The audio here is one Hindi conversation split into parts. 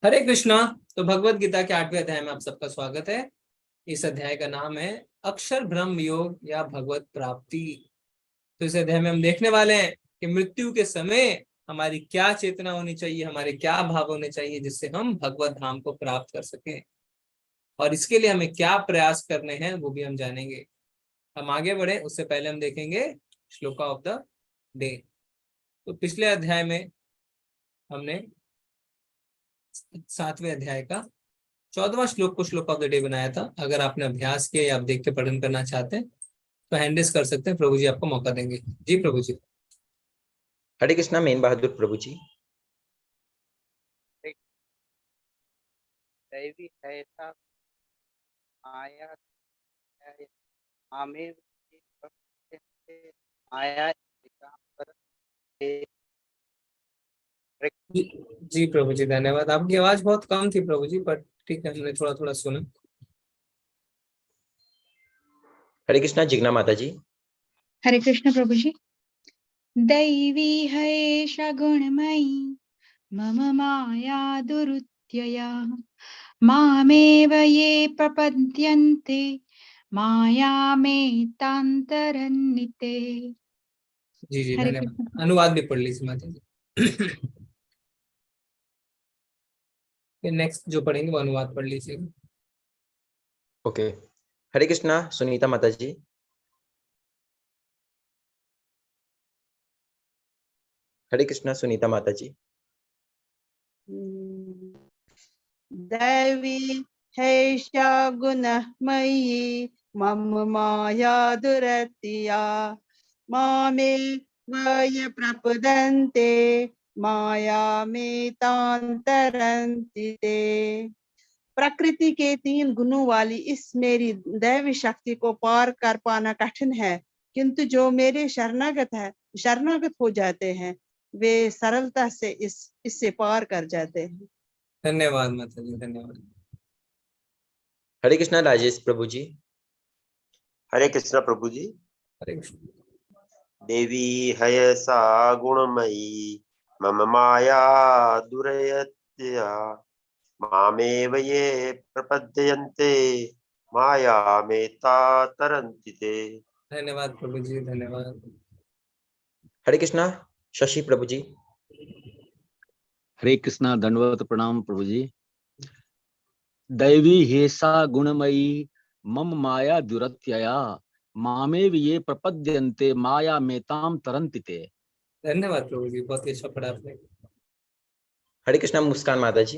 हरे कृष्णा। तो भगवत गीता के 8वें अध्याय में आप सबका स्वागत है। इस अध्याय का नाम है अक्षर ब्रह्म योग या भगवत प्राप्ति। तो इस अध्याय में हम देखने वाले हैं कि मृत्यु के समय हमारी क्या चेतना होनी चाहिए, हमारे क्या भाव होने चाहिए जिससे हम भगवत धाम को प्राप्त कर सकें, और इसके लिए हमें क्या प्रयास करने हैं वो भी हम जानेंगे। हम आगे बढ़े उससे पहले हम देखेंगे श्लोका ऑफ द डे। तो पिछले अध्याय में हमने 7वें अध्याय का 14वां श्लोक को श्लोक ऑफ द डे बनाया था। अगर आपने अभ्यास किया या आप देख के पठन करना चाहते हैं तो हैंड रेज कर सकते हैं, प्रभु जी आपको मौका देंगे। जी प्रभु जी। हरे कृष्णा मेन बहादुर प्रभु जी। दैवी ऐसा आया है, आमेर आया जी प्रभु जी धन्यवाद। आपकी आवाज बहुत कम थी प्रभु जी, पर ठीक है, हमने थोड़ा थोड़ा सुना। हरे कृष्णा जिग्ना माता जी। हरे कृष्ण प्रभु जी। दैवी है गुणमयी मम माया दुरुत्यया मामेव ये प्रपद्यन्ते मायामेतान्तरन्निते। जी जी हरे धन्यवाद। कृष्ण। अनुवाद भी पढ़ लीजिए माता जी। नेक्स्ट जो पढ़ेंगे वो अनुवाद पढ़ लीजिएगा। ओके। हरे कृष्णा सुनीता माता जी। हरे कृष्णा सुनीता माता जी। दैवी हैषा गुणमयी मम माया दुरतिया मामे वय प्रपदन्ते माया में तांतरन्ति ते। प्रकृति के 3 गुणों वाली इस मेरी दैवी शक्ति को पार कर पाना कठिन है, किंतु जो मेरे शरणागत हो जाते हैं वे सरलता से इससे पार कर जाते हैं। धन्यवाद माता जी, धन्यवाद। हरे कृष्णा राजेश प्रभु जी। हरे कृष्णा प्रभु जी। हरे कृष्ण। देवी हयसा गुणमयी मम माया दुरयत्या मामेव ये प्रपद्यन्ते माया मेता तरन्ति ते। धन्यवाद प्रभु जी, धन्यवाद। हरे कृष्णा शशि प्रभु जी। हरे कृष्णा दंडवत प्रणाम प्रभु जी। दैवी हेसा गुणमयी मम माया दुरत्यया मामेव ये प्रपद्यन्ते माया मेताम तरन्ति ते। धन्यवाद प्रभु जी, बहुत ही अच्छा पढ़ा आपने। हरे कृष्णा मुस्कान माता जी।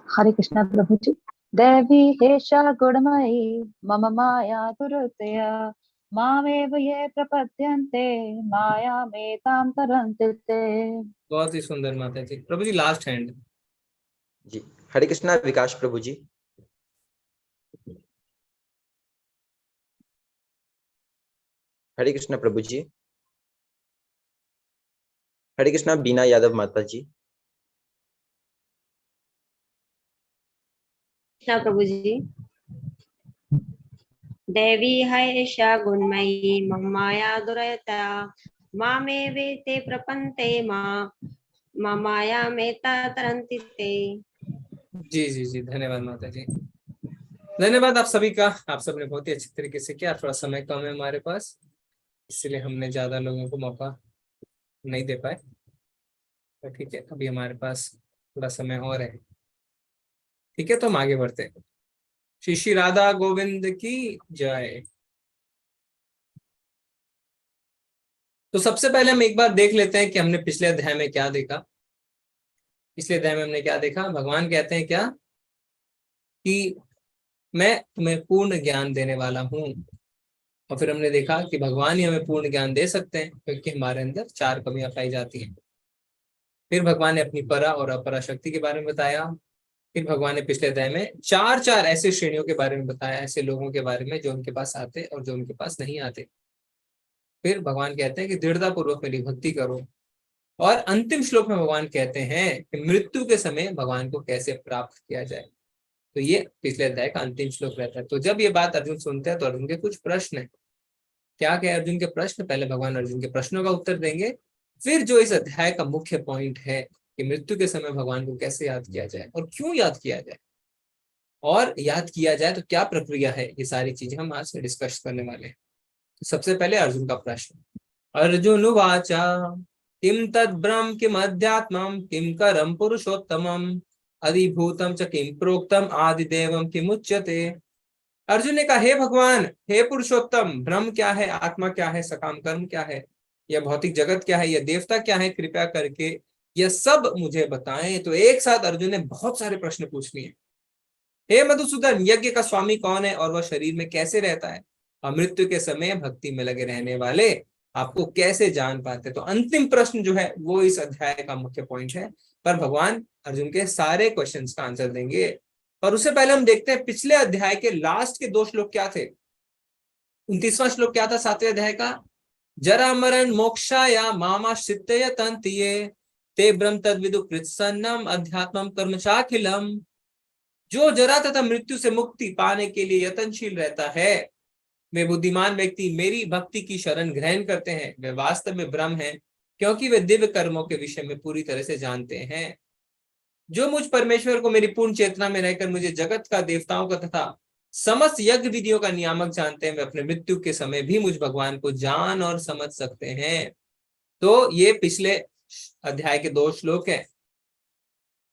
हरे कृष्णा प्रभु जी। देवी हेषा गुणमयी मम माया दुरतया मामेव ये प्रपद्यन्ते माया मेताम तरन्ति ते। बहुत ही सुंदर माता जी। प्रभु जी लास्ट हैंड। जी हरे कृष्णा विकास प्रभु जी। हरे कृष्णा प्रभु जी। हरे कृष्णा बीना यादव माता जी। कृष्णा प्रभु जी। देवी हयशा गुणमयी मम माया दुरयता मामे वेते प्रपन्ते मां माया मेता तरन्ति ते। जी जी जी धन्यवाद माता जी, धन्यवाद आप सभी का। आप सबने बहुत ही अच्छी तरीके से किया। थोड़ा समय कम है हमारे पास, इसलिए हमने ज्यादा लोगों को मौका नहीं दे पाए, तो ठीक है, अभी हमारे पास थोड़ा समय और है। ठीक है, तो हम आगे बढ़ते हैं। श्री श्री राधा गोविंद की जय। तो सबसे पहले हम एक बार देख लेते हैं कि हमने पिछले अध्याय में क्या देखा। पिछले अध्याय में हमने क्या देखा? भगवान कहते हैं क्या कि मैं तुम्हें पूर्ण ज्ञान देने वाला हूं। और फिर हमने देखा कि भगवान ही हमें पूर्ण ज्ञान दे सकते हैं, क्योंकि हमारे अंदर 4 कमियां पाई जाती हैं। फिर भगवान ने अपनी परा और अपरा शक्ति के बारे में बताया। फिर भगवान ने पिछले अध्याय में 4 ऐसे श्रेणियों के बारे में बताया, ऐसे लोगों के बारे में जो उनके पास आते और जो उनके पास नहीं आते। फिर भगवान कहते हैं कि दृढ़ता पूर्वक मेरी भक्ति करो। और अंतिम श्लोक में भगवान कहते हैं कि मृत्यु के समय भगवान को कैसे प्राप्त किया जाए। तो ये पिछले अध्याय का अंतिम श्लोक रहता है। तो जब ये बात अर्जुन सुनते हैं तो अर्जुन के कुछ प्रश्न है। क्या क्या अर्जुन के प्रश्न? पहले भगवान अर्जुन के प्रश्नों का उत्तर देंगे, फिर जो इस अध्याय का मुख्य पॉइंट है कि मृत्यु के समय भगवान को कैसे याद किया जाए और क्यों याद किया जाए, और याद किया जाए तो क्या प्रक्रिया है, ये सारी चीजें हम आज डिस्कस करने वाले हैं। तो सबसे पहले अर्जुन का प्रश्न। अर्जुन वाचा किम तद ब्रह्म किम अध्यात्मम किम करम पुरुषोत्तमम अधिभूतम च किम प्रोक्तम आदिदेवम किम उच्यते। अर्जुन ने कहा, हे भगवान, हे पुरुषोत्तम, ब्रह्म क्या है, आत्मा क्या है, सकाम कर्म क्या है, यह भौतिक जगत क्या है, यह देवता क्या है, कृपया करके यह सब मुझे बताएं। तो एक साथ अर्जुन ने बहुत सारे प्रश्न पूछ लिए। हे मधुसूदन, यज्ञ का स्वामी कौन है और वह शरीर में कैसे रहता है, और मृत्यु के समय भक्ति में लगे रहने वाले आपको कैसे जान पाते। तो अंतिम प्रश्न जो है वो इस अध्याय का मुख्य पॉइंट है, पर भगवान अर्जुन के सारे क्वेश्चंस का आंसर देंगे। और उससे पहले हम देखते हैं पिछले अध्याय के लास्ट के 2 श्लोक क्या थे। 29वां श्लोक क्या था 7वें अध्याय का, जरा मरण मोक्षाया मामाश्रित्य तन्तिये ते ब्रह्म तद्विदु कृत्सन्नम अध्यात्मम कर्मचाखिलम। जो जरा तथा मृत्यु से मुक्ति पाने के लिए यत्नशील रहता है, वे बुद्धिमान व्यक्ति मेरी भक्ति की शरण ग्रहण करते हैं, वे वास्तव में ब्रह्म हैं, क्योंकि वे दिव्य कर्मों के विषय में पूरी तरह से जानते हैं। जो मुझ परमेश्वर को मेरी पूर्ण चेतना में रहकर मुझे जगत का, देवताओं का तथा समस्त यज्ञ विधियों का नियामक जानते हैं, वे अपने मृत्यु के समय भी मुझ भगवान को जान और समझ सकते हैं। तो ये पिछले अध्याय के 2 श्लोक हैं।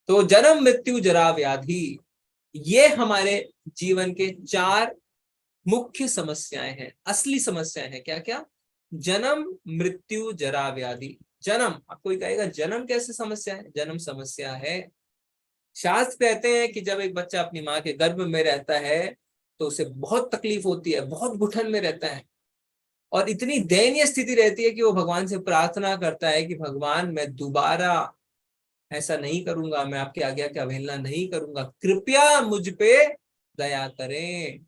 तो जन्म मृत्यु जरा व्याधि, ये हमारे जीवन के 4 मुख्य समस्याएं हैं, असली समस्याएं हैं। क्या क्या? जन्म मृत्यु जरा व्याधि। जन्म, आपको कहेगा जन्म कैसे समस्या है? जन्म समस्या है। शास्त्र कहते हैं कि जब एक बच्चा अपनी माँ के गर्भ में रहता है तो उसे बहुत तकलीफ होती है, बहुत घुटन में रहता है, और इतनी दयनीय स्थिति रहती है कि वो भगवान से प्रार्थना करता है कि भगवान, मैं दोबारा ऐसा नहीं करूंगा, मैं आपकी आज्ञा की अवहेलना नहीं करूंगा, कृपया मुझ पे दया करें,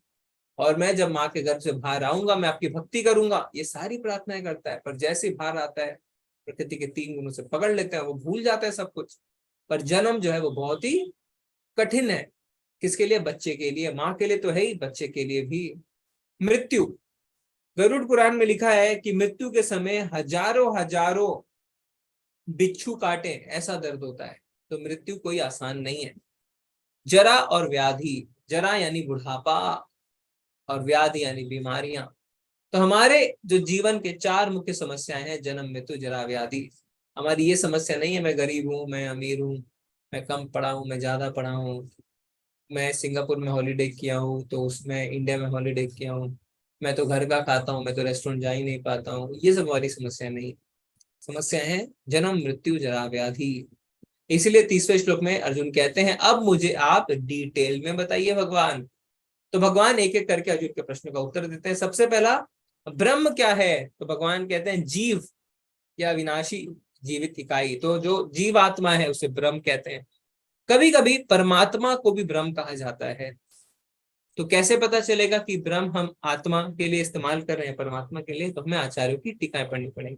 और मैं जब माँ के गर्भ से बाहर आऊंगा मैं आपकी भक्ति करूंगा। ये सारी प्रार्थनाएं करता है, पर जैसे बाहर आता है प्रकृति के 3 गुणों से पकड़ लेते हैं, वो भूल जाता है सब कुछ। पर जन्म जो है वो बहुत ही कठिन है। किसके लिए? बच्चे के लिए। माँ के लिए तो है ही, बच्चे के लिए भी। मृत्यु, गरुड़ पुराण में लिखा है कि मृत्यु के समय हजारों बिच्छू काटे, ऐसा दर्द होता है। तो मृत्यु कोई आसान नहीं है। जरा और व्याधि, जरा यानी बुढ़ापा और व्याधि यानी बीमारियां। तो हमारे जो जीवन के 4 मुख्य समस्याएं हैं, जन्म मृत्यु जरा व्याधि। हमारी ये समस्या नहीं है मैं गरीब हूँ, मैं अमीर हूँ, मैं कम पढ़ा हूँ, मैं ज्यादा पढ़ा हूँ, मैं सिंगापुर में हॉलीडे किया हूँ तो उसमें इंडिया में हॉलीडे किया हूँ, मैं तो घर का खाता हूँ, मैं तो रेस्टोरेंट जा ही नहीं पाता हूँ। ये सब हमारी समस्या नहीं। समस्या है जन्म मृत्यु जरा व्याधि। इसीलिए 30वें श्लोक में अर्जुन कहते हैं, अब मुझे आप डिटेल में बताइए भगवान। तो भगवान एक एक करके अर्जुन के प्रश्न का उत्तर देते हैं। सबसे पहला, ब्रह्म क्या है? तो भगवान कहते हैं जीव या विनाशी जीवित इकाई। तो जो जीव आत्मा है उसे ब्रह्म कहते हैं। कभी कभी परमात्मा को भी ब्रह्म कहा जाता है। तो कैसे पता चलेगा कि ब्रह्म हम आत्मा के लिए इस्तेमाल कर रहे हैं, परमात्मा के लिए? तो हमें आचार्यों की टीकाएं पढ़नी पड़ेगी।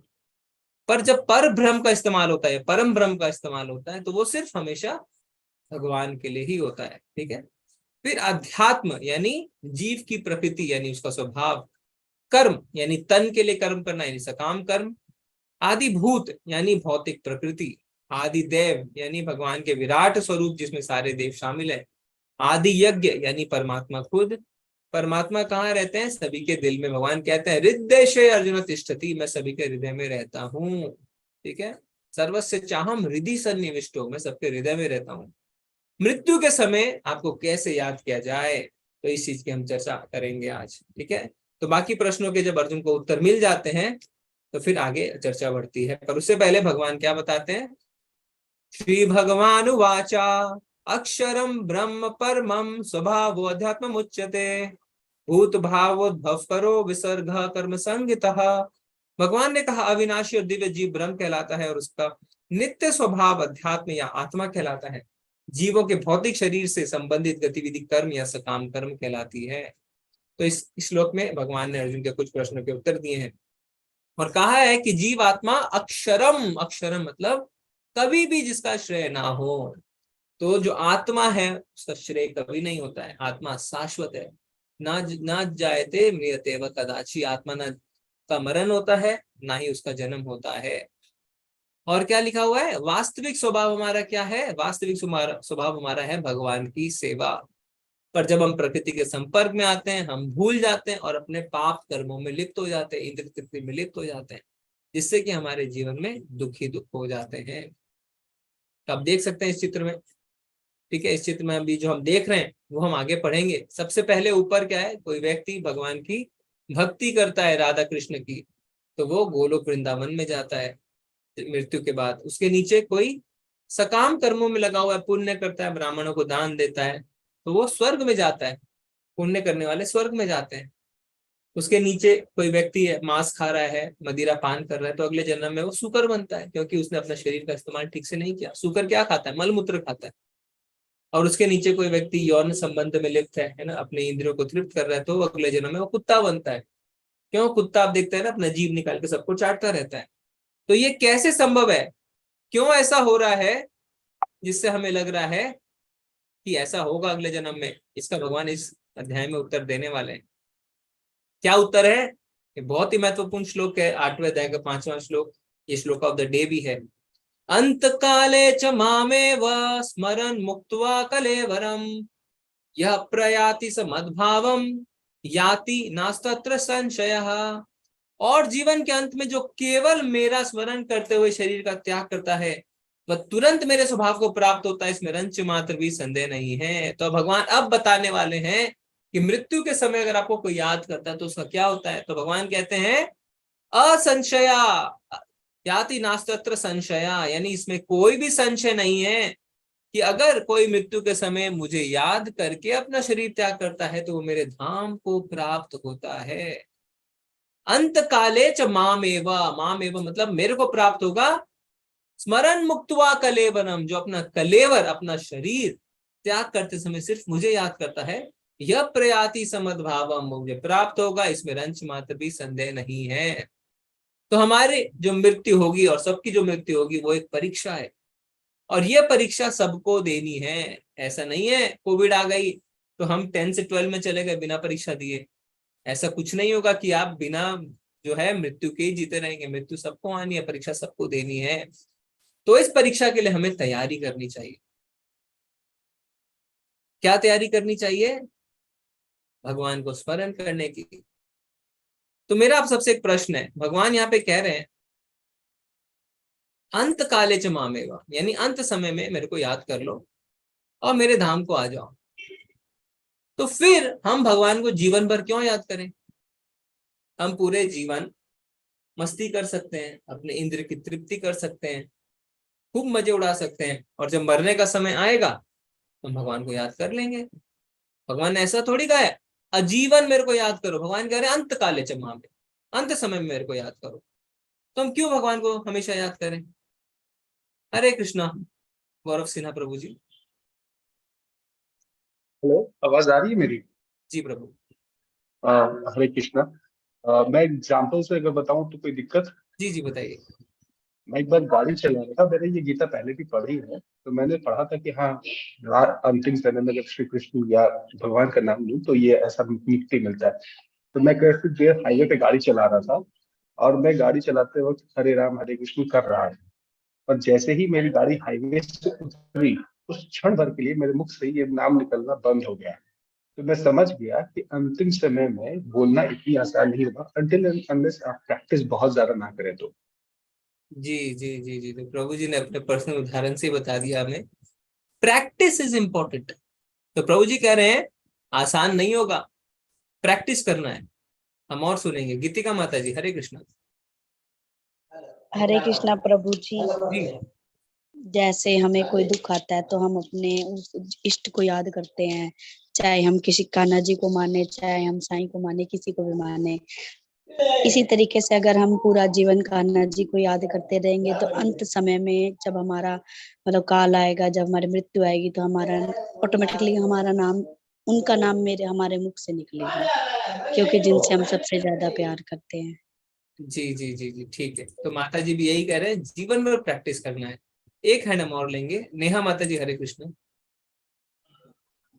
पर जब पर ब्रह्म का इस्तेमाल होता है, परम ब्रह्म का इस्तेमाल होता है, तो वो सिर्फ हमेशा भगवान के लिए ही होता है। ठीक है। फिर अध्यात्म यानी जीव की प्रकृति यानी उसका स्वभाव। कर्म यानी तन के लिए कर्म करना यानी सकाम कर्म। आदिभूत यानी भौतिक प्रकृति। आदि देव यानी भगवान के विराट स्वरूप जिसमें सारे देव शामिल है। आदि यज्ञ यानी परमात्मा खुद। परमात्मा कहाँ रहते हैं? सभी के दिल में। भगवान कहते हैं हृदय अर्जुन तिष्ठति, मैं सभी के हृदय में रहता हूँ। ठीक है। सर्वस्य चाहम हृदय सन्निविष्टो, मैं सबके हृदय में रहता हूँ। मृत्यु के समय आपको कैसे याद किया जाए, तो इस चीज की हम चर्चा करेंगे आज। ठीक है। तो बाकी प्रश्नों के जब अर्जुन को उत्तर मिल जाते हैं तो फिर आगे चर्चा बढ़ती है। पर उससे पहले भगवान क्या बताते हैं? श्री भगवान वाचा अक्षरम ब्रह्म परमम स्वभाव अध्यात्म उच्यते भूत भावोद्भव करो विसर्ग कर्म संगितः। भगवान ने कहा अविनाशी और दिव्य जीव ब्रह्म कहलाता है और उसका नित्य स्वभाव अध्यात्म या आत्मा कहलाता है। जीवों के भौतिक शरीर से संबंधित गतिविधि कर्म या सकाम कर्म कहलाती है। तो इस श्लोक में भगवान ने अर्जुन के कुछ प्रश्नों के उत्तर दिए हैं और कहा है कि जीव आत्मा अक्षरम, अक्षरम मतलब कभी भी जिसका श्रेय ना हो। तो जो आत्मा है उसका श्रेय कभी नहीं होता है। आत्मा शाश्वत है, ना जायते म्रियते व कदाचि। आत्मा ना का मरण होता है, ना ही उसका जन्म होता है। और क्या लिखा हुआ है, वास्तविक स्वभाव हमारा क्या है, वास्तविक स्वभाव हमारा है भगवान की सेवा। पर जब हम प्रकृति के संपर्क में आते हैं हम भूल जाते हैं और अपने पाप कर्मों में लिप्त हो जाते हैं, इंद्र तृप्ति में लिप्त हो जाते हैं, जिससे कि हमारे जीवन में दुख हो जाते हैं। तो आप देख सकते हैं इस चित्र में, ठीक है, इस चित्र में अभी जो हम देख रहे हैं वो हम आगे पढ़ेंगे। सबसे पहले ऊपर क्या है, कोई व्यक्ति भगवान की भक्ति करता है, राधा कृष्ण की, तो वो गोलोक वृंदावन में जाता है मृत्यु के बाद। उसके नीचे कोई सकाम कर्मों में लगा हुआ है, पुण्य करता है, ब्राह्मणों को दान देता है, तो वो स्वर्ग में जाता है, पुण्य करने वाले स्वर्ग में जाते हैं। उसके नीचे कोई व्यक्ति है, मांस खा रहा है, मदिरा पान कर रहा है, तो अगले जन्म में वो सूकर बनता है, क्योंकि उसने अपना शरीर का इस्तेमाल ठीक से नहीं किया। सूकर क्या खाता है, मलमूत्र खाता है। और उसके नीचे कोई व्यक्ति यौन संबंध में लिप्त है ना, अपने इंद्रियों को तृप्त कर रहा है, तो वो अगले जन्म में वो कुत्ता बनता है। क्यों, कुत्ता आप देखते हैं ना, अपना जीभ निकाल के सबको चाटता रहता है। तो ये कैसे संभव है, क्यों ऐसा हो रहा है, जिससे हमें लग रहा है कि ऐसा होगा अगले जन्म में? इसका भगवान इस अध्याय में उत्तर देने वाले हैं। क्या उत्तर है? ये बहुत ही महत्वपूर्ण श्लोक है, 8वें अध्याय का 5वां श्लोक, ये श्लोक ऑफ द डे भी है। अंत काले च मामेव स्मरन् मुक्त्वा कलेवरम यह प्रयाति स मद्भावम याति नास्तत्र संशयः। और जीवन के अंत में जो केवल मेरा स्मरण करते हुए शरीर का त्याग करता है वह तुरंत मेरे स्वभाव को प्राप्त होता है, इसमें रंच मात्र भी संदेह नहीं है। तो भगवान अब बताने वाले हैं कि मृत्यु के समय अगर आपको कोई याद करता है तो उसका क्या होता है। तो भगवान कहते हैं असंशया याति नास्तत्र संशया, यानी इसमें कोई भी संशय नहीं है कि अगर कोई मृत्यु के समय मुझे याद करके अपना शरीर त्याग करता है तो वो मेरे धाम को प्राप्त होता है। अंत काले च मामेव, मामेव मतलब मेरे को प्राप्त होगा। स्मरण मुक्त्वा कलेवरम, जो अपना कलेवर अपना शरीर त्याग करते समय सिर्फ मुझे याद करता है, यह प्रयाति समद्भावम, मुझे प्राप्त होगा, इसमें रंच मात्र भी संदेह नहीं है। तो हमारे जो मृत्यु होगी और सबकी जो मृत्यु होगी वो एक परीक्षा है, और ये परीक्षा सबको देनी है। ऐसा नहीं है कोविड आ गई तो हम 10 से 12 में चले गए बिना परीक्षा दिए, ऐसा कुछ नहीं होगा कि आप बिना जो है मृत्यु के ही जीते रहेंगे। मृत्यु सबको आनी है, परीक्षा सबको देनी है। तो इस परीक्षा के लिए हमें तैयारी करनी चाहिए। क्या तैयारी करनी चाहिए? भगवान को स्मरण करने की। तो मेरा आप सबसे एक प्रश्न है, भगवान यहाँ पे कह रहे हैं अंत काले च मामेवा, यानी अंत समय में मेरे को याद कर लो और मेरे धाम को आ जाओ। तो फिर हम भगवान को जीवन भर क्यों याद करें? हम पूरे जीवन मस्ती कर सकते हैं, अपने इंद्र की तृप्ति कर सकते हैं, खूब मजे उड़ा सकते हैं, और जब मरने का समय आएगा तो हम भगवान को याद कर लेंगे। भगवान ने ऐसा थोड़ी कहा है आजीवन मेरे को याद करो, भगवान कह रहे हैं अंत काले च मामे, अंत समय में मेरे को याद करो। तो हम क्यों भगवान को हमेशा याद करें? हरे कृष्णा। गौरव सिन्हा प्रभु जी। हेलो, आवाज आ रही है मेरी? जी प्रभु। हरे कृष्णा। मैं एग्जाम्पल से अगर बताऊं तो कोई दिक्कत? जी जी बताइए। मैं एक बार गाड़ी चला रहा था, मैंने ये गीता पहले भी पढ़ी है, तो मैंने पढ़ा था कि हाँ, अंतिम समय में जब श्री कृष्ण या भगवान का नाम लूं तो ये ऐसा मुक्ति मिलता है। तो मैं कैसे जो हाईवे पे गाड़ी चला रहा था और मैं गाड़ी चलाते वक्त हरे राम हरे कृष्ण कर रहा था, और जैसे ही मेरी गाड़ी हाईवे से उतरी उस क्षण भर के लिए मेरे मुख से ये नाम निकलना बंद हो गया। तो मैं समझ गया कि अंतिम समय में बोलना इतनी आसान नहीं होगा अनटिल अनलेस आप प्रैक्टिस बहुत ज्यादा ना करें तो। जी जी जी जी, तो प्रभु जी ने अपने पर्सनल उदाहरण से बता दिया हमें, प्रैक्टिस इज इम्पोर्टेंट। तो प्रभु जी कह रहे हैं आसान नहीं होगा, प्रैक्टिस करना है। हम और सुनेंगे गीतिका माता जी। हरे कृष्णा। हरे कृष्णा प्रभु जी। जी जैसे हमें कोई दुख आता है तो हम अपने उस इष्ट को याद करते हैं, चाहे हम किसी कान्हा जी को माने, चाहे हम साईं को माने, किसी को भी माने। इसी तरीके से अगर हम पूरा जीवन कान्हा जी को याद करते रहेंगे तो अंत समय में जब हमारा मतलब काल आएगा, जब हमारी मृत्यु आएगी, तो हमारा ऑटोमेटिकली हमारा नाम, उनका नाम हमारे मुख से निकलेगा, क्योंकि जिनसे हम सबसे ज्यादा प्यार करते हैं। जी जी जी जी ठीक है। तो माता जी भी यही कह रहे हैं, जीवन भर प्रैक्टिस करना है। एक हैंड हम और लेंगे, नेहा माता जी। हरे कृष्ण।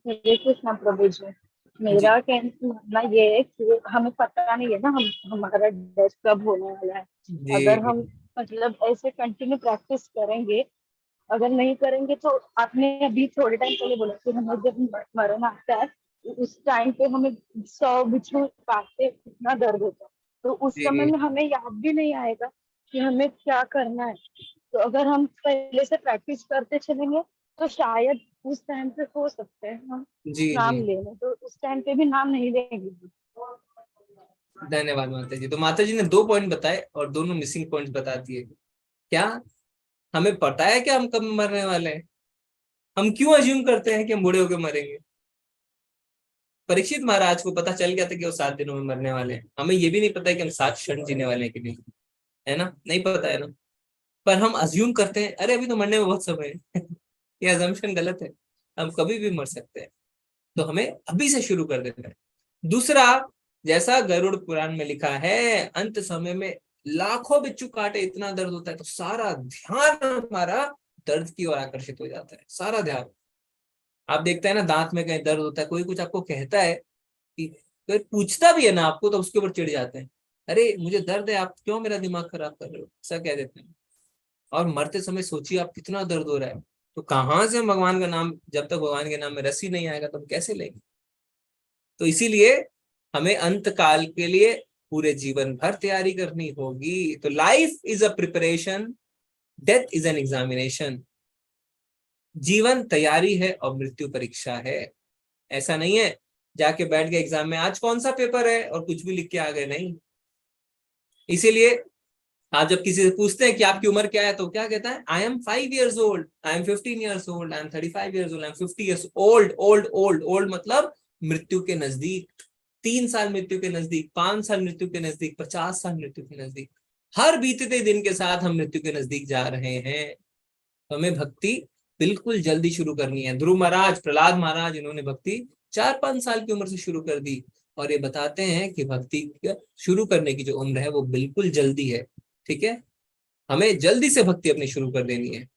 हरे कृष्णा प्रभु जी। मेरा मानना ये है कि हमें पता नहीं है ना हम हमारा डेथ कब होने वाला है। जी अगर हम मतलब ऐसे कंटिन्यू प्रैक्टिस करेंगे, अगर नहीं करेंगे तो आपने अभी थोड़े टाइम पहले बोला कि हमें जब मरण आता है उस टाइम पे हमें 100 बिच्छू काटते कितना दर्द होता है, तो उस समय जी में हमें याद भी नहीं आएगा कि हमें क्या करना है। तो अगर हम पहले से प्रैक्टिस करते चलेंगे तो शायद उस टाइम पे हो सकते हैं हम जी नाम जी। लेने, तो उस टाइम पे भी नाम नहीं लेंगे। धन्यवाद माता जी। तो माता जी ने 2 पॉइंट बताए और दोनों मिसिंग पॉइंट बता दिए। क्या हमें पता है कि हम कब मरने वाले हैं? हम क्यों अज्यूम करते हैं कि हम बूढ़े होकर मरेंगे? परीक्षित महाराज को पता चल गया था कि वो 7 दिनों में मरने वाले हैं। हमें ये भी नहीं पता है कि हम 7 क्षण जीने वाले हैं कि नहीं, है ना? नहीं पता है ना। पर हम अज्यूम करते हैं अरे अभी तो मरने में बहुत समय है। ये अजम्पशन गलत है। हम कभी भी मर सकते हैं, तो हमें अभी से शुरू कर देना है। दूसरा, जैसा गरुड़ पुराण में लिखा है, अंत समय में लाखों बिच्छू काटे इतना दर्द होता है, तो सारा ध्यान हमारा दर्द की ओर आकर्षित हो जाता है। सारा ध्यान, आप देखते हैं ना, दांत में कहीं दर्द होता है, कोई कुछ आपको कहता है कि, कोई पूछता भी है ना आपको, तो उसके ऊपर चिढ़ जाते हैं, अरे मुझे दर्द है, आप क्यों मेरा दिमाग खराब कर रहे हो, ऐसा कह देते हैं। और मरते समय सोचिए आप कितना दर्द हो रहा है, तो कहाँ से हम भगवान का नाम, जब तक भगवान के नाम में रस ही नहीं आएगा तो हम कैसे लेंगे? तो इसीलिए हमें अंत काल के लिए पूरे जीवन भर तैयारी करनी होगी। तो life is a preparation, death is an examination. जीवन तैयारी है और मृत्यु परीक्षा है। ऐसा नहीं है जाके बैठ गए एग्जाम में, आज कौन सा पेपर है और कुछ भी लिख के आ गए, नहीं। इसीलिए आप जब किसी से पूछते हैं कि आपकी उम्र क्या है, तो क्या कहता है, I am 5 years old, I am 15 years old, I am 35 years old, I am 50 years old। Old old old मतलब मृत्यु के नजदीक, 3 साल मृत्यु के नजदीक, 5 साल मृत्यु के नजदीक, 50 साल मृत्यु के नजदीक। हर बीतते दिन के साथ हम मृत्यु के नजदीक जा रहे हैं। तो हमें भक्ति बिल्कुल जल्दी शुरू करनी है। ध्रुव महाराज, प्रहलाद महाराज, इन्होंने भक्ति 4-5 साल की उम्र से शुरू कर दी, और ये बताते हैं कि भक्ति शुरू करने की जो उम्र है वो बिल्कुल जल्दी है। ठीक है, हमें जल्दी से भक्ति अपनी शुरू कर देनी है।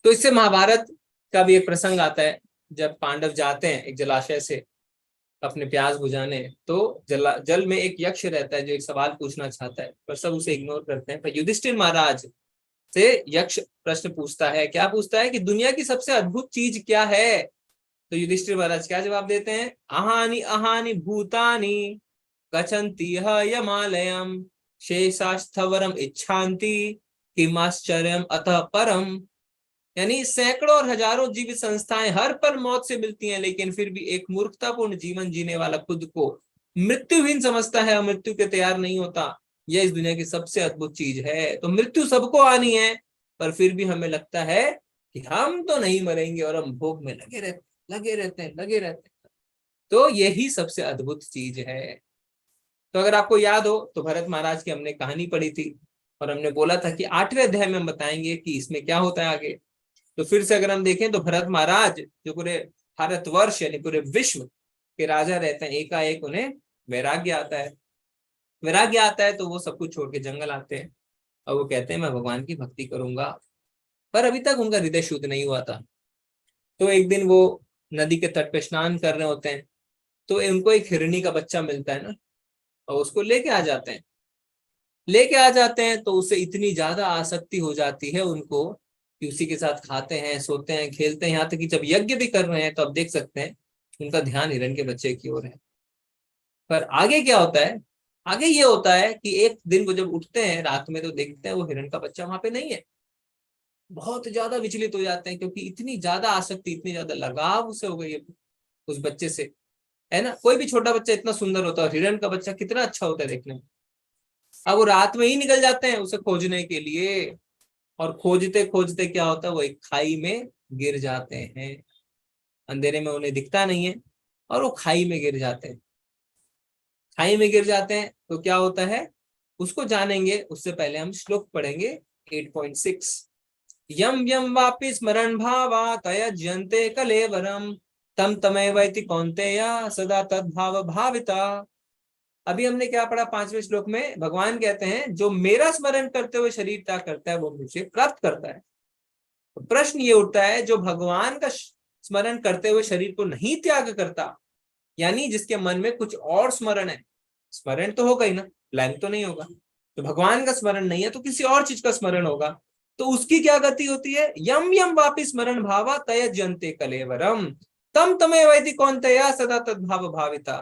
तो इससे महाभारत का भी एक प्रसंग आता है, जब पांडव जाते हैं एक जलाशय से अपने प्यास बुझाने, तो जल में एक यक्ष रहता है जो एक सवाल पूछना चाहता है, पर सब उसे इग्नोर करते हैं। पर युधिष्ठिर महाराज से यक्ष प्रश्न पूछता है, क्या पूछता है कि दुनिया की सबसे अद्भुत चीज क्या है? तो युधिष्ठिर महाराज क्या जवाब देते हैं, अहानि अहानि भूतानि गच्छन्ति यमालयम शेषास्थवरम इच्छान्ति किमाश्चर्यम अतः परम। यानी सैकड़ों और हजारों जीवित संस्थाएं हर पल मौत से मिलती हैं, लेकिन फिर भी एक मूर्खतापूर्ण जीवन जीने वाला खुद को मृत्युहीन समझता है और मृत्यु के तैयार नहीं होता। यह इस दुनिया की सबसे अद्भुत चीज है। तो मृत्यु सबको आनी है, पर फिर भी हमें लगता है कि हम तो नहीं मरेंगे, और हम भोग में लगे रहते हैं। तो यही सबसे अद्भुत चीज है। तो अगर आपको याद हो तो भरत महाराज की हमने कहानी पढ़ी थी, और हमने बोला था कि 8वें अध्याय में हम बताएंगे कि इसमें क्या होता है आगे। तो फिर से अगर हम देखें तो भरत महाराज जो पूरे भारतवर्ष यानी पूरे विश्व के राजा रहते हैं, एकाएक उन्हें वैराग्य आता है, तो वो सब कुछ छोड़ के जंगल आते हैं, और वो कहते हैं मैं भगवान की भक्ति करूंगा। पर अभी तक उनका हृदय शुद्ध नहीं हुआ था। तो एक दिन वो नदी के तट पे स्नान कर रहे होते हैं, तो उनको एक हिरनी का बच्चा मिलता है ना, और उसको लेके आ जाते हैं। तो उससे इतनी ज्यादा आसक्ति हो जाती है उनको कि उसी के साथ खाते हैं, सोते हैं, खेलते हैं, यहाँ तक कि जब यज्ञ भी कर रहे हैं तो आप देख सकते हैं उनका ध्यान हिरण के बच्चे की ओर है। पर आगे क्या होता है, आगे ये होता है कि एक दिन वो जब उठते हैं रात में, तो देखते हैं वो हिरण का बच्चा वहां पे नहीं है। बहुत ज्यादा विचलित हो जाते हैं, क्योंकि इतनी ज्यादा आसक्ति, इतनी ज्यादा लगाव उसे हो गई है उस बच्चे से, है ना। कोई भी छोटा बच्चा इतना सुंदर होता है, हिरण का बच्चा कितना अच्छा होता है देखने में। अब वो रात में ही निकल जाते हैं उसे खोजने के लिए, और खोजते खोजते क्या होता है, वो एक खाई में गिर जाते हैं। अंधेरे में उन्हें दिखता नहीं है, और वो खाई में गिर जाते हैं। तो क्या होता है उसको जानेंगे, उससे पहले हम श्लोक पढ़ेंगे 8.6। यम यम वापि स्मरण भावा तयज्यन्ते कलेवरम तम तमेवैति कौन्तेय सदा तद्भाव भाविता। अभी हमने क्या पढ़ा 5वें श्लोक में, भगवान कहते हैं जो मेरा स्मरण करते हुए शरीर त्याग करता है वो मुझे प्राप्त करता है। तो प्रश्न ये उठता है, जो भगवान का स्मरण करते हुए शरीर को नहीं त्याग करता, यानी जिसके मन में कुछ और स्मरण है, स्मरण तो होगा ही ना, प्लान तो नहीं होगा, तो भगवान का स्मरण नहीं है तो किसी और चीज का स्मरण होगा, तो उसकी क्या गति होती है? यम यम वापि स्मरण भावा तयजन्ते कलेवरम तम तमे वैति कौन्तेया सदा तद्भाव भाविता।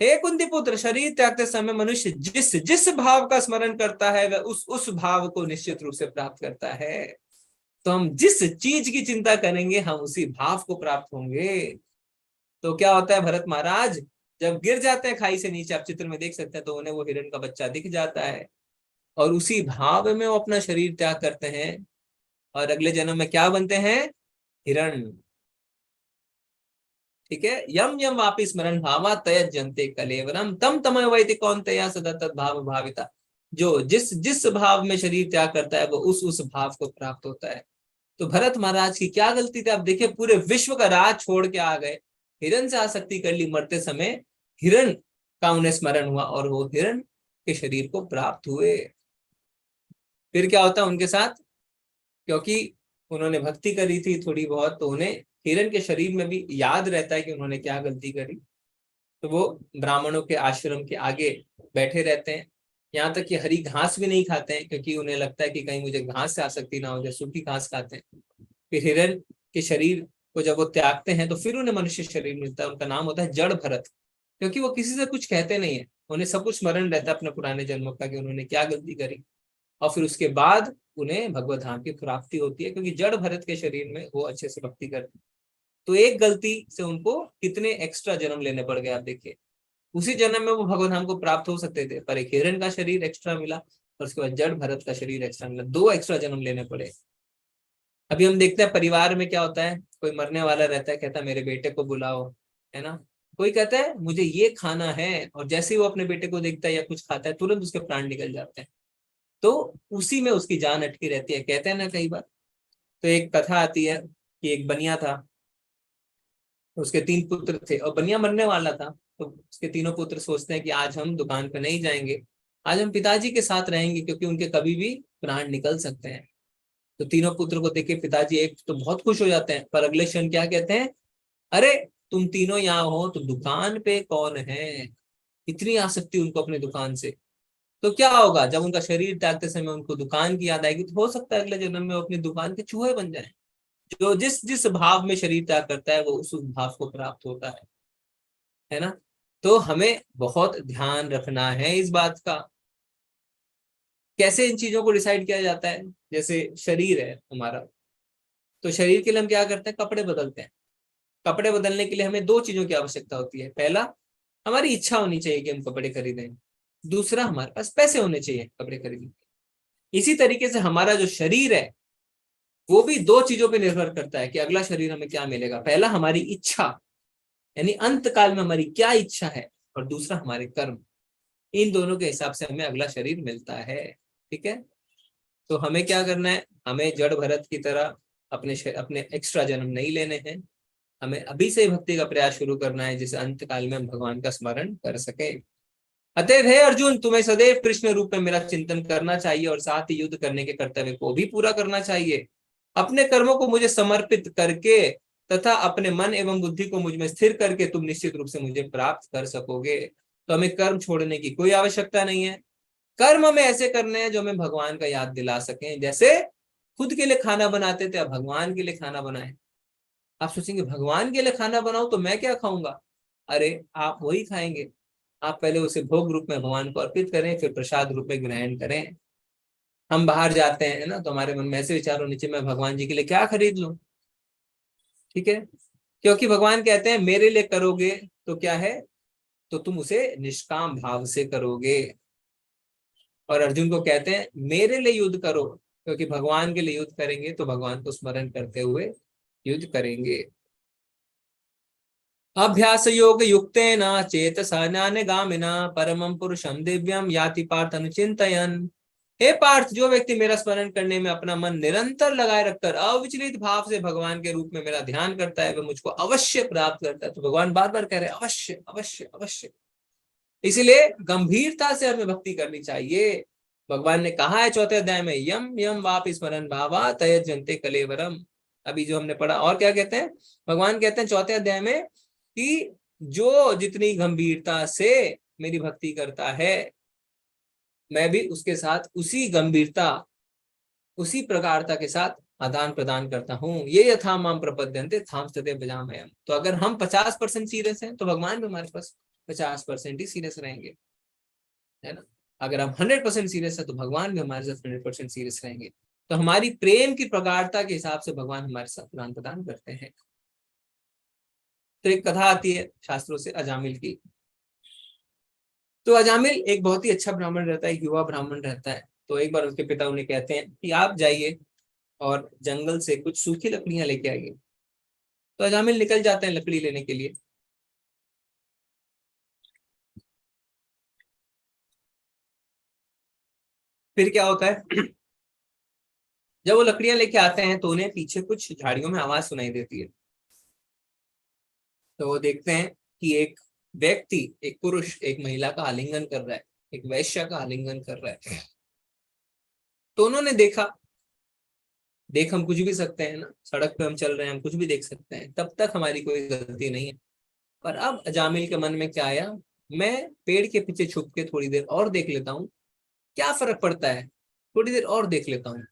हे कुंती पुत्र, शरीर त्यागते समय मनुष्य जिस जिस भाव का स्मरण करता है वह उस भाव को निश्चित रूप से प्राप्त करता है। तो हम जिस चीज की चिंता करेंगे हम उसी भाव को प्राप्त होंगे। तो क्या होता है भरत महाराज, जब गिर जाते हैं खाई से नीचे, आप चित्र में देख सकते हैं, तो उन्हें वो हिरण का बच्चा दिख जाता है और उसी भाव में वो अपना शरीर त्याग करते हैं और अगले जन्म में क्या बनते हैं? हिरण। ठीक है, यम यम वापि स्मरण भावा तयजन्ते कलेवरम तम तमय वैति कौन्तेया सदा तद्भाव भाविता। जो जिस जिस भाव में शरीर त्याग करता है वो उस भाव को प्राप्त होता है। तो भरत महाराज की क्या गलती थी? आप देखिए, पूरे विश्व का राज छोड़ के आ गए, हिरण से आसक्ति कर ली, मरते समय हिरण का उन्हें स्मरण हुआ और वो हिरण के शरीर को प्राप्त हुए। फिर क्या होता उनके साथ? क्योंकि उन्होंने भक्ति करी थी थोड़ी बहुत, तो उन्हें हिरण के शरीर में भी याद रहता है कि उन्होंने क्या गलती करी, तो वो ब्राह्मणों के आश्रम के आगे बैठे रहते हैं, यहाँ तक कि हरी घास भी नहीं खाते हैं, क्योंकि उन्हें लगता है कि कहीं मुझे घास से आसक्ति ना हो जाए, सूखी घास खाते हैं। फिर हिरण के शरीर को जब वो त्यागते हैं तो फिर उन्हें मनुष्य शरीर मिलता है, उनका नाम होता है जड़ भरत, क्योंकि वो किसी से कुछ कहते नहीं है, उन्हें सब कुछ स्मरण रहता है अपने पुराने जन्मों का कि उन्होंने क्या गलती करी, और फिर उसके बाद उन्हें भगवत धाम की प्राप्ति होती है, क्योंकि जड़ भरत के शरीर में वो अच्छे से भक्ति करते। तो एक गलती से उनको कितने एक्स्ट्रा जन्म लेने पड़ गए, आप देखिए। उसी जन्म में वो भगवत धाम को प्राप्त हो सकते थे, पर एक हिरण का शरीर एक्स्ट्रा मिला और उसके बाद जड़ भरत का शरीर एक्स्ट्रा मिला, 2 एक्स्ट्रा जन्म लेने पड़े। अभी हम देखते हैं परिवार में क्या होता है, कोई मरने वाला रहता है, कहता है मेरे बेटे को बुलाओ, है ना। कोई कहता है मुझे ये खाना है, और जैसे ही वो अपने बेटे को देखता है या कुछ खाता है तुरंत उसके प्राण निकल जाते हैं, तो उसी में उसकी जान अटकी रहती है, कहते हैं ना कई बार। तो एक कथा आती है कि एक बनिया था, उसके 3 पुत्र थे और बनिया मरने वाला था, तो उसके तीनों पुत्र सोचते हैं कि आज हम दुकान पे नहीं जाएंगे, आज हम पिताजी के साथ रहेंगे, क्योंकि उनके कभी भी प्राण निकल सकते हैं। तो तीनों पुत्र को देख के पिताजी एक तो बहुत खुश हो जाते हैं, पर अगले क्षण क्या कहते हैं, अरे तुम तीनों यहाँ हो तो दुकान पे कौन है? इतनी आसक्ति उनको अपनी दुकान से। तो क्या होगा, जब उनका शरीर त्यागते समय उनको दुकान की याद आएगी, तो हो सकता है अगले जन्म में वो अपनी दुकान के चूहे बन जाए। जो जिस जिस भाव में शरीर त्याग करता है वो उस भाव को प्राप्त होता है ना। तो हमें बहुत ध्यान रखना है इस बात का। कैसे इन चीजों को डिसाइड किया जाता है? जैसे शरीर है हमारा, तो शरीर के लिए हम क्या करते हैं, कपड़े बदलते हैं। कपड़े बदलने के लिए हमें 2 चीजों की आवश्यकता होती है। पहला, हमारी इच्छा होनी चाहिए कि हम कपड़े खरीदें। दूसरा, हमारे पास पैसे होने चाहिए कपड़े खरीदने के। इसी तरीके से हमारा जो शरीर है वो भी 2 चीजों पे निर्भर करता है कि अगला शरीर हमें क्या मिलेगा। पहला, हमारी इच्छा, यानी अंत काल में हमारी क्या इच्छा है, और दूसरा हमारे कर्म। इन दोनों के हिसाब से हमें अगला शरीर मिलता है। ठीक है, तो हमें क्या करना है, हमें जड़ भरत की तरह अपने एक्स्ट्रा जन्म नहीं लेने हैं। हमें अभी से भक्ति का प्रयास शुरू करना है, जिसे अंत काल में हम भगवान का स्मरण कर सके। अतएव हे अर्जुन, तुम्हें सदैव कृष्ण रूप में मेरा चिंतन करना चाहिए और साथ ही युद्ध करने के कर्तव्य को भी पूरा करना चाहिए। अपने कर्मों को मुझे समर्पित करके तथा अपने मन एवं बुद्धि को मुझ में स्थिर करके तुम निश्चित रूप से मुझे प्राप्त कर सकोगे। तो हमें कर्म छोड़ने की कोई आवश्यकता नहीं है। कर्म हमें ऐसे करने हैं जो हमें भगवान का याद दिला सकें। जैसे खुद के लिए खाना बनाते थे, अब भगवान के लिए खाना बनाए। आप सोचेंगे भगवान के लिए खाना बनाओ तो मैं क्या खाऊंगा? अरे आप वही खाएंगे। आप पहले उसे भोग रूप में भगवान को अर्पित करें, फिर प्रसाद रूप में ग्रहण करें। हम बाहर जाते हैं ना, तो हमारे मन में ऐसे विचार होने चाहिए, मैं भगवान जी के लिए क्या खरीद लूं। ठीक है, क्योंकि भगवान कहते हैं मेरे लिए करोगे तो क्या है, तो तुम उसे निष्काम भाव से करोगे। और अर्जुन को कहते हैं मेरे लिए युद्ध करो, क्योंकि भगवान के लिए युद्ध करेंगे तो भगवान को स्मरण करते हुए युद्ध करेंगे। अभ्यास योग युक्तेन चेतसा ज्ञानगामिना परमं पुरुषं दिव्यम याति पार्थ अनुचिंतयन्। हे पार्थ, जो व्यक्ति मेरा स्मरण करने में अपना मन निरंतर लगाए रखकर अविचलित भाव से भगवान के रूप में मेरा ध्यान करता है, वह मुझको अवश्य प्राप्त करता है। तो भगवान बार बार कह रहे हैं अवश्य अवश्य अवश्य। इसीलिए गंभीरता से हमें भक्ति करनी चाहिए। भगवान ने कहा है 4थे अध्याय में, यम यम वापि स्मरण भावा तयजन्ते कलेवरम। अभी जो हमने पढ़ा, और क्या कहते हैं भगवान, कहते हैं 4थे अध्याय में कि जो जितनी गंभीरता से मेरी भक्ति करता है मैं भी उसके साथ उसी गंभीरता, उसी प्रगाढ़ता के साथ आदान प्रदान करता हूँ। ये यथा माम प्रपद्यन्ते थाम तते भजाम्यहम्। तो अगर हम 50% सीरियस हैं तो भगवान भी हमारे पास 50% ही सीरियस रहेंगे, है ना। अगर हम 100% सीरियस है तो भगवान भी हमारे साथ 100% सीरियस रहेंगे। तो हमारी प्रेम की प्रगाढ़ता के हिसाब से भगवान हमारे साथ आदान प्रदान करते हैं। तो एक कथा आती है शास्त्रों से अजामिल की। तो अजामिल एक बहुत ही अच्छा ब्राह्मण रहता है, युवा ब्राह्मण रहता है। तो एक बार उसके पिता उन्हें कहते हैं कि आप जाइए और जंगल से कुछ सूखी लकड़ियां लेके आइए। तो अजामिल निकल जाते हैं लकड़ी लेने के लिए। फिर क्या होता है, जब वो लकड़ियां लेके आते हैं तो उन्हें पीछे कुछ झाड़ियों में आवाज सुनाई देती है। तो वो देखते हैं कि एक व्यक्ति, एक पुरुष एक महिला का आलिंगन कर रहा है, एक वैश्य का आलिंगन कर रहा है। तो उन्होंने देखा, देख हम कुछ भी सकते हैं ना, सड़क पे हम चल रहे हैं, हम कुछ भी देख सकते हैं, तब तक हमारी कोई गलती नहीं है। पर अब अजामिल के मन में क्या आया, मैं पेड़ के पीछे छुप के थोड़ी देर और देख लेता हूँ, क्या फर्क पड़ता है, थोड़ी देर और देख लेता हूँ।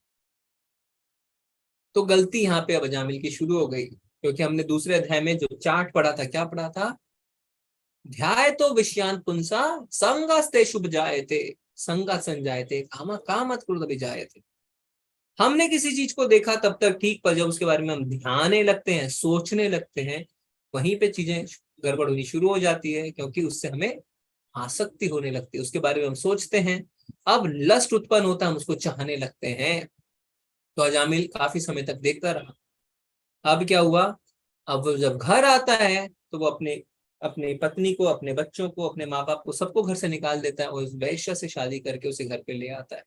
तो गलती यहाँ पे अब अजामिल की शुरू हो गई, क्योंकि हमने दूसरे अध्याय में जो चार्ट पढ़ा था, क्या पढ़ा था, ध्याय तो विषयान पुंसा संगास्ते शुभ जायते संगा संजायते कामा कामत क्रोध विजायते। हमने किसी चीज को देखा तब तक ठीक, पर जब उसके बारे में हम ध्याने लगते हैं, सोचने लगते हैं, वहीं पे चीजें गड़बड़ होनी शुरू हो जाती है, क्योंकि उससे हमें आसक्ति होने लगती है। उसके बारे में हम सोचते हैं, अब लस्ट उत्पन्न होता है, हम उसको चाहने लगते हैं। तो अजामिल काफी समय तक देखता रहा। अब क्या हुआ, अब वो जब घर आता है तो वो अपने अपनी पत्नी को, अपने बच्चों को, अपने माँ बाप को, सबको घर से निकाल देता है और उस वैश्य से शादी करके उसे घर पे ले आता है।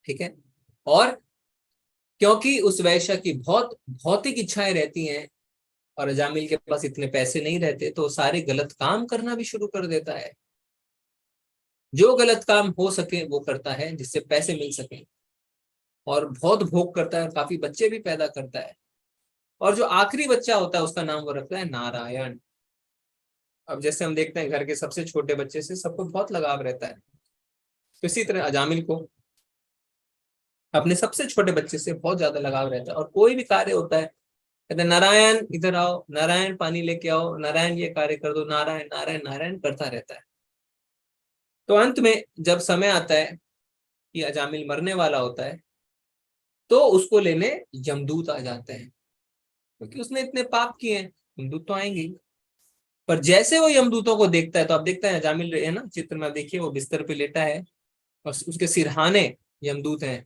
ठीक है। और क्योंकि उस वैश्य की बहुत भौतिक इच्छाएं रहती हैं और अजामिल के पास इतने पैसे नहीं रहते, तो सारे गलत काम करना भी शुरू कर देता है। जो गलत काम हो सके वो करता है, जिससे पैसे मिल सके, और बहुत भोग करता है, काफी बच्चे भी पैदा करता है। और जो आखिरी बच्चा होता है उसका नाम वो रखता है नारायण। अब जैसे हम देखते हैं घर के सबसे छोटे बच्चे से सबको बहुत लगाव रहता है, तो इसी तरह अजामिल को अपने सबसे छोटे बच्चे से बहुत ज्यादा लगाव रहता है। और कोई भी कार्य होता है, कहते हैं नारायण इधर आओ, नारायण पानी लेके आओ, नारायण ये कार्य कर दो, नारायण नारायण नारायण करता रहता है। तो अंत में जब समय आता है कि अजामिल मरने वाला होता है, तो उसको लेने यमदूत आ जाते हैं, क्योंकि उसने इतने पाप किए हैं, यमदूत तो आएंगे। पर जैसे वो यमदूतों को देखता है, तो आप देखते हैं अजामिल है ना, चित्र में आप देखिए वो बिस्तर पे लेटा है और उसके सिरहाने यमदूत हैं।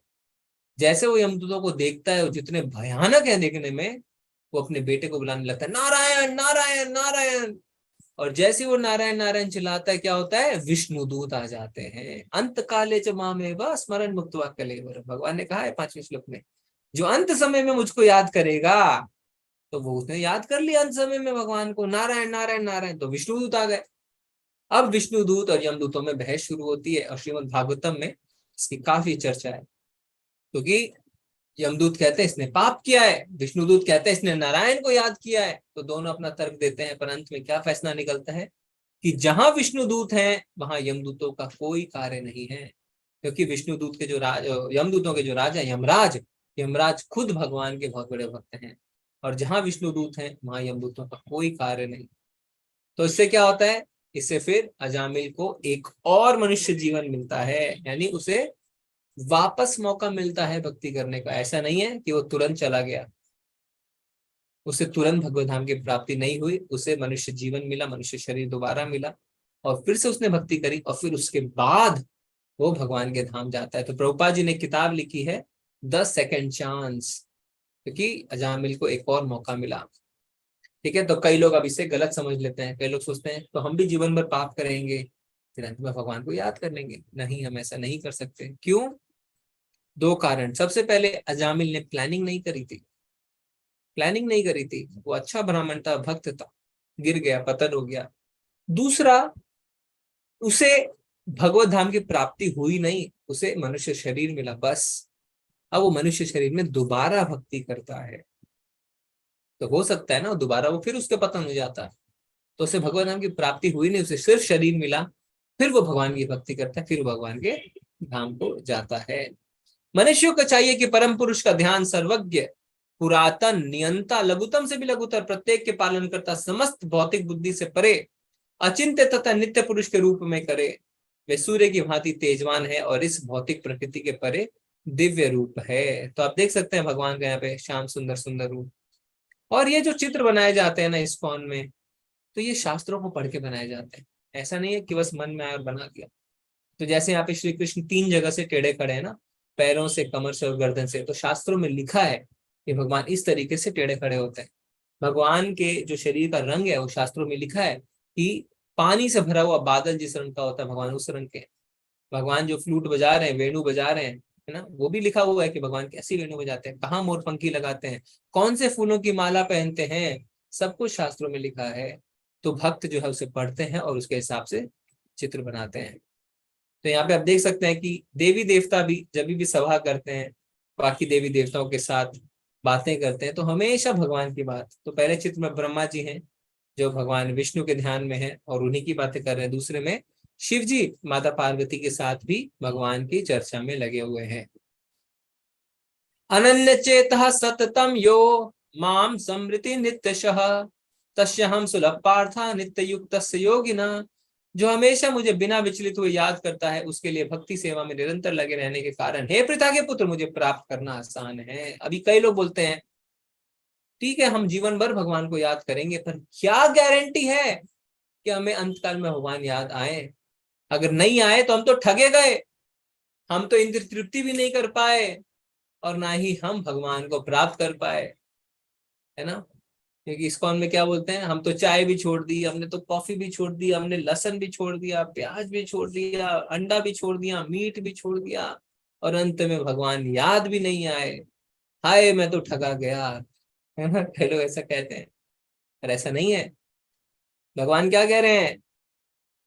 जैसे वो यमदूतों को देखता है, वो जितने भयानक है देखने में, वो अपने बेटे को बुलाने लगता है, नारायण नारायण नारायण। और जैसे वो नारायण नारायण चिल्लाता है, क्या होता है, विष्णु दूत आ जाते हैं। अंत काले च मामेव स्मरण मुक्त्वा कलेवर। भगवान ने कहा है 5वें श्लोक में, जो अंत समय में मुझको याद करेगा, तो वो उसने याद कर लिया अंत समय में भगवान को, नारायण नारायण नारायण, तो विष्णु दूत आ गए। अब विष्णु दूत और यमदूतों में बहस शुरू होती है, और श्रीमद् भागवतम में इसकी काफी चर्चा है। क्योंकि यमदूत कहते हैं इसने पाप किया है, विष्णुदूत कहते हैं इसने नारायण को याद किया है। तो दोनों अपना तर्क देते हैं, पर अंत में क्या फैसला निकलता है कि जहां विष्णुदूत हैं वहां यमदूतों का कोई कार्य नहीं है। क्योंकि विष्णुदूत के जो यमदूतों के जो राजा यमराज, यमराज खुद भगवान के बहुत बड़े भक्त हैं, और जहां विष्णुदूत हैं वहां यमदूतों का कोई कार्य नहीं। तो इससे क्या होता है, इससे फिर अजामिल को एक और मनुष्य जीवन मिलता है, यानी उसे वापस मौका मिलता है भक्ति करने का। ऐसा नहीं है कि वो तुरंत चला गया, उसे तुरंत भगवत धाम की प्राप्ति नहीं हुई, उसे मनुष्य जीवन मिला, मनुष्य शरीर दोबारा मिला, और फिर से उसने भक्ति करी, और फिर उसके बाद वो भगवान के धाम जाता है। तो प्रभुपाद जी ने किताब लिखी है द सेकंड चांस, क्योंकि अजामिल को एक और मौका मिला। ठीक है। तो कई लोग अब इसे गलत समझ लेते हैं, कई लोग सोचते हैं तो हम भी जीवन भर पाप करेंगे फिर अंत में भगवान को याद कर लेंगे। नहीं, हम ऐसा नहीं कर सकते। क्यों? 2 कारण। सबसे पहले अजामिल ने प्लानिंग नहीं करी थी, प्लानिंग नहीं करी थी। वो अच्छा ब्राह्मण था, भक्त था, गिर गया, पतन हो गया। दूसरा, उसे भगवत धाम की प्राप्ति हुई नहीं, उसे मनुष्य शरीर मिला बस। अब वो मनुष्य शरीर में दोबारा भक्ति करता है, तो हो सकता है ना दोबारा वो फिर उसके पतन हो जाता है। तो उसे भगवत धाम की प्राप्ति हुई नहीं, उसे सिर्फ शरीर मिला, फिर वो भगवान की भक्ति करता है, फिर भगवान के धाम को जाता है। मनुष्यों को चाहिए कि परम पुरुष का ध्यान सर्वज्ञ, पुरातन, नियंता, लघुतम से भी लघुतर, प्रत्येक के पालन करता, समस्त भौतिक बुद्धि से परे, अचिंत्य तथा नित्य पुरुष के रूप में करे। वे सूर्य की भांति तेजवान है और इस भौतिक प्रकृति के परे दिव्य रूप है। तो आप देख सकते हैं भगवान का यहाँ पे श्याम सुंदर सुंदर रूप। और ये जो चित्र बनाए जाते हैं ना इस्कॉन में, तो ये शास्त्रों को पढ़ के बनाए जाते हैं, ऐसा नहीं है कि बस मन में आया और बना दिया। तो जैसे यहाँ पे श्री कृष्ण 3 जगह से टेढ़े खड़े हैं ना, पैरों से, कमर से और गर्दन से, तो शास्त्रों में लिखा है कि भगवान इस तरीके से टेढ़े खड़े होते हैं। भगवान के जो शरीर का रंग है वो शास्त्रों में लिखा है कि पानी से भरा हुआ बादल जिस रंग का होता है भगवान उस रंग के। भगवान जो फ्लूट बजा रहे हैं, वेणु बजा रहे हैं, है ना, वो भी लिखा हुआ है कि भगवान कैसी वेणु बजाते हैं, कहाँ मोरपंखी लगाते हैं, कौन से फूलों की माला पहनते हैं, सब कुछ शास्त्रों में लिखा है। तो भक्त जो है उसे पढ़ते हैं और उसके हिसाब से चित्र बनाते हैं। तो यहाँ पे आप देख सकते हैं कि देवी देवता भी जब भी सभा करते हैं, बाकी देवी देवताओं के साथ बातें करते हैं, तो हमेशा भगवान की बात। तो पहले चित्र में ब्रह्मा जी हैं जो भगवान विष्णु के ध्यान में है और उन्हीं की बातें कर रहे हैं। दूसरे में शिव जी माता पार्वती के साथ भी भगवान की चर्चा में लगे हुए हैं। अनन्य चेतः सततम यो माम समृति नित्यशः तस्यहं सुलभ पार्था नित्य युक्तस्य योगिना। जो हमेशा मुझे बिना विचलित हुए याद करता है, उसके लिए भक्ति सेवा में निरंतर लगे रहने के कारण हे पृथा के पुत्र मुझे प्राप्त करना आसान है। अभी कई लोग बोलते हैं ठीक है हम जीवन भर भगवान को याद करेंगे, पर क्या गारंटी है कि हमें अंतकाल में भगवान याद आए? अगर नहीं आए तो हम तो ठगे गए, हम तो इंद्र तृप्ति भी नहीं कर पाए और ना ही हम भगवान को प्राप्त कर पाए, है ना। क्योंकि इस्कॉन में क्या बोलते हैं, हम तो चाय भी छोड़ दी, हमने तो कॉफी भी छोड़ दी, हमने लहसुन भी छोड़ दिया, प्याज भी छोड़ दिया, अंडा भी छोड़ दिया, मीट भी छोड़ दिया, और अंत में भगवान याद भी नहीं आए। हाय मैं तो ठगा गया, है ना। कई लोग ऐसा कहते हैं, पर ऐसा नहीं है। भगवान क्या कह रहे हैं,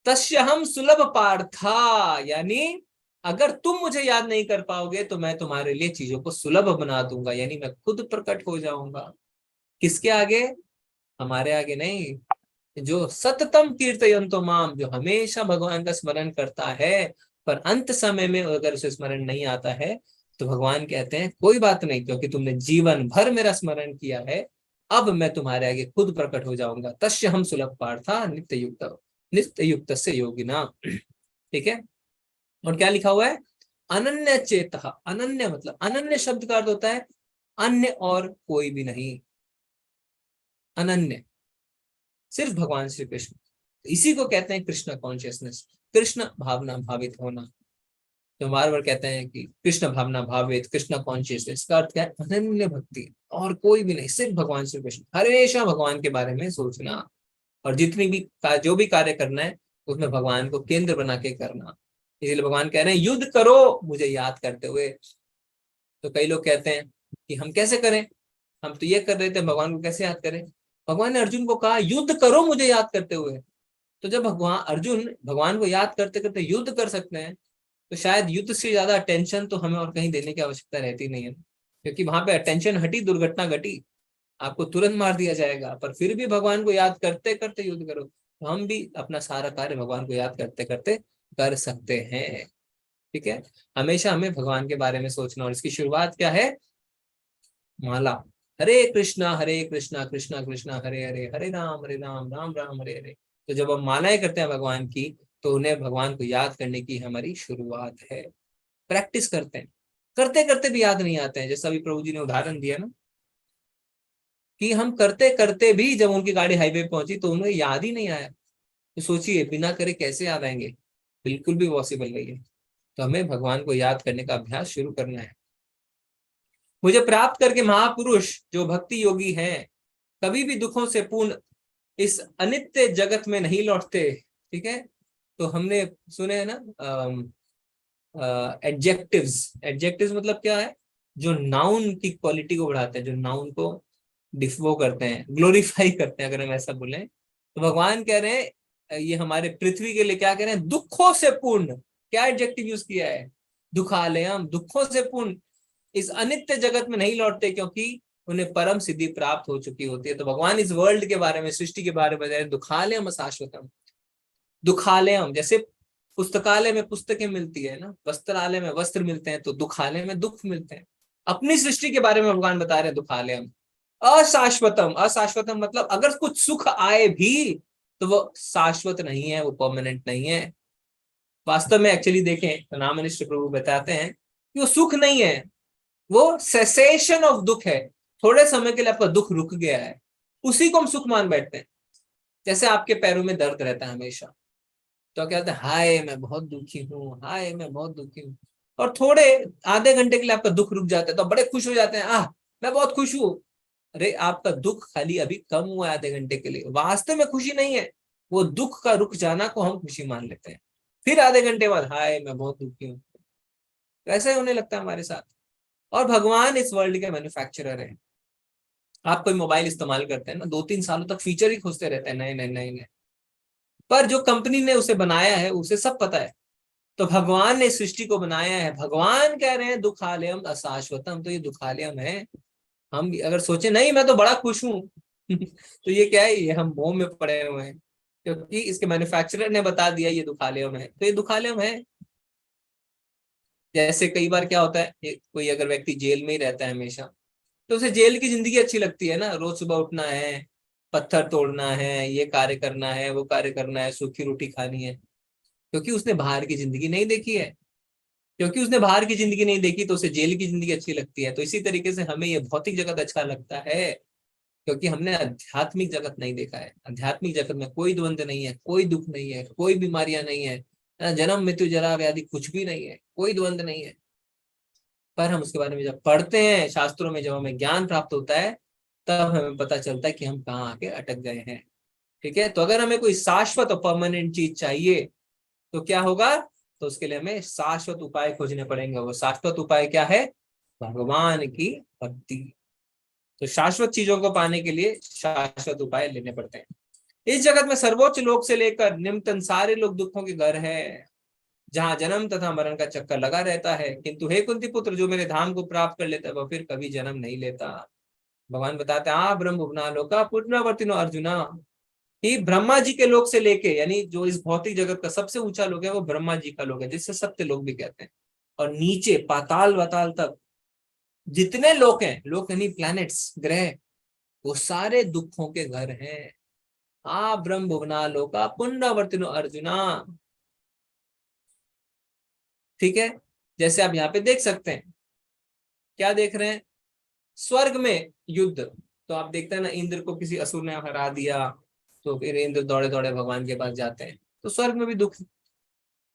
तस्यहं सुलभ पार्था, यानी अगर तुम मुझे याद नहीं कर पाओगे तो मैं तुम्हारे लिए चीजों को सुलभ बना दूंगा, यानी मैं खुद प्रकट हो जाऊंगा। किसके आगे? हमारे आगे नहीं। जो सततम कीर्तयन्तो माम, जो हमेशा भगवान का स्मरण करता है पर अंत समय में अगर उसे स्मरण नहीं आता है, तो भगवान कहते हैं कोई बात नहीं, क्योंकि तुमने जीवन भर मेरा स्मरण किया है, अब मैं तुम्हारे आगे खुद प्रकट हो जाऊंगा। तस्यहं सुलभ पार्था नित्य युक्त से योगिना। ठीक है। और क्या लिखा हुआ है, अनन्य चेतः। अनन्य मतलब, अनन्य शब्द का अर्थ होता है अन्य और कोई भी नहीं, अनन्य सिर्फ भगवान श्री कृष्ण। इसी को कहते हैं कृष्ण कॉन्शियसनेस, कृष्ण भावना भावित होना। तो बार बार कहते हैं कि कृष्ण भावना भावित, कृष्ण कॉन्शियसनेस का अर्थ क्या है, अनन्य भक्ति, और कोई भी नहीं, सिर्फ भगवान श्री कृष्ण। हमेशा भगवान के बारे में सोचना और जितनी भी जो भी कार्य करना है उसमें भगवान को केंद्र बना के करना। इसलिए भगवान कह रहे हैं युद्ध करो मुझे याद करते हुए। तो कई लोग कहते हैं कि हम कैसे करें, हम तो ये कर रहे थे, भगवान को कैसे याद करें। भगवान ने अर्जुन को कहा युद्ध करो मुझे याद करते हुए। तो जब भगवान अर्जुन भगवान को याद करते करते युद्ध कर सकते हैं, तो शायद युद्ध से ज्यादा अटेंशन तो हमें और कहीं देने की आवश्यकता रहती नहीं है, क्योंकि वहां पे अटेंशन हटी, दुर्घटना घटी, आपको तुरंत मार दिया जाएगा। पर फिर भी भगवान को याद करते करते युद्ध करो, तो हम भी अपना सारा कार्य भगवान को याद करते करते कर सकते हैं। ठीक है। हमेशा हमें भगवान के बारे में सोचना, और इसकी शुरुआत क्या है, माला। हरे कृष्णा कृष्णा कृष्णा हरे हरे, हरे राम राम राम हरे हरे। तो जब हम मालाएं करते हैं भगवान की, तो उन्हें भगवान को याद करने की हमारी शुरुआत है। प्रैक्टिस करते हैं, करते करते भी याद नहीं आते हैं। जैसा अभी प्रभु जी ने उदाहरण दिया ना, कि हम करते करते भी जब उनकी गाड़ी हाईवे पहुंची तो उन्हें याद ही नहीं आया। तो सोचिए बिना करे कैसे याद आएंगे, बिल्कुल भी पॉसिबल नहीं है। तो हमें भगवान को याद करने का अभ्यास शुरू करना है। मुझे प्राप्त करके महापुरुष जो भक्ति योगी हैं कभी भी दुखों से पूर्ण इस अनित्य जगत में नहीं लौटते। ठीक है। तो हमने सुने हैं ना एडजेक्टिव्स मतलब क्या है, जो नाउन की क्वालिटी को बढ़ाते हैं, जो नाउन को डिफो करते हैं, ग्लोरीफाई करते हैं, अगर हम ऐसा बोले। तो भगवान कह रहे हैं ये हमारे पृथ्वी के लिए क्या कह रहे हैं, दुखों से पूर्ण। क्या एडजेक्टिव यूज किया है, दुखालयम, दुखों से पूर्ण इस अनित्य जगत में नहीं लौटते, क्योंकि उन्हें परम सिद्धि प्राप्त हो चुकी होती है। तो भगवान इस वर्ल्ड के बारे में, सृष्टि के बारे में बता रहे, दुखालयम अशाश्वतम। दुखालयम जैसे पुस्तकालय में पुस्तकें मिलती है ना, वस्त्रालय में वस्त्र मिलते हैं, तो दुखालय में दुख मिलते हैं। अपनी सृष्टि के बारे में भगवान बता रहे हैं दुखालयम अशाश्वतम। अशाश्वतम मतलब अगर कुछ सुख आए भी तो वो शाश्वत नहीं है, वो परमानेंट नहीं है। वास्तव में एक्चुअली देखें तो नामनिष्ठ प्रभु बताते हैं कि वो सुख नहीं है, वो सेसेशन ऑफ दुख है। थोड़े समय के लिए आपका दुख रुक गया है, उसी को हम सुख मान बैठते हैं। जैसे आपके पैरों में दर्द रहता है हमेशा, तो क्या होता है, हाय मैं बहुत दुखी हूँ, हाय मैं बहुत दुखी हूँ। और थोड़े आधे घंटे के लिए आपका दुख रुक जाता है तो बड़े खुश हो जाते हैं, आह मैं बहुत खुश हूँ। अरे आपका दुख खाली अभी कम हुआ है आधे घंटे के लिए, वास्तव में खुशी नहीं है। वो दुख का रुक जाना को हम खुशी मान लेते हैं, फिर आधे घंटे बाद हाय मैं बहुत दुखी हूँ। वैसा ही होने लगता है हमारे साथ। और भगवान इस वर्ल्ड के मैन्युफैक्चरर है। आप कोई मोबाइल इस्तेमाल करते हैं ना, 2-3 सालों तक फीचर ही खोजते रहते हैं नए नए नए नए, पर जो कंपनी ने उसे बनाया है उसे सब पता है। तो भगवान ने सृष्टि को बनाया है, भगवान कह रहे हैं दुखालयम अशाश्वतम, तो ये दुखालयम है। हम अगर सोचे नहीं मैं तो बड़ा खुश हूं तो ये क्या है, ये हम मोह में पड़े हुए हैं, क्योंकि इसके मैन्युफैक्चरर ने बता दिया ये दुखालयम है, तो ये दुखालयम है। जैसे कई बार क्या होता है, कोई अगर व्यक्ति जेल में ही रहता है हमेशा, तो उसे जेल की जिंदगी अच्छी लगती है ना, रोज सुबह उठना है, पत्थर तोड़ना है, ये कार्य करना है, वो कार्य करना है, सूखी रोटी खानी है, क्योंकि उसने बाहर की जिंदगी नहीं देखी है। क्योंकि उसने बाहर की जिंदगी नहीं देखी तो उसे जेल की जिंदगी अच्छी लगती है। तो इसी तरीके से हमें ये भौतिक जगत अच्छा लगता है, क्योंकि हमने आध्यात्मिक जगत नहीं देखा है। आध्यात्मिक जगत में कोई द्वंद्व नहीं है, कोई दुख नहीं है, कोई बीमारियां नहीं है, जन्म मृत्यु जरा व्याधि कुछ भी नहीं है, कोई द्वंद्व नहीं है। पर हम उसके बारे में जब पढ़ते हैं शास्त्रों में, जब हमें ज्ञान प्राप्त होता है, तब हमें पता चलता है कि हम कहाँ आके अटक गए हैं। ठीक है, तो अगर हमें कोई शाश्वत और परमानेंट चीज चाहिए तो क्या होगा, तो उसके लिए हमें शाश्वत उपाय खोजने पड़ेंगे। वो शाश्वत उपाय क्या है, भगवान की भक्ति। तो शाश्वत चीजों को पाने के लिए शाश्वत उपाय लेने पड़ते हैं। इस जगत में सर्वोच्च लोक से लेकर निम्नतम सारे लोग दुखों के घर है, जहां जन्म तथा मरण का चक्कर लगा रहता है। किंतु हे कुंती पुत्र, जो मेरे धाम को प्राप्त कर लेता है वह फिर कभी जन्म नहीं लेता। भगवान बताते हैं, आ ब्रह्म भुवना लोका पुनरावर्तिनो अर्जुना, कि ब्रह्मा जी के लोक से लेके, यानी जो इस भौतिक जगत का सबसे ऊंचा लोक है वो ब्रह्मा जी का लोक है, जिससे सत्य लोक भी कहते हैं। और नीचे पाताल वाताल तक जितने लोक हैं, लोक यानी प्लैनेट्स, ग्रह, वो सारे दुखों के घर हैं। आ ब्रह्म भुवना लोका पुनरावर्तिनो अर्जुना। ठीक है, जैसे आप यहाँ पे देख सकते हैं, क्या देख रहे हैं, स्वर्ग में युद्ध। तो आप देखते हैं ना, इंद्र को किसी असुर ने हरा दिया, तो फिर इंद्र दौड़े दौड़े भगवान के पास जाते हैं। तो स्वर्ग में भी दुख,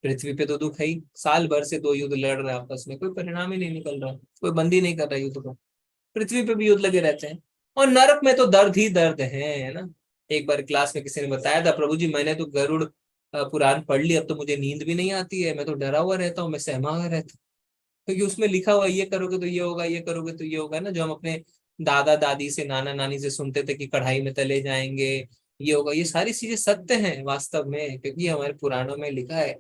पृथ्वी पे तो दुख है ही। साल भर से 2 युद्ध लड़ रहे हैं आपस में, कोई परिणाम ही नहीं निकल रहा, कोई बंदी नहीं कर रहा युद्ध को। पृथ्वी पे भी युद्ध लगे रहते हैं। और नरक में तो दर्द ही दर्द है ना। एक बार क्लास में किसी ने बताया था, प्रभु जी मैंने तो गरुड़ पुराण पढ़ ली, अब तो मुझे नींद भी नहीं आती है, मैं तो डरा हुआ रहता हूँ, मैं सहमा हुआ रहता हूँ, क्योंकि उसमें लिखा हुआ ये करोगे तो ये होगा, ये करोगे तो ये होगा ना, जो हम अपने दादा दादी से, नाना नानी से सुनते थे कि कढ़ाई में तले जाएंगे, ये होगा। ये सारी चीजें सत्य हैं वास्तव में, क्योंकि हमारे पुराणों में लिखा है।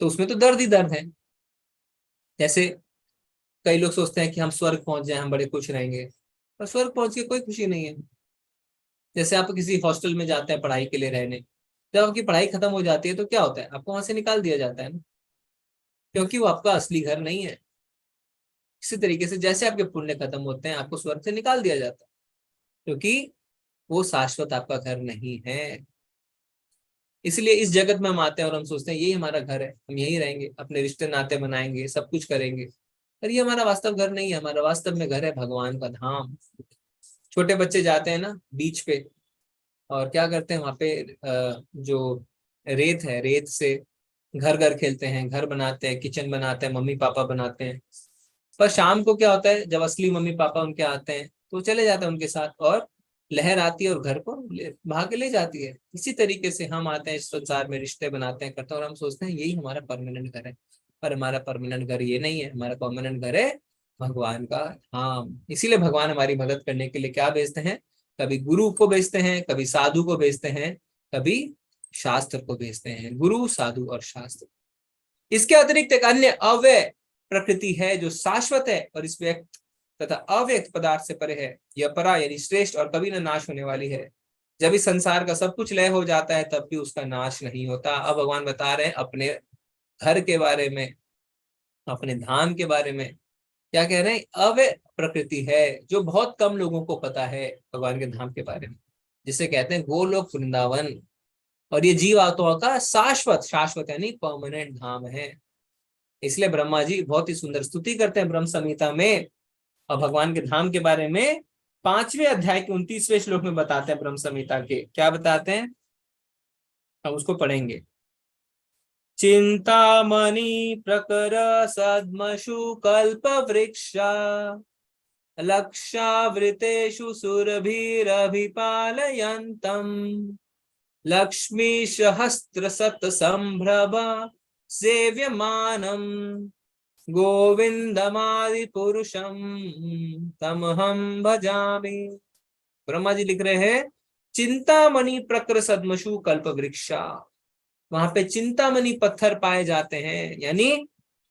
तो उसमें तो दर्द ही दर्द है। जैसे कई लोग सोचते हैं कि हम स्वर्ग पहुंच जाए, हम बड़े खुश रहेंगे, पर स्वर्ग पहुंच के कोई खुशी नहीं है। जैसे आप किसी हॉस्टल में जाते हैं पढ़ाई के लिए रहने, जब आपकी पढ़ाई खत्म हो जाती है तो क्या होता है, आपको वहां से निकाल दिया जाता है ना, क्योंकि वो आपका असली घर नहीं है। इसी तरीके से जैसे आपके पुण्य खत्म होते हैं, आपको स्वर्ग से निकाल दिया जाता है, क्योंकि वो शाश्वत आपका घर नहीं है। इसलिए इस जगत में हम आते हैं और हम सोचते हैं यही हमारा घर है, हम यही रहेंगे, अपने रिश्ते नाते बनाएंगे, सब कुछ करेंगे, पर ये हमारा वास्तव घर नहीं है। हमारा वास्तव में घर है भगवान का धाम। छोटे बच्चे जाते हैं ना बीच पे, और क्या करते हैं वहां पे, जो रेत है, रेत से घर घर खेलते हैं, घर बनाते हैं, किचन बनाते हैं, मम्मी पापा बनाते हैं। पर शाम को क्या होता है, जब असली मम्मी पापा उनके आते हैं तो चले जाते हैं उनके साथ, और लहर आती है और घर को भाग के ले जाती है। इसी तरीके से हम आते हैं इस संसार में, रिश्ते बनाते हैं, करते हैं, और हम सोचते हैं यही हमारा परमानेंट घर है। पर हमारा परमानेंट घर ये नहीं है, हमारा परमानेंट घर है भगवान का धाम। इसीलिए भगवान हमारी मदद करने के लिए क्या भेजते हैं, कभी गुरु को भेजते हैं, कभी साधु को भेजते हैं, कभी शास्त्र को भेजते हैं। गुरु, साधु और शास्त्र। इसके अतिरिक्त एक अन्य अव्यय प्रकृति है जो शाश्वत है और इस व्यक्त तथा अव्यक्त पदार्थ से परे है। यह परा यानी श्रेष्ठ और कभी न नाश होने वाली है। जब इस संसार का सब कुछ लय हो जाता है तब भी उसका नाश नहीं होता। अब भगवान बता रहे हैं अपने घर के बारे में, अपने धाम के बारे में। क्या कह रहे हैं? अव्यय प्रकृति है, जो बहुत कम लोगों को पता है भगवान के धाम के बारे में, जिसे कहते हैं गोलोक वृंदावन। और ये जीव आत्माओं का शाश्वत, शाश्वत यानी परमानेंट धाम है। इसलिए ब्रह्मा जी बहुत ही सुंदर स्तुति करते हैं ब्रह्म संहिता में, और भगवान के धाम के बारे में 5वें अध्याय के 29वें श्लोक में बताते हैं ब्रह्म संहिता के। क्या बताते हैं? हम उसको पढ़ेंगे। चिंतामणि प्रकर सद्मशु कल्प वृक्षा लक्षावृतेषु सुरभिरभिपालयन्तम् लक्ष्मी सहस्त्र सत संभ्रभ सेव्यमानम् गोविंदमादि पुरुषम तमहम भजामि। ब्रह्मा जी लिख रहे हैं चिंतामणि प्रकर सद्मशु कल्प वृक्षा। वहां पे चिंतामणि पत्थर पाए जाते हैं, यानी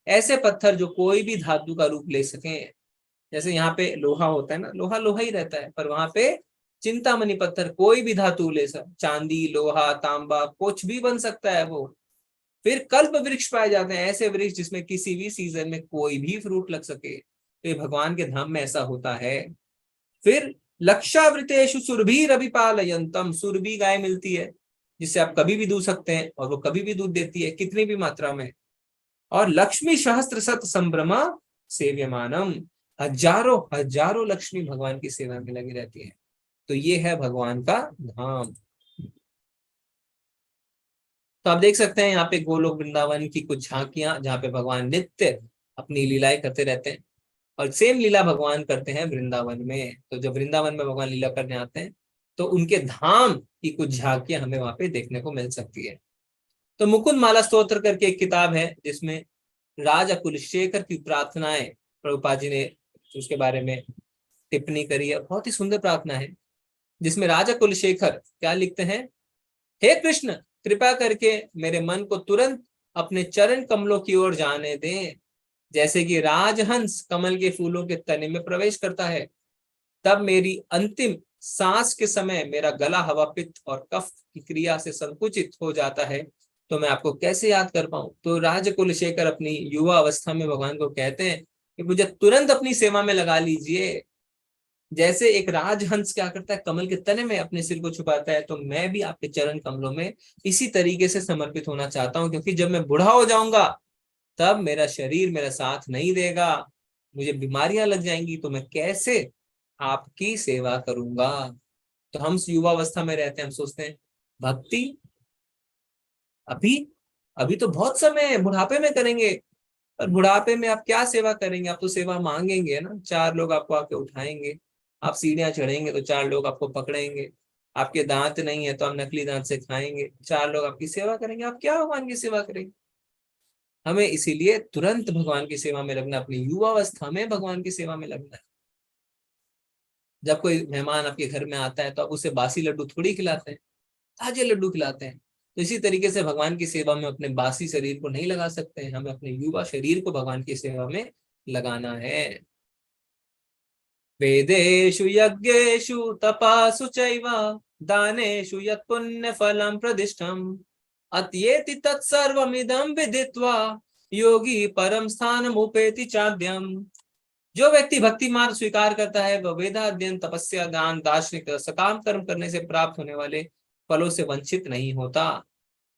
ऐसे पत्थर जो कोई भी धातु का रूप ले सके। जैसे यहाँ पे लोहा होता है ना, लोहा लोहा ही रहता है, पर वहां पे चिंतामणि पत्थर कोई भी धातु ले सकता, चांदी, लोहा, तांबा, कुछ भी बन सकता है वो। फिर कल्प वृक्ष पाए जाते हैं, ऐसे वृक्ष जिसमें किसी भी सीजन में कोई भी फ्रूट लग सके। तो ये भगवान के धाम में ऐसा होता है। फिर लक्षावृतेषु सुरभिरभिपालयन्तम, सुरभि गाय मिलती है जिससे आप कभी भी दूध सकते हैं, और वो कभी भी दूध देती है, कितनी भी मात्रा में। और लक्ष्मी सहस्त्र सत संभ्रमा सेव्यमानम, हजारों हजारों लक्ष्मी भगवान की सेवा में लगी रहती है। तो ये है भगवान का धाम। तो आप देख सकते हैं यहाँ पे गोलोक वृंदावन की कुछ झांकियां, जहाँ पे भगवान नित्य अपनी लीलाएं करते रहते हैं, और सेम लीला भगवान करते हैं वृंदावन में। तो जब वृंदावन में भगवान लीला करने आते हैं तो उनके धाम की कुछ झांकियां हमें वहां पे देखने को मिल सकती है। तो मुकुंद माला स्तोत्र करके एक किताब है जिसमें राजा कुलशेखर की प्रार्थनाएं प्रभुपाद जी ने उसके बारे में टिप्पणी करी है। बहुत ही सुंदर प्रार्थना है जिसमें राजा कुलशेखर क्या लिखते हैं? हे कृष्ण, कृपा करके मेरे मन को तुरंत अपने चरण कमलों की ओर जाने दें। जैसे कि राजहंस कमल के फूलों के तने में प्रवेश करता है, तब मेरी अंतिम सांस के समय मेरा गला हवा, पित्त और कफ की क्रिया से संकुचित हो जाता है, तो मैं आपको कैसे याद कर पाऊं। तो राजा कुलशेखर अपनी युवा अवस्था में भगवान को कहते हैं कि मुझे तुरंत अपनी सेवा में लगा लीजिए। जैसे एक राजहंस क्या करता है, कमल के तने में अपने सिर को छुपाता है, तो मैं भी आपके चरण कमलों में इसी तरीके से समर्पित होना चाहता हूं, क्योंकि जब मैं बूढ़ा हो जाऊंगा तब मेरा शरीर मेरा साथ नहीं देगा, मुझे बीमारियां लग जाएंगी, तो मैं कैसे आपकी सेवा करूंगा। तो हम युवा अवस्था में रहते हैं, हम सोचते हैं भक्ति अभी अभी तो बहुत समय है, बुढ़ापे में करेंगे। पर बुढ़ापे में आप क्या सेवा करेंगे? आप तो सेवा मांगेंगे ना, 4 लोग आपको आके उठाएंगे, आप सीढ़ियां चढ़ेंगे तो 4 लोग आपको पकड़ेंगे, आपके दांत नहीं है तो आप नकली दांत से खाएंगे, 4 लोग आपकी सेवा करेंगे, आप क्या भगवान की सेवा करेंगे? हमें इसीलिए तुरंत भगवान की सेवा में लगना, अपनी युवा अवस्था में भगवान की सेवा में लगना है। जब कोई मेहमान आपके घर में आता है तो आप उसे बासी लड्डू थोड़ी खिलाते हैं, ताजे लड्डू खिलाते हैं। तो इसी तरीके से भगवान की सेवा में अपने बासी शरीर को नहीं लगा सकते हैं, हमें अपने युवा शरीर को भगवान की सेवा में लगाना है। वेदेषु यज्ञेषु तपासु चैव दानेषु यत् पुण्य फलम प्रतिष्ठम अत्येति तत्सर्वमिदं विदित्वा योगी परम स्थानम उपेति चाद्यम। जो व्यक्ति भक्ति मार्ग स्वीकार करता है वह वेदाध्ययन, तपस्या, दान, दार्शनिक, सकाम कर्म करने से प्राप्त होने वाले फलों से वंचित नहीं होता।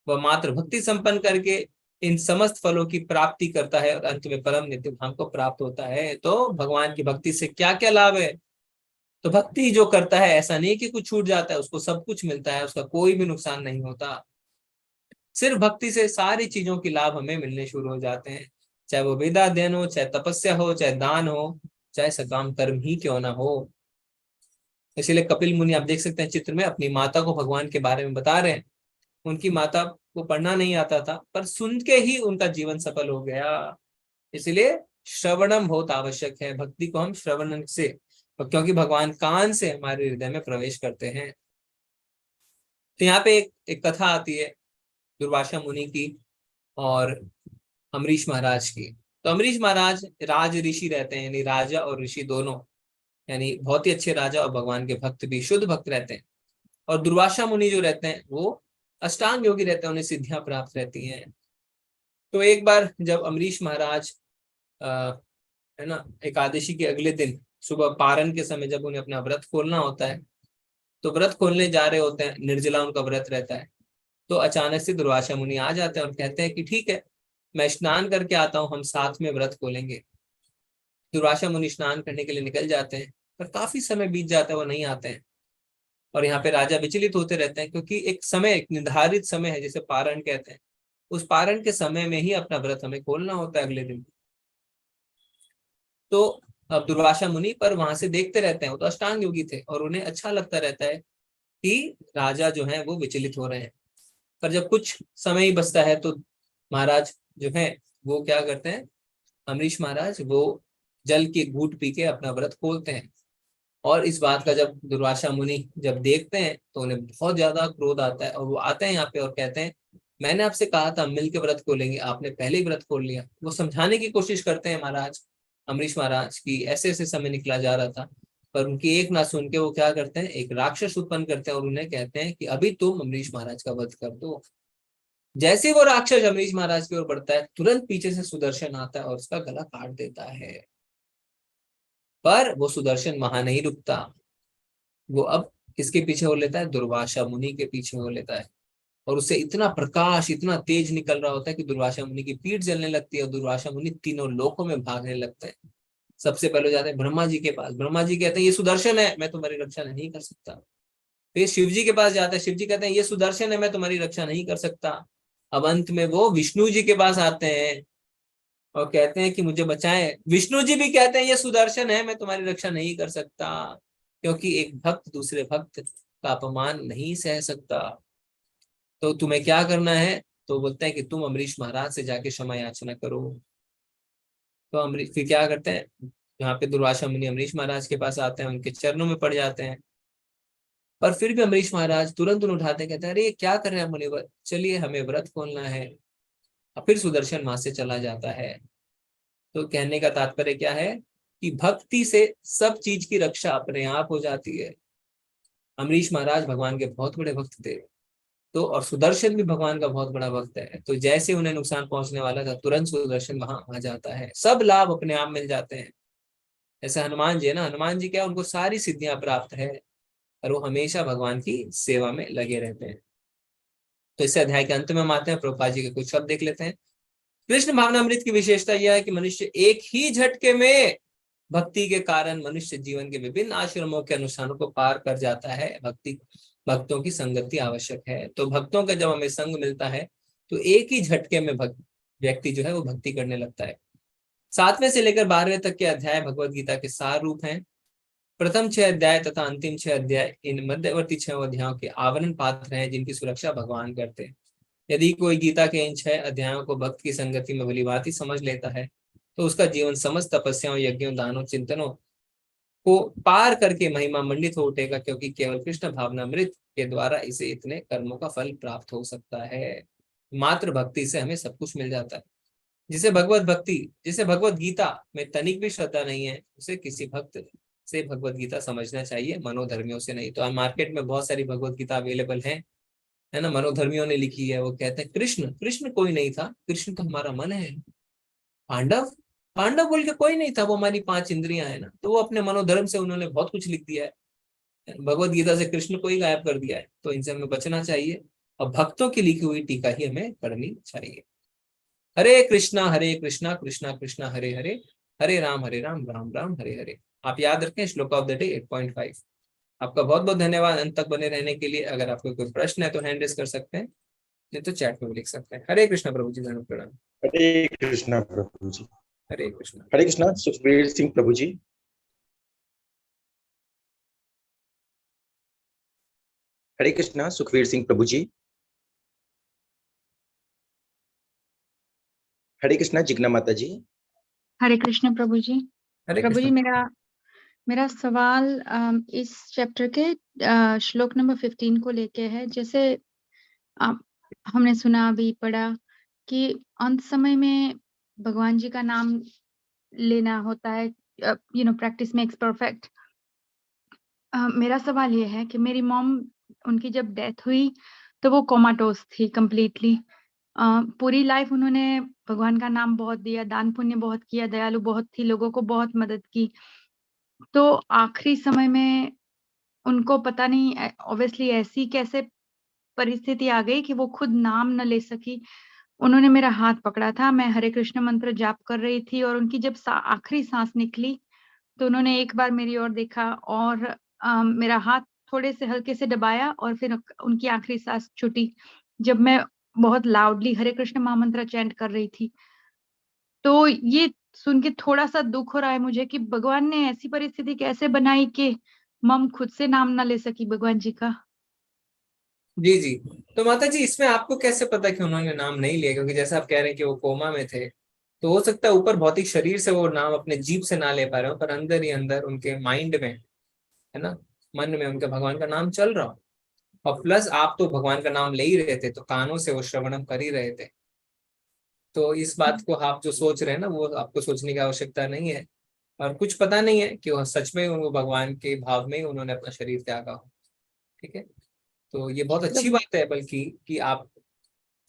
वह मात्र भक्ति संपन्न करके इन समस्त फलों की प्राप्ति करता है और अंत में परम नित्य धाम को प्राप्त होता है। तो भगवान की भक्ति से क्या क्या लाभ है? तो भक्ति जो करता है ऐसा नहीं कि कुछ छूट जाता है, उसको सब कुछ मिलता है, उसका कोई भी नुकसान नहीं होता। सिर्फ भक्ति से सारी चीजों के लाभ हमें मिलने शुरू हो जाते हैं, चाहे वो वेदाध्ययन हो, चाहे तपस्या हो, चाहे दान हो, चाहे सकाम कर्म ही क्यों ना हो। इसीलिए कपिल मुनि आप देख सकते हैं चित्र में अपनी माता को भगवान के बारे में बता रहे हैं। उनकी माता को पढ़ना नहीं आता था, पर सुन के ही उनका जीवन सफल हो गया। इसलिए श्रवणम बहुत आवश्यक है, भक्ति को हम श्रवण से, क्योंकि भगवान कान से हमारे हृदय में प्रवेश करते हैं। तो यहाँ पे एक कथा आती है दुर्वासा मुनि की और अम्बरीश महाराज की। तो अम्बरीश महाराज राज ऋषि रहते हैं, यानी राजा और ऋषि दोनों, यानी बहुत ही अच्छे राजा और भगवान के भक्त भी, शुद्ध भक्त रहते हैं। और दुर्वासा मुनि जो रहते हैं वो अष्टांग योगी रहते हैं, उन्हें सिद्धियां प्राप्त रहती हैं। तो एक बार जब अम्बरीश महाराज है ना, एकादशी के अगले दिन सुबह पारण के समय जब उन्हें अपना व्रत खोलना होता है, तो व्रत खोलने जा रहे होते हैं, निर्जला उनका व्रत रहता है, तो अचानक से दुर्वासा मुनि आ जाते हैं और कहते हैं कि ठीक है, मैं स्नान करके आता हूँ, हम साथ में व्रत खोलेंगे। दुर्वासा मुनि स्नान करने के लिए निकल जाते हैं, पर काफी समय बीत जाता है, वो नहीं आते हैं। और यहाँ पे राजा विचलित होते रहते हैं, क्योंकि एक समय, एक निर्धारित समय है जिसे पारण कहते हैं, उस पारण के समय में ही अपना व्रत हमें खोलना होता है अगले दिन। तो अब दुर्वासा मुनि पर वहां से देखते रहते हैं, वो तो अष्टांग योगी थे और उन्हें अच्छा लगता रहता है कि राजा जो है वो विचलित हो रहे हैं। पर जब कुछ समय ही बचता है तो महाराज जो है वो क्या करते हैं, अम्बरीश महाराज वो जल के घूंट पी के अपना व्रत खोलते हैं। और इस बात का जब दुर्वासा मुनि जब देखते हैं तो उन्हें बहुत ज्यादा क्रोध आता है, और वो आते हैं यहाँ पे और कहते हैं, मैंने आपसे कहा था मिल के व्रत खोलेंगे, आपने पहले ही व्रत खोल लिया। वो समझाने की कोशिश करते हैं महाराज, अम्बरीश महाराज की ऐसे ऐसे समय निकला जा रहा था, पर उनकी एक ना सुन के वो क्या करते हैं, एक राक्षस उत्पन्न करते हैं और उन्हें कहते हैं कि अभी तुम अम्बरीश महाराज का वध कर दो। जैसे वो राक्षस अम्बरीश महाराज की ओर बढ़ता है, तुरंत पीछे से सुदर्शन आता है और उसका गला काट देता है। पर वो सुदर्शन वहां नहीं रुकता, वो अब किसके पीछे हो लेता है, दुर्वासा मुनि के पीछे हो लेता है। और उससे इतना प्रकाश, इतना तेज निकल रहा होता है कि दुर्वासा मुनि की पीठ जलने लगती है और दुर्वासा मुनि तीनों लोकों में भागने लगते हैं। सबसे पहले जाते हैं ब्रह्मा जी के पास, ब्रह्मा जी कहते हैं ये सुदर्शन है, मैं तुम्हारी रक्षा नहीं कर सकता। फिर शिव जी के पास जाते हैं, शिव जी कहते हैं ये सुदर्शन है, मैं तुम्हारी रक्षा नहीं कर सकता। अब अंत में वो विष्णु जी के पास आते हैं और कहते हैं कि मुझे बचाएं। विष्णु जी भी कहते हैं ये सुदर्शन है, मैं तुम्हारी रक्षा नहीं कर सकता, क्योंकि एक भक्त दूसरे भक्त का अपमान नहीं सह सकता। तो तुम्हें क्या करना है, तो बोलते हैं कि तुम अम्बरीश महाराज से जाके क्षमा याचना करो। तो अम्बरीश फिर क्या करते हैं, यहाँ पे दुर्वासा मुनि अम्बरीश महाराज के पास आते हैं, उनके चरणों में पड़ जाते हैं। पर फिर भी अम्बरीश महाराज तुरंत उन्हें उठाते हैं, कहते हैं अरे ये क्या कर रहे हैं मुनिवर, चलिए हमें व्रत खोलना है। और फिर सुदर्शन वहां से चला जाता है। तो कहने का तात्पर्य क्या है कि भक्ति से सब चीज की रक्षा अपने आप हो जाती है। अम्बरीश महाराज भगवान के बहुत बड़े भक्त थे, तो और सुदर्शन भी भगवान का बहुत बड़ा भक्त है, तो जैसे उन्हें नुकसान पहुंचने वाला था तुरंत सुदर्शन वहां आ जाता है, सब लाभ अपने आप मिल जाते हैं। ऐसे हनुमान जी है ना, हनुमान जी क्या, उनको सारी सिद्धियां प्राप्त है और वो हमेशा भगवान की सेवा में लगे रहते हैं। तो इस अध्याय के अंत में हम आते हैं, प्रभुपाद जी के कुछ शब्द देख लेते हैं। कृष्ण भावनामृत की विशेषता यह है कि मनुष्य एक ही झटके में भक्ति के कारण मनुष्य जीवन के विभिन्न आश्रमों के अनुष्ठानों को पार कर जाता है। भक्तों की संगति आवश्यक है, तो भक्तों का जब हमें संग मिलता है तो एक ही झटके में व्यक्ति जो है वो भक्ति करने लगता है। 7वें से लेकर 12वें तक के अध्याय भगवत गीता के सार रूप हैं। प्रथम 6 अध्याय तथा अंतिम 6 अध्याय इन मध्यवर्ती 6 अध्यायों के आवरण पात्र हैं, जिनकी सुरक्षा भगवान करते हैं। यदि कोई गीता के इन 6 अध्यायों को भक्त की संगति में भलीभांति समझ लेता है तो उसका जीवन समस्त तपस्याओं, यज्ञों, दानों, चिंतनों को पार करके महिमा मंडित हो उठेगा, क्योंकि केवल कृष्ण भावनामृत के द्वारा इसे इतने कर्मों का फल प्राप्त हो सकता है। मात्र भक्ति से हमें सब कुछ मिल जाता है। जिसे भगवत गीता में तनिक भी श्रद्धा नहीं है, उसे किसी भक्त से भगवत गीता समझना चाहिए, मनोधर्मियों से नहीं। तो मार्केट में बहुत सारी भगवत गीता अवेलेबल है ना, मनोधर्मियों ने लिखी है। वो कहते हैं कृष्ण कोई नहीं था, कृष्ण तो हमारा मन है। पांडव बोल के कोई नहीं था, वो हमारी 5 इंद्रियां है ना। तो वो अपने मनोधर्म से उन्होंने बहुत कुछ लिख दिया है, भगवत गीता से कृष्ण को ही गायब कर दिया है। तो इनसे हमें बचना चाहिए और भक्तों की लिखी हुई टीका ही हमें पढ़नी चाहिए। हरे कृष्णा कृष्णा कृष्णा हरे हरे, हरे राम राम राम हरे हरे। आप याद रखें श्लोक ऑफ द डे 8.5। आपका बहुत बहुत धन्यवाद अंत तक बने रहने के लिए। अगर आपको कोई प्रश्न है तो हैंड रेज कर सकते हैं, नहीं तो चैट में भी लिख सकते हैं। हरे कृष्णा प्रभु जी, धन्यवाद प्रणाम। हरे कृष्णा प्रभु जी। हरे कृष्णा। हरे कृष्णा सुखबीर सिंह प्रभु जी। हरे कृष्णा सुखबीर सिंह प्रभु जी। हरे कृष्णा जिग्ना माता जी। हरे कृष्ण प्रभु जी। हरे प्रभु जी, कृष्णा। मेरा सवाल इस चैप्टर के श्लोक नंबर 15 को लेके है। जैसे हमने सुना अभी पढ़ा कि अंत समय में भगवान जी का नाम लेना होता है, प्रैक्टिस मेक्स परफेक्ट। मेरा सवाल ये है कि मेरी मॉम उनकी जब डेथ हुई तो वो कोमाटोस थी कंप्लीटली। पूरी लाइफ उन्होंने भगवान का नाम बहुत दिया, दान पुण्य बहुत किया, दयालु बहुत थी, लोगों को बहुत मदद की। तो आखिरी समय में उनको पता नहीं ऑब्वियसली ऐसी कैसे परिस्थिति आ गई कि वो खुद नाम न ले सकी। उन्होंने मेरा हाथ पकड़ा था, मैं हरे कृष्ण मंत्र जाप कर रही थी और उनकी जब आखिरी सांस निकली तो उन्होंने एक बार मेरी ओर देखा और मेरा हाथ थोड़े से हल्के से दबाया और फिर उनकी आखिरी सांस छूटी जब मैं बहुत लाउडली हरे कृष्ण महामंत्र चैंट कर रही थी। तो ये सुन के थोड़ा सा दुख हो रहा है मुझे कि भगवान ने ऐसी परिस्थिति कैसे बनाई कि मम खुद से नाम ना ले सकी भगवान जी का। जी जी। तो माता जी इसमें आपको कैसे पता कि उन्होंने नाम नहीं लिया? क्योंकि जैसा आप कह रहे हैं कि वो कोमा में थे, तो हो सकता है ऊपर भौतिक शरीर से वो नाम अपने जीभ से ना ले पा रहे हो, पर अंदर ही अंदर उनके माइंड में, है ना, मन में उनके भगवान का नाम चल रहा हो। और प्लस आप तो भगवान का नाम ले ही रहे थे, तो कानों से वो श्रवणम कर ही रहे थे। तो इस बात को आप जो सोच रहे हैं ना, वो आपको सोचने की आवश्यकता नहीं है। और कुछ पता नहीं है कि वो सच में वो भगवान के भाव में ही उन्होंने अपना शरीर त्यागा हो। ठीक है, तो ये बहुत अच्छी बात है बल्कि कि आप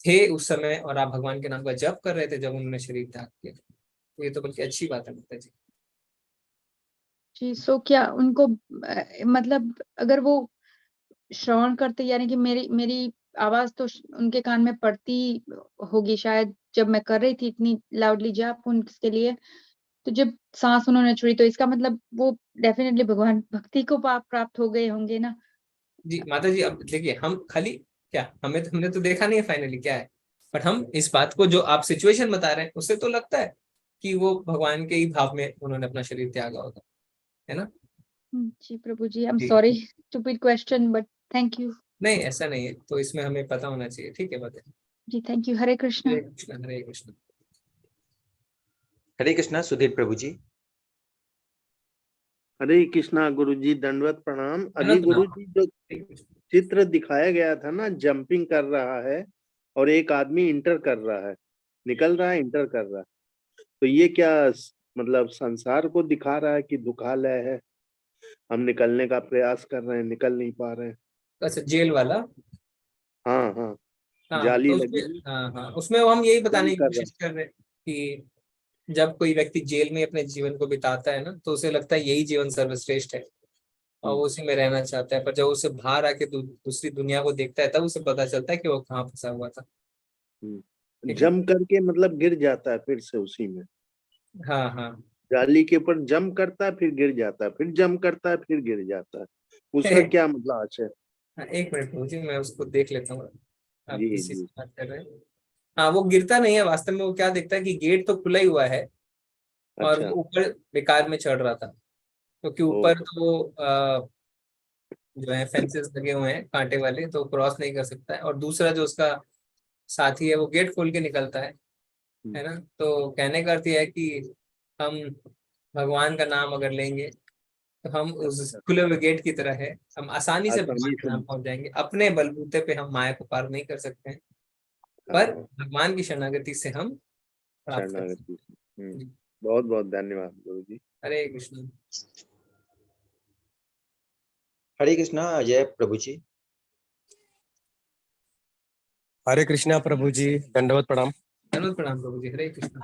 थे उस समय और आप भगवान के नाम का जप कर रहे थे जब उन्होंने शरीर त्याग किया। तो ये तो बल्कि अच्छी बात है माता जी। जी, सो क्या उनको मतलब अगर वो श्रवण करते यानी कि मेरी आवाज तो उनके कान में पड़ती होगी शायद जब मैं कर रही थी इतनी लाउडली जाप उनके लिए, तो जब सांस उन्होंने छोड़ी तो इसका मतलब वो डेफिनेटली भगवान भक्ति को प्राप्त हो गए होंगे ना। जी माता जी, अब देखिए हम खाली क्या, हमने तो देखा नहीं है फाइनली क्या है, पर हम इस बात को जो आप सिचुएशन बता रहे हैं उससे तो लगता है कि वो भगवान के ही भाव में उन्होंने अपना शरीर त्यागा होगा, है ना। जी प्रभु जी, आई एम जी sorry stupid question but thank you. नहीं, ऐसा नहीं है, तो इसमें हमें पता होना चाहिए। ठीक है बताइए। जी थैंक यू। हरे कृष्णा। हरे कृष्ण हरे कृष्ण। हरे कृष्णा सुधीर प्रभु जी। हरे कृष्णा गुरु जी, दंडवत प्रणाम। अभी अनंत गुरु नाम। जी जो चित्र दिखाया गया था ना, जंपिंग कर रहा है और एक आदमी इंटर कर रहा है, निकल रहा है, इंटर कर रहा है, तो ये क्या मतलब संसार को दिखा रहा है कि दुखालय है, हम निकलने का प्रयास कर रहे हैं, निकल नहीं पा रहे हैं। अच्छा, जेल वाला। हाँ हाँ, हाँ जाली तो लगी उसमें, हुई, हाँ हाँ, उसमें हम यही जंप बताने की कर रहा कोशिश कर रहे हैं कि जब कोई व्यक्ति जेल में अपने जीवन को बिताता है ना, तो उसे लगता है यही जीवन सर्वश्रेष्ठ है है। और वो उसी में रहना चाहता है। पर जब उसे बाहर आके दूसरी दुनिया को देखता है तब उसे पता चलता है कि वो कहाँ फंसा हुआ था। ठीक है। जम करके मतलब गिर जाता है फिर से उसी में, हाँ हाँ। जाली के ऊपर जम करता है, फिर गिर जाता है, फिर जम करता है, फिर गिर जाता है। उसका क्या मतलब आशय? एक मिनट मुझे, मैं उसको देख लेता हूँ। आप जी किसी जी। से बात कर रहे हैं? हाँ, वो गिरता नहीं है वास्तव में। वो क्या देखता है कि गेट तो खुला ही हुआ है और अच्छा। वो ऊपर बेकार में चढ़ रहा था, क्योंकि ओ। ऊपर तो जो है फेंसेस लगे हुए हैं कांटे वाले, तो क्रॉस नहीं कर सकता है। और दूसरा जो उसका साथी है वो गेट खोल के निकलता है ना। तो कहने का अर्थ यह है कि हम भगवान का नाम अगर लेंगे तो हम उस अच्छा, खुले हुए गेट की तरह है, हम आसानी से भगवान आसानी के से। नाम पहुंच जाएंगे। अपने बलबूते पे हम माया को पार नहीं कर सकते हैं, पर हाँ, भगवान की शरणागति से हम प्राप्त कर सकते शरणागति से। हैं। जी। बहुत बहुत धन्यवाद गुरु जी। हरे कृष्ण। हरे कृष्णा अजय प्रभु जी। हरे कृष्णा प्रभु जी, दंडवत प्रणाम। धन्यवाद प्रणाम प्रभु जी। हरे कृष्ण।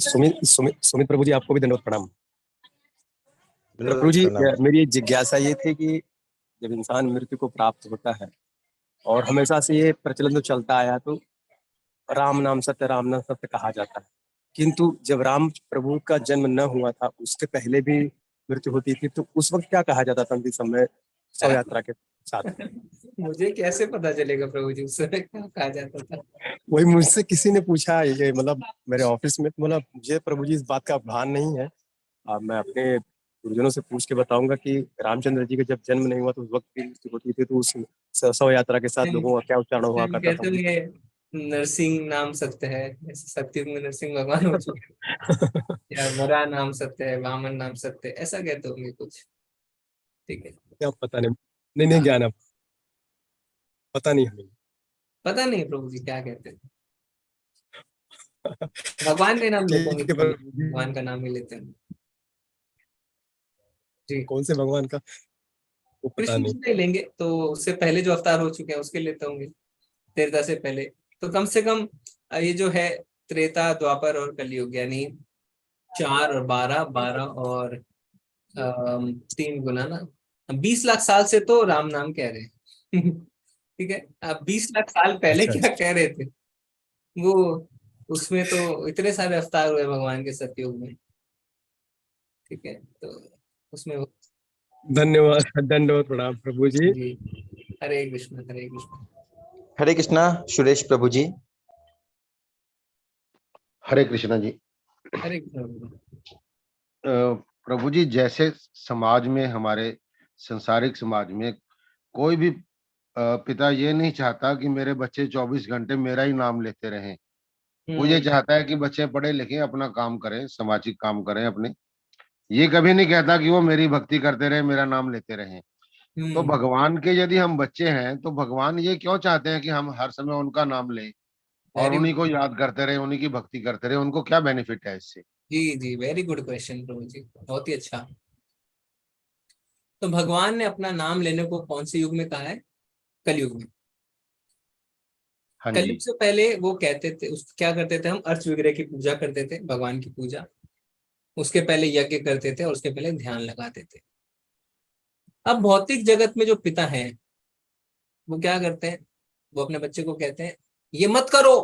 सुमित सुमित सुमित प्रभु जी, आपको भी दंडवत प्रणाम। प्रभु जी, प्रणाम। मेरी जिज्ञासा ये थी कि जब इंसान मृत्यु को प्राप्त होता है और हमेशा से ये प्रचलन तो चलता आया, तो राम नाम सत्य, राम नाम सत्य कहा जाता है, किंतु जब राम प्रभु का जन्म न हुआ था उसके पहले भी मृत्यु होती थी, तो उस वक्त क्या कहा जाता था अंतिम समय शव यात्रा के साथ? मुझे कैसे पता चलेगा प्रभु जी, उस समय क्या कहा जाता था? वही मुझसे किसी ने पूछा, ये मतलब मेरे ऑफिस में, मतलब मुझे प्रभु जी इस बात का भान नहीं है। मैं अपने गुरुजनों से पूछ के बताऊंगा कि रामचंद्र जी का जब जन्म नहीं हुआ तो उस वक्त भी मृत्यु होती थी, तो उस शव यात्रा के साथ लोगों का क्या उच्चारण हुआ करता कहते था? हैं ये नरसिंह नाम सत्य है, जैसे सतयुग में नरसिंह भगवान हो चुके हैं, या वरा नाम सत्य है, वामन नाम सत्य है, ऐसा कहते होंगे कुछ। ठीक है। क्या पता नहीं, नहीं नहीं हाँ, ज्ञान, अब पता नहीं हमें। पता नहीं प्रभु जी क्या कहते हैं। भगवान का नाम लेते ठीक हैं, है प्रभु जी। भगवान का नाम ही लेते हैं। जी। कौन से भगवान का? वो पता कृष्ण नहीं। जी नहीं लेंगे तो उससे पहले जो अवतार हो चुके हैं उसके लेते होंगे, त्रेता से पहले। तो कम से कम ये जो है त्रेता, द्वापर और कलयुग, यानी 4 और 12, 12 और 3 गुना ना, 20 लाख साल से तो राम नाम कह रहे हैं। ठीक है, अब 20 लाख साल पहले अच्छा क्या कह रहे थे वो, उसमें तो इतने सारे अवतार हुए भगवान के सतयुग में। ठीक है, तो उसमें धन्यवाद धन्यवाद, प्रणाम प्रभु जी। जी, हरे कृष्ण हरे कृष्ण। हरे कृष्णा सुरेश प्रभु जी। हरे कृष्णा जी। हरे कृष्ण। प्रभु जी, जैसे समाज में, हमारे संसारिक समाज में कोई भी पिता ये नहीं चाहता कि मेरे बच्चे 24 घंटे मेरा ही नाम लेते रहें। वो ये चाहता है कि बच्चे पढ़े लिखे अपना काम करें, सामाजिक काम करें अपने। ये कभी नहीं कहता कि वो मेरी भक्ति करते रहे, मेरा नाम लेते रहें। तो भगवान के यदि हम बच्चे हैं तो भगवान ये क्यों चाहते हैं कि हम हर समय उनका नाम लें और उन्हीं को याद करते रहे, उन्हीं की भक्ति करते रहे? उनको क्या बेनिफिट है इससे? जी जी, वेरी गुड क्वेश्चन प्रभु जी, बहुत ही अच्छा। तो भगवान ने अपना नाम लेने को कौन से युग में कहा है? कलयुग में। हाँ कलयुग जी। से पहले वो कहते थे, उस क्या करते थे, हम अर्च विग्रह की पूजा करते थे, भगवान की पूजा। उसके पहले यज्ञ करते थे और उसके पहले ध्यान लगाते थे। अब भौतिक जगत में जो पिता हैं वो क्या करते हैं, वो अपने बच्चे को कहते हैं ये मत करो।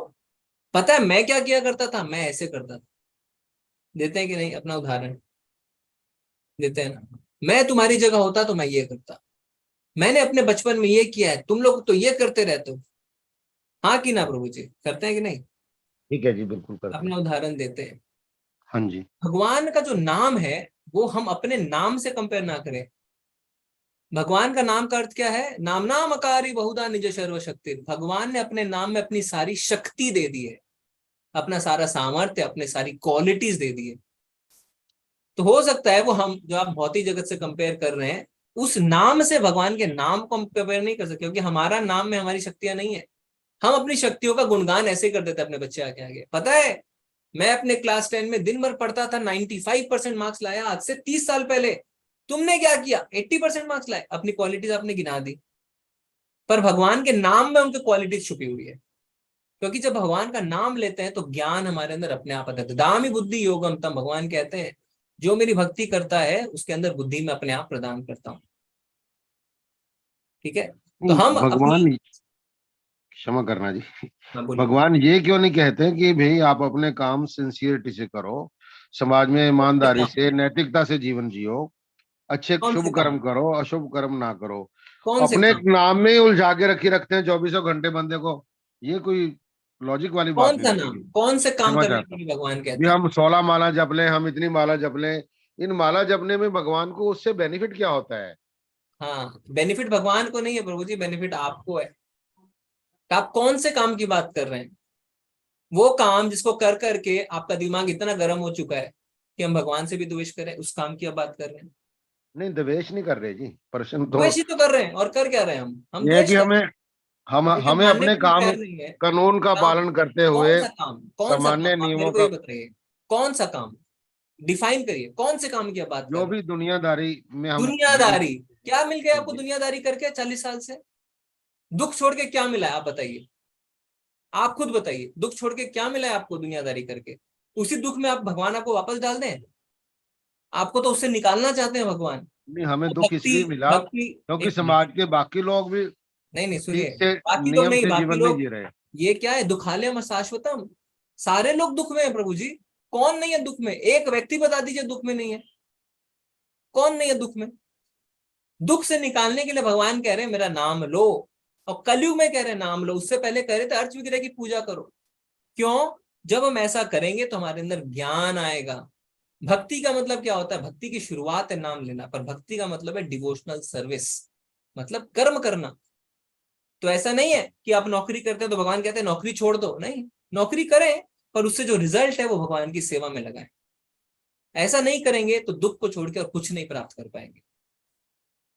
पता है मैं क्या किया करता था? मैं ऐसे करता था। देते हैं कि नहीं? अपना उदाहरण देते हैं ना। मैं तुम्हारी जगह होता तो मैं ये करता, मैंने अपने बचपन में ये किया है, तुम लोग तो ये करते रहते हो। हाँ कि ना प्रभु जी, करते हैं कि नहीं? ठीक है जी, बिल्कुल करते अपना हैं। उदाहरण देते हैं। हाँ जी। भगवान का जो नाम है वो हम अपने नाम से कंपेयर ना करें। भगवान का नाम का अर्थ क्या है? नाम नाम अकारी बहुधा निज सर्व शक्ति। भगवान ने अपने नाम में अपनी सारी शक्ति दे दी है, अपना सारा सामर्थ्य, अपने सारी क्वालिटीज दे दी है। तो हो सकता है वो हम जो आप भौतिक जगत से कंपेयर कर रहे हैं, उस नाम से भगवान के नाम को हम कंपेयर नहीं कर सकते, क्योंकि हमारा नाम में हमारी शक्तियां नहीं है। हम अपनी शक्तियों का गुणगान ऐसे कर देते अपने बच्चे आगे आगे। पता है मैं अपने क्लास 10 में दिन भर पढ़ता था, 95% मार्क्स लाया आज से 30 साल पहले। तुमने क्या किया? 80% मार्क्स लाए। अपनी क्वालिटीज आपने गिना दी, पर भगवान के नाम में उनकी क्वालिटीज छुपी हुई है। क्योंकि जब भगवान का नाम लेते हैं तो ज्ञान हमारे अंदर अपने आप आता है। दामी बुद्धि योगम तम, भगवान कहते हैं जो मेरी भक्ति करता है उसके अंदर बुद्धि में अपने आप प्रदान करता हूं। ठीक है, तो हम भगवान, अपनी, क्षमा करना जी, हाँ बोलिए। भगवान ये क्यों नहीं कहते कि भाई आप अपने काम सिंसियरिटी से करो, समाज में ईमानदारी से, नैतिकता से जीवन जियो, अच्छे कौन से शुभ काम? कर्म करो, अशुभ कर्म ना करो? कौन से अपने काम? नाम में ही उलझा के रखते हैं 24 घंटे बंदे को। ये कोई लॉजिक वाली बात कौन नहीं सा नाम, लगेगी। कौन से काम क्षमा करने चाहता के हूँ लिए भगवान भी, कहते हैं? हम 16 माला जप लें, हम इतनी माला जप लें, इन माला जपने में भगवान को उससे बेनिफिट क्या होता है? हाँ, बेनिफिट भगवान को नहीं है प्रभु जी, बेनिफिट आपको है। आप कौन से काम की बात कर रहे हैं? वो काम जिसको कर करके आपका दिमाग इतना गर्म हो चुका है कि हम भगवान से भी द्वेष करें, उस काम की आप बात कर रहे हैं? नहीं, द्वेष नहीं कर रहे जी, प्रश्न तो द्वेष ही तो कर रहे हैं, और कर क्या रहे हैं? हम ये है द्वेष कि कर रहे हमें हैं। और जब हमें मानने अपने के लिए काम, तैयार नहीं है कानून का काम, पालन करते कौन हुए सा काम, कौन सा सामान्य काम आप मेरे नियमों को का, ये बताइए, कौन सा काम डिफाइन करिए, कौन से काम की आप बात कर जो रहे भी हैं? दुनियादारी में हम जीवन। दुनियादारी क्या मिल गया आपको? जी। दुनियादारी करके 40 साल से दुख छोड़ के क्या मिला है? आप बताइए, आप खुद बताइए, दुख छोड़ के क्या मिला है आपको दुनियादारी करके? उसी दुख में आप भगवान आपको वापस डाल दें? आपको तो उससे निकालना चाहते हैं भगवान। नहीं, हमें दुख भक्ति, इसलिए मिला भक्ति, क्योंकि एक मिनट, समाज के बाकी लोग भी नहीं नहीं ठीक सुनिए, से बाकी लोग नियम नहीं, से बाकी जीवन नहीं लोग, जी रहे। ये क्या है? दुखालयम शाश्वतम, सारे लोग दुख में है प्रभु जी। कौन नहीं है दुख में? एक व्यक्ति बता दीजिए दुख में नहीं है, कौन नहीं है दुख में? दुख से निकालने के लिए भगवान कह रहे हैं मेरा नाम लो, और कलयुग में कह रहे हैं नाम लो। उससे पहले कह रहे थे अर्च विग्रह की पूजा करो। क्यों? जब हम ऐसा करेंगे तो हमारे अंदर ज्ञान आएगा। भक्ति का मतलब क्या होता है? भक्ति की शुरुआत है नाम लेना, पर भक्ति का मतलब है डिवोशनल सर्विस, मतलब कर्म करना। तो ऐसा नहीं है कि आप नौकरी करते हैं तो भगवान कहते हैं नौकरी छोड़ दो, नहीं, नौकरी करें पर उससे जो रिजल्ट है वो भगवान की सेवा में लगाएं। ऐसा नहीं करेंगे तो दुख को छोड़ के और कुछ नहीं प्राप्त कर पाएंगे,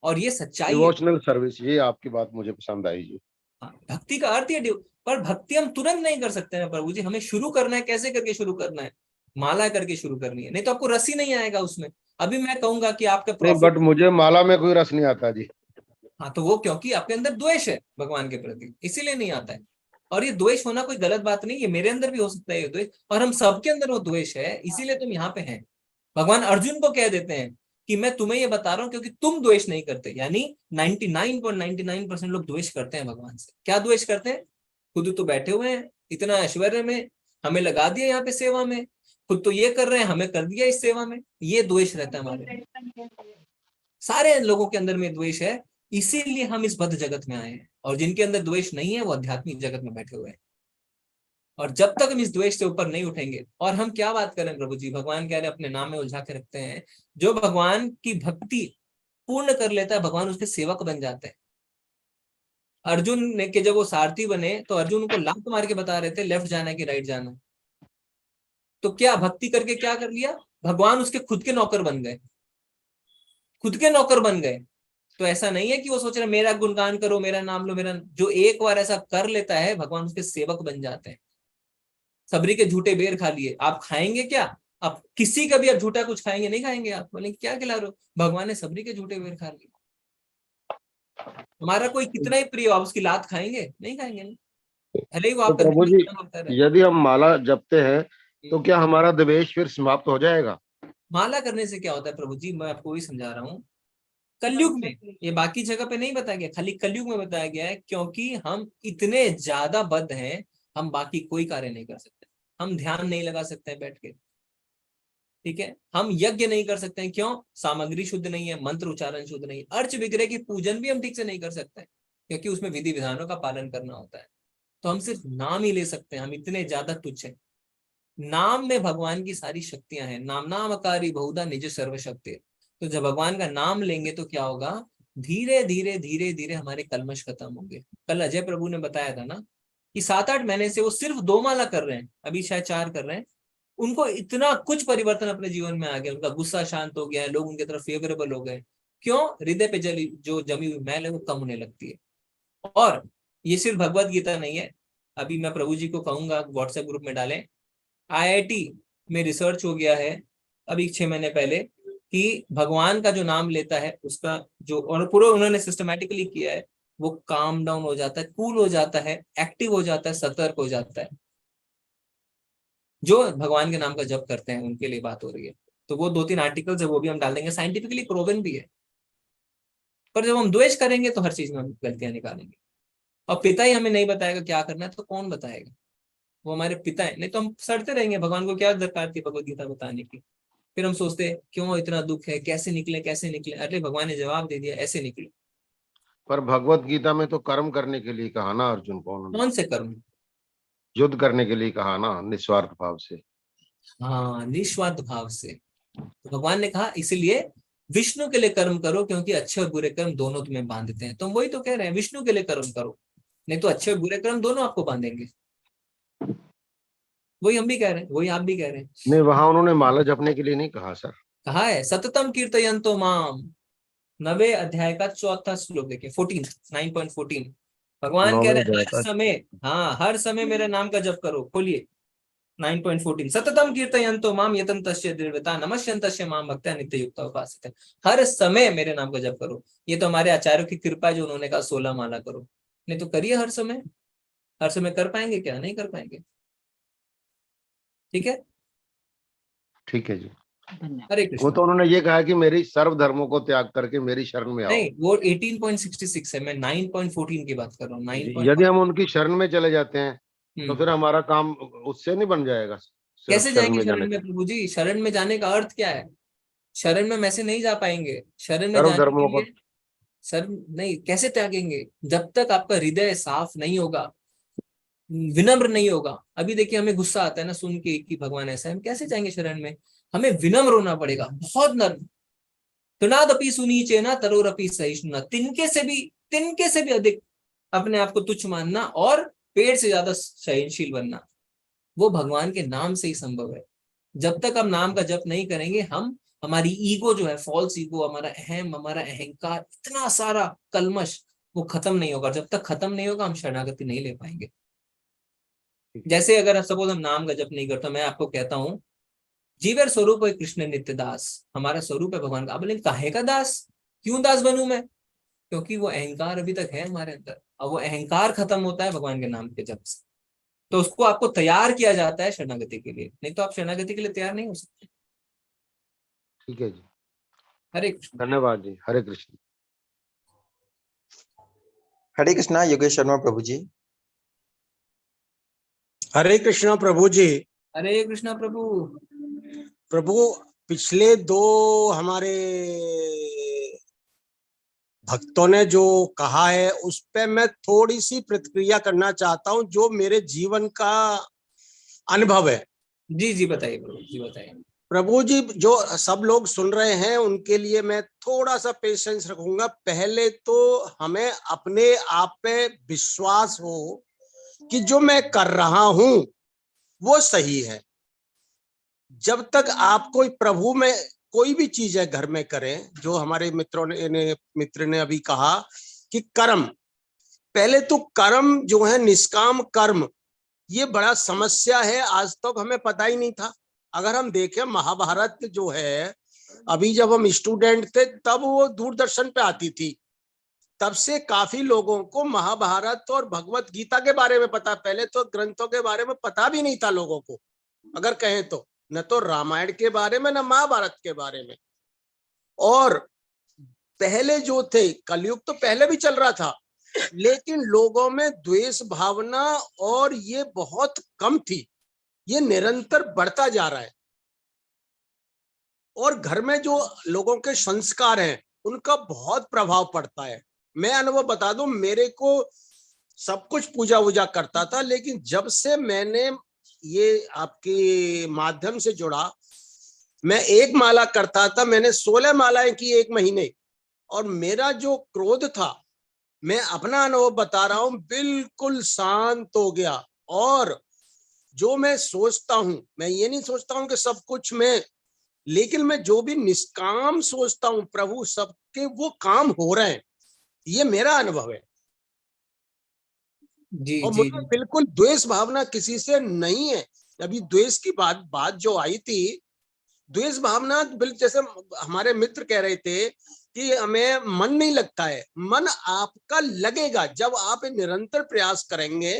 और ये सच्चाई है। डिवोशनल सर्विस, ये आपकी बात मुझे पसंद आई जी। हाँ, भक्ति का अर्थ है, पर भक्ति हम तुरंत नहीं कर सकते ना प्रभु जी। हमें शुरू करना है, कैसे करके शुरू करना है? माला करके शुरू करनी है, नहीं तो आपको रस ही नहीं आएगा उसमें। अभी मैं कहूंगा कि आपका नहीं, प्रॉफिट, बट मुझे माला में कोई रस नहीं आता जी। हाँ, तो वो क्योंकि आपके अंदर द्वेष है भगवान के प्रति, इसीलिए नहीं आता है। और ये द्वेष होना कोई गलत बात नहीं है, मेरे अंदर भी हो सकता है ये द्वेष, और हम सबके अंदर वो द्वेष है, इसीलिए तुम यहाँ पे हैं। भगवान अर्जुन को कह देते हैं कि मैं तुम्हें ये बता रहा हूँ क्योंकि तुम द्वेष नहीं करते। यानी 99.99% लोग द्वेष करते हैं भगवान से। क्या द्वेष करते हैं? खुद तो बैठे हुए हैं इतना ऐश्वर्य में, हमें लगा दिया यहाँ पे सेवा में, खुद तो ये कर रहे हैं, हमें कर दिया इस सेवा में। ये द्वेष रहता है हमारे, सारे लोगों के अंदर में द्वेष है, इसीलिए हम इस बद्ध जगत में आए हैं। और जिनके अंदर द्वेष नहीं है वो आध्यात्मिक जगत में बैठे हुए हैं। और जब तक हम इस द्वेष से ऊपर नहीं उठेंगे, और हम क्या बात करें प्रभु जी, भगवान कह रहे अपने नाम में उलझा के रखते हैं। जो भगवान की भक्ति पूर्ण कर लेता है, भगवान उसके सेवक बन जाते हैं। अर्जुन ने के जब वो सारथी बने तो अर्जुन को लात मार के बता रहे थे लेफ्ट जाना है कि राइट जाना है। तो क्या भक्ति करके क्या कर लिया, भगवान उसके खुद के नौकर बन गए, खुद के नौकर बन गए। तो ऐसा नहीं है कि वो सोच रहे मेरा गुणगान करो, मेरा नाम लो, मेरा, जो एक बार ऐसा कर लेता है भगवान उसके सेवक बन जाते हैं। सबरी के झूठे बेर खा लिए, आप खाएंगे क्या? आप किसी का भी आप झूठा कुछ खाएंगे? नहीं खाएंगे। आप बोलेंगे क्या खिला रहे हो? भगवान ने सबरी के झूठे बेर खा लिए। हमारा कोई कितना ही प्रिय, आप उसकी लात खाएंगे? नहीं खाएंगे ना, भले ही वो तो आपका प्रभु दिल जी, होता रहे। यदि हम माला जपते हैं तो क्या हमारा द्वेष फिर समाप्त हो जाएगा? माला करने से क्या होता है प्रभु जी, मैं आपको वही समझा रहा हूँ। कलयुग में, ये बाकी जगह पे नहीं बताया गया, खाली कलयुग में बताया गया है, क्योंकि हम इतने ज्यादा बद्ध हैं, हम बाकी कोई कार्य नहीं कर सकते। हम ध्यान नहीं लगा सकते हैं बैठ के, ठीक है, हम यज्ञ नहीं कर सकते हैं। क्यों? सामग्री शुद्ध नहीं है, मंत्र उच्चारण शुद्ध नहीं है, अर्च विग्रह की पूजन भी हम ठीक से नहीं कर सकते हैं, क्योंकि उसमें विधि विधानों का पालन करना होता है। तो हम सिर्फ नाम ही ले सकते हैं, हम इतने ज्यादा तुच्छ हैं। नाम में भगवान की सारी शक्तियां हैं। नाम नामकारी बहुधा निज सर्वशक्ति। तो जब भगवान का नाम लेंगे तो क्या होगा, धीरे धीरे धीरे धीरे हमारे कलमश खत्म होंगे। कल अजय प्रभु ने बताया था ना कि 7-8 महीने से वो सिर्फ 2 माला कर रहे हैं, अभी शायद 4 कर रहे हैं, उनको इतना कुछ परिवर्तन अपने जीवन में आ गया। उनका गुस्सा शांत हो गया है, लोग उनकी तरफ फेवरेबल हो गए। क्यों? हृदय पे जो जमी हुई मैल है वो कम होने लगती है। और ये सिर्फ भगवत गीता नहीं है, अभी मैं प्रभु जी को कहूंगा व्हाट्सएप ग्रुप में डालें। IIT में रिसर्च हो गया है अभी 6 महीने पहले कि भगवान का जो नाम लेता है उसका जो, और पूरा उन्होंने सिस्टमैटिकली किया है, वो काम डाउन हो जाता है, कूल हो जाता है, एक्टिव हो जाता है, सतर्क हो जाता है। जो भगवान के नाम का जप करते हैं उनके लिए बात हो रही है। तो वो 2-3 आर्टिकल्स है, वो भी हम डाल देंगे, साइंटिफिकली प्रूवन भी है। पर जब हम द्वेष करेंगे तो हर चीज में हम गलतियां निकालेंगे, और पिता ही हमें नहीं बताएगा क्या करना है तो कौन बताएगा? वो हमारे पिता है, नहीं तो हम सड़ते रहेंगे। भगवान को क्या दरकार थी भगवत गीता बताने की? फिर हम सोचते क्यों इतना दुख है, कैसे निकले कैसे निकले? अरे भगवान ने जवाब दे दिया, ऐसे निकले। पर भगवत गीता में तो कर्म करने के लिए कहा ना अर्जुन को, उन्होंने कौन से कर्म? युद्ध करने के लिए कहा ना, निस्वार्थ भाव से। हाँ, निस्वार्थ भाव से। तो भगवान ने कहा इसलिए विष्णु के लिए कर्म करो, क्योंकि अच्छे और बुरे कर्म दोनों तुम्हें बांधते हैं। तो हम वही तो कह रहे हैं, विष्णु के लिए कर्म करो, नहीं तो अच्छे और बुरे कर्म दोनों आपको बांधेंगे। वही हम भी कह रहे हैं, वही आप भी कह रहे हैं। नहीं, वहां उन्होंने माला जपने के लिए नहीं कहा सर। कहा है सततम कीर्तयन्तो माम, 9वें अध्याय का 4था श्लोक देखिए, 9.14। भगवान कह रहे हैं हर समय, हाँ हर समय मेरे नाम का जप करो। खोलिए 9.14, सततम कीर्तयन्तो माम यतन्तस्य दृढ़ता नमस्यन्तस्य माम भक्त्या नित्ययुक्ता उपासित। हर समय मेरे नाम का जप करो। ये तो हमारे आचार्यों की कृपा है जो उन्होंने कहा 16 माला करो, नहीं तो करिए हर समय। हर समय कर पाएंगे क्या? नहीं कर पाएंगे। ठीक है, ठीक है जी। हरे वो कृष्ण। तो उन्होंने ये कहा कि मेरी सर्व धर्मों को त्याग करके मेरी शरण में आओ। नहीं, वो 18.66 है, मैं 9.14 की बात कर रहा हूँ। 9. यदि हम उनकी शरण में चले जाते हैं तो फिर हमारा काम उससे नहीं बन जाएगा? कैसे जाएंगे शरण में प्रभु जी? शरण में जाने का अर्थ क्या है? शरण में वैसे नहीं जा पाएंगे। शरण में जाने के लिए शरण नहीं, कैसे त्यागेंगे? जब तक आपका हृदय साफ नहीं होगा, विनम्र नहीं होगा। अभी देखिए हमें गुस्सा आता है ना सुन के कि भगवान ऐसा है, हम कैसे जाएंगे शरण में? हमें विनम्र होना पड़ेगा, बहुत नर्म। तुनादपि सुनीचे ना तरोरपि सहिष्णुना, तिनके से भी अधिक अपने आप को तुच्छ मानना और पेड़ से ज्यादा सहनशील बनना, वो भगवान के नाम से ही संभव है। जब तक हम नाम का जप नहीं करेंगे, हमारी ईगो जो है, फॉल्स ईगो, हमारा अहम, हमारा अहंकार, इतना सारा कलमश, वो खत्म नहीं होगा। जब तक खत्म नहीं होगा हम शरणागति नहीं ले पाएंगे। जैसे अगर सपोज हम नाम का जप नहीं करते, मैं आपको कहता हूँ जीवर स्वरूप है कृष्ण नित्य दास, हमारा स्वरूप है भगवान का। आप बोले काहे का दास, क्यों दास बनूं मैं? क्योंकि वो अहंकार अभी तक है हमारे अंदर, और वो अहंकार खत्म होता है भगवान के नाम के जप से। तो उसको आपको तैयार किया जाता है शरणागति के लिए, नहीं तो आप शरणागति के लिए तैयार नहीं हो सकते। ठीक है जी, हरे कृष्ण। धन्यवाद जी, हरे कृष्ण। हरे कृष्णा योगेश शर्मा प्रभु जी। हरे कृष्णा प्रभु जी। हरे कृष्णा प्रभु। प्रभु पिछले दो हमारे भक्तों ने जो कहा है उस पे मैं थोड़ी सी प्रतिक्रिया करना चाहता हूं, जो मेरे जीवन का अनुभव है। जी जी बताइए प्रभु जी, बताइए। प्रभु जी, जो सब लोग सुन रहे हैं उनके लिए मैं थोड़ा सा पेशेंस रखूंगा। पहले तो हमें अपने आप पे विश्वास हो कि जो मैं कर रहा हूं वो सही है। जब तक आप कोई प्रभु में कोई भी चीज है घर में करें, जो हमारे मित्र ने अभी कहा कि कर्म, पहले तो कर्म जो है निष्काम कर्म, ये बड़ा समस्या है, आज तक हमें पता ही नहीं था। अगर हम देखें महाभारत जो है, अभी जब हम स्टूडेंट थे तब वो दूरदर्शन पे आती थी, तब से काफी लोगों को महाभारत और भगवत गीता के बारे में पता। पहले तो ग्रंथों के बारे में पता भी नहीं था लोगों को, अगर कहें तो न तो रामायण के बारे में न महाभारत के बारे में। और पहले जो थे, कलयुग तो पहले भी चल रहा था, लेकिन लोगों में द्वेष भावना और ये बहुत कम थी, ये निरंतर बढ़ता जा रहा है। और घर में जो लोगों के संस्कार हैं उनका बहुत प्रभाव पड़ता है। मैं अनुभव बता दूं, मेरे को सब कुछ पूजा वूजा करता था, लेकिन जब से मैंने ये आपके माध्यम से जुड़ा, मैं एक माला करता था, मैंने 16 मालाएं की एक महीने, और मेरा जो क्रोध था, मैं अपना अनुभव बता रहा हूं, बिल्कुल शांत हो गया। और जो मैं सोचता हूं, मैं ये नहीं सोचता हूं कि सब कुछ मैं, लेकिन मैं जो भी निष्काम सोचता हूं, प्रभु सबके वो काम हो रहे हैं, ये मेरा अनुभव है। जी और जी मुझे बिल्कुल द्वेष भावना किसी से नहीं है। अभी द्वेष की बात जो आई थी, द्वेष भावना बिल्कुल जैसे हमारे मित्र कह रहे थे कि हमें मन नहीं लगता है, मन आपका लगेगा जब आप निरंतर प्रयास करेंगे,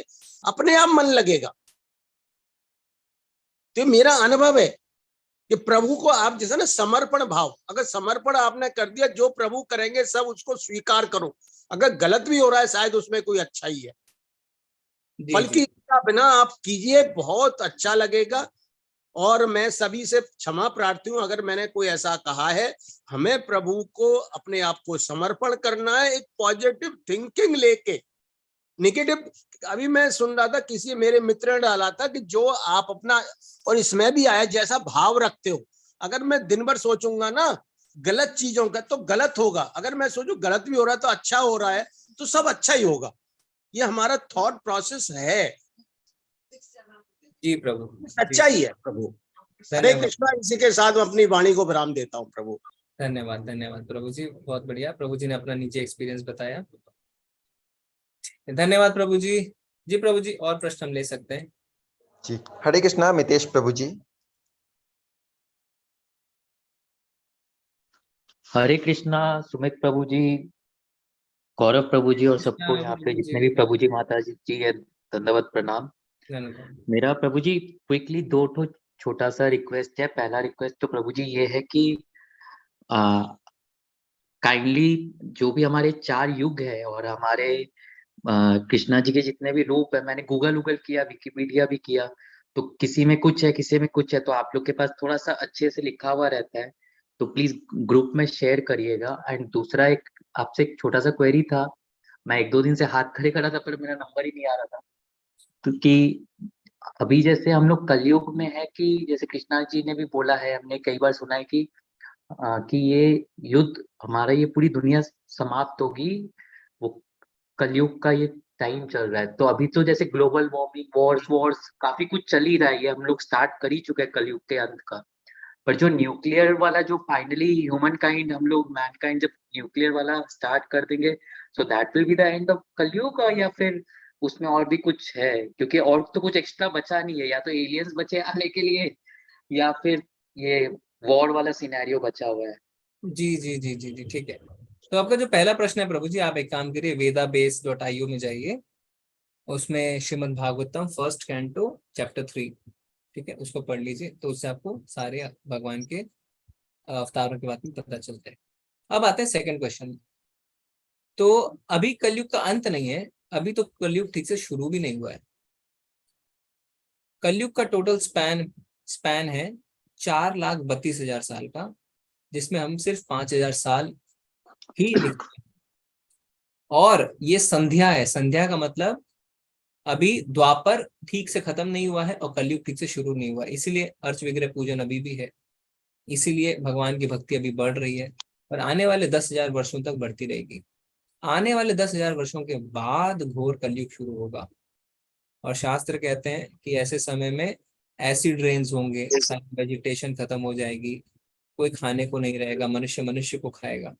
अपने आप मन लगेगा। तो मेरा अनुभव है कि प्रभु को आप जैसे ना समर्पण भाव, अगर समर्पण आपने कर दिया, जो प्रभु करेंगे सब उसको स्वीकार करो। अगर गलत भी हो रहा है शायद उसमें कोई अच्छा ही है, फल की इच्छा बिना आप कीजिए, बहुत अच्छा लगेगा। और मैं सभी से क्षमा प्रार्थी हूं अगर मैंने कोई ऐसा कहा है। हमें प्रभु को अपने आप को समर्पण करना है, एक पॉजिटिव थिंकिंग लेके। नेगेटिव, अभी मैं सुन रहा था, किसी मेरे मित्र ने डाला था कि जो आप अपना, और इसमें भी आया, जैसा भाव रखते हो। अगर मैं दिन भर सोचूंगा ना गलत चीजों का तो गलत होगा, अगर मैं सोचूं गलत भी हो रहा है तो अच्छा हो रहा है, तो सब अच्छा ही होगा। ये हमारा थॉट प्रोसेस है। जी प्रभु, सच्चाई है प्रभु। हरे कृष्णा। इसी के साथ मैं अपनी वाणी को विराम देता हूँ प्रभु। धन्यवाद धन्यवाद प्रभु जी, बहुत बढ़िया। प्रभु जी ने अपना नीचे एक्सपीरियंस बताया, धन्यवाद प्रभु जी। जी प्रभु जी, और प्रश्न हम ले सकते हैं जी। हरे कृष्णा मितेश प्रभु जी। हरे कृष्णा सुमित प्रभु जी, गौरव प्रभु जी, और सबको यहाँ पे जितने भी प्रभु जी माता जी है, दंडवत प्रणाम। मेरा प्रभु जी क्विकली दो छोटा सा रिक्वेस्ट है। पहला रिक्वेस्ट तो प्रभु जी ये है कि काइंडली जो भी हमारे 4 युग है और हमारे कृष्णा जी के जितने भी रूप है, मैंने गूगल किया, विकिपीडिया भी किया, तो किसी में कुछ है, किसी में कुछ है, तो आप लोग के पास थोड़ा सा अच्छे से लिखा हुआ रहता है तो प्लीज ग्रुप में शेयर करिएगा। एंड दूसरा, एक आपसे एक छोटा सा क्वेरी था, मैं 1-2 दिन से हाथ खड़े करा था पर मेरा नंबर ही नहीं आ रहा था। तो कि अभी जैसे हम लोग कलयुग में है कि जैसे कृष्णा जी ने भी बोला है, हमने कई बार सुना है कि ये युद्ध हमारा, ये पूरी दुनिया समाप्त होगी, वो कलयुग का ये टाइम चल रहा है। तो अभी तो जैसे ग्लोबल वार्मिंग, वॉर्स काफी कुछ चल ही रहा है, ये हम लोग स्टार्ट कर ही चुके हैं कलयुग के अंत का। पर जो न्यूक्लियर वाला, जो फाइनली ह्यूमन काइंड, हम लोग मैनकाइंड जब न्यूक्लियर वाला स्टार्ट कर देंगे, so that will be the end of कलयुग, या फिर उसमें और भी कुछ है? क्योंकि और तो कुछ एक्स्ट्रा बचा नहीं है, या तो एलियंस बचे आने के लिए, या फिर ये वॉर वाला सिनेरियो बचा हुआ है। जी जी जी जी जी ठीक है। तो आपका जो पहला प्रश्न है प्रभु जी, आप एक काम करिए, vedabase.io में जाइए, उसमें Shrimad Bhagavatam first canto chapter 3, ठीक है, उसको पढ़ लीजिए, तो उससे आपको सारे भगवान के अवतारों के बारे में पता चलता है। अब आते हैं सेकंड क्वेश्चन। तो अभी कलयुग का अंत नहीं है, अभी तो कलयुग ठीक से शुरू भी नहीं हुआ है। कलयुग का टोटल स्पैन है 4,32,000 साल का, जिसमें हम सिर्फ 5,000 साल ही निकले। और ये संध्या है, संध्या का मतलब अभी द्वापर ठीक से खत्म नहीं हुआ है और कलयुग ठीक से शुरू नहीं हुआ, इसीलिए अर्च विग्रह पूजन अभी भी है, इसीलिए भगवान की भक्ति अभी बढ़ रही है और आने वाले 10,000 वर्षों तक बढ़ती रहेगी। आने वाले 10,000 वर्षों के बाद घोर कलयुग शुरू होगा और शास्त्र कहते हैं कि ऐसे समय में एसिड रेन्स होंगे, सारी वेजिटेशन खत्म हो जाएगी, कोई खाने को नहीं रहेगा, मनुष्य मनुष्य को खाएगा,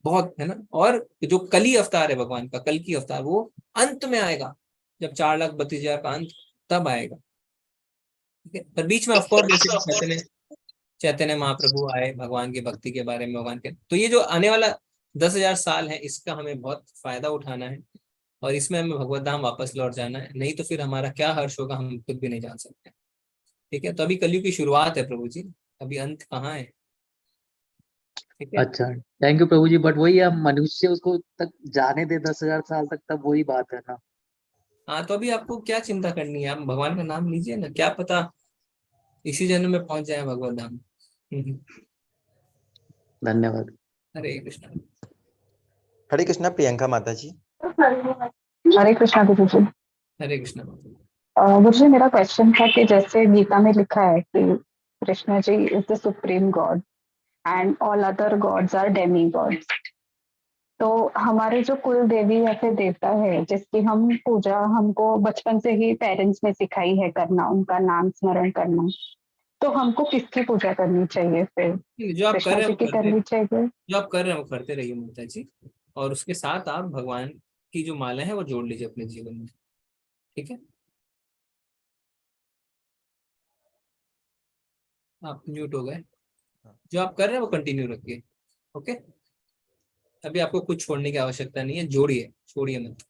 बहुत है ना। और जो कली अवतार है भगवान का, कल की अवतार, वो अंत में आएगा, जब 4,32,000 का अंत तब आएगा, ठीक है। पर बीच में ऑफकोर्स जैसे चैतन्य महाप्रभु आए, भगवान की भक्ति के बारे में भगवान के, तो ये जो आने वाला 10,000 साल है, इसका हमें बहुत फायदा उठाना है और इसमें हमें भगवत धाम वापस लौट जाना है, नहीं तो फिर हमारा क्या हर्ष होगा हम खुद भी नहीं जान सकते, ठीक है। तो अभी कलयुग की शुरुआत है प्रभु जी, अभी अंत कहाँ है, ठीक है। अच्छा, thank you Prabhu ji. But वही हम मनुष्य उसको तक जाने दे 10,000 साल तक, तब वही बात है ना। हाँ, तो अभी आपको क्या चिंता करनी है, आप भगवान का नाम लीजिए ना, क्या पता इसी जन्म में पहुंच जाए भगवत धाम। धन्यवाद। हरे कृष्णा। हरे कृष्णा प्रियंका माता जी। हरे कृष्णा गुरु जी। हरे कृष्णा। गुरु जी, मेरा क्वेश्चन था कि जैसे गीता में लिखा है कि Krishna ji is the supreme God and all other gods are demigods, तो हमारे जो कुल देवी या फिर देवता है जिसकी हम पूजा हमको बचपन से ही पेरेंट्स ने सिखाई है करना, उनका नाम स्मरण करना, तो हमको किसकी पूजा करनी चाहिए फिर? जो आप कर कृष्णा रहे जी हैं की करनी चाहिए? जो आप कर रहे हैं वो करते रहिए माता जी, और उसके साथ आप भगवान की जो माला है वो जोड़ लीजिए अपने जीवन में, ठीक है। आप म्यूट हो गए, जो आप कर रहे हैं वो कंटिन्यू रखिए, ओके। अभी आपको कुछ छोड़ने की आवश्यकता नहीं है, जोड़िए, छोड़िए मत।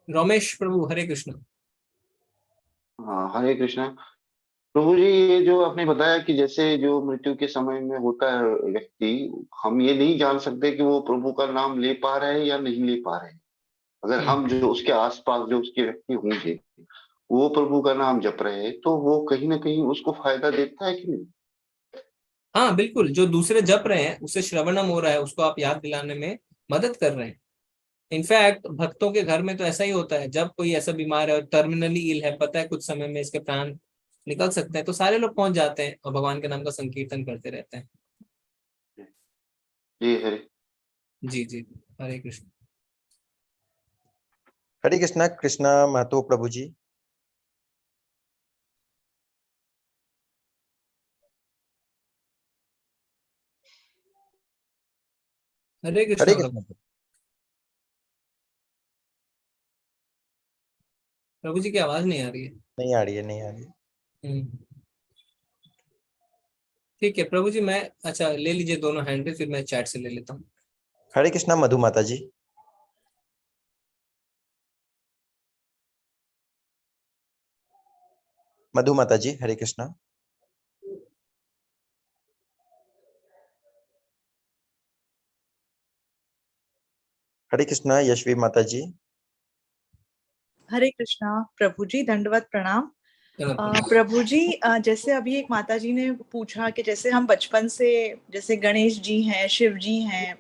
रमेश प्रभु, हरे कृष्ण। हाँ, हरे कृष्णा प्रभु जी। ये जो आपने बताया कि जैसे जो मृत्यु के समय में होता है व्यक्ति, हम ये नहीं जान सकते कि वो प्रभु का नाम ले पा रहे हैं या नहीं ले पा रहे हैं। अगर हम जो उसके आसपास जो उसके व्यक्ति होंगे वो प्रभु का नाम जप रहे हैं, तो वो कहीं ना कहीं उसको फायदा देता है कि नहीं? हाँ बिल्कुल, जो दूसरे जप रहे हैं उससे श्रवणम हो रहा है, उसको आप याद दिलाने में मदद कर रहे हैं। इनफैक्ट भक्तों के घर में तो ऐसा ही होता है, जब कोई ऐसा बीमार है और टर्मिनली इल है, पता है कुछ समय में इसके प्राण निकल सकते हैं, तो सारे लोग पहुंच जाते हैं और भगवान के नाम का संकीर्तन करते रहते हैं। जी हरे। जी जी, हरे कृष्ण। हरे कृष्णा कृष्णा महतो प्रभु जी। हरे कृष्ण। प्रभु जी की आवाज नहीं आ रही है। नहीं आ रही है, नहीं आ रही है। ठीक है प्रभु जी, मैं अच्छा ले लीजिए दोनों हैंड पे, फिर मैं चैट से ले लेता हूँ। हरे कृष्णा मधु माता जी। मधु माता जी, हरे कृष्णा। हरे कृष्णा यशवी माता जी। हरे कृष्णा प्रभु जी, दंडवत प्रणाम। प्रभु जी, जैसे अभी एक माता जी ने पूछा कि जैसे हम बचपन से, जैसे गणेश जी हैं, शिव जी हैं,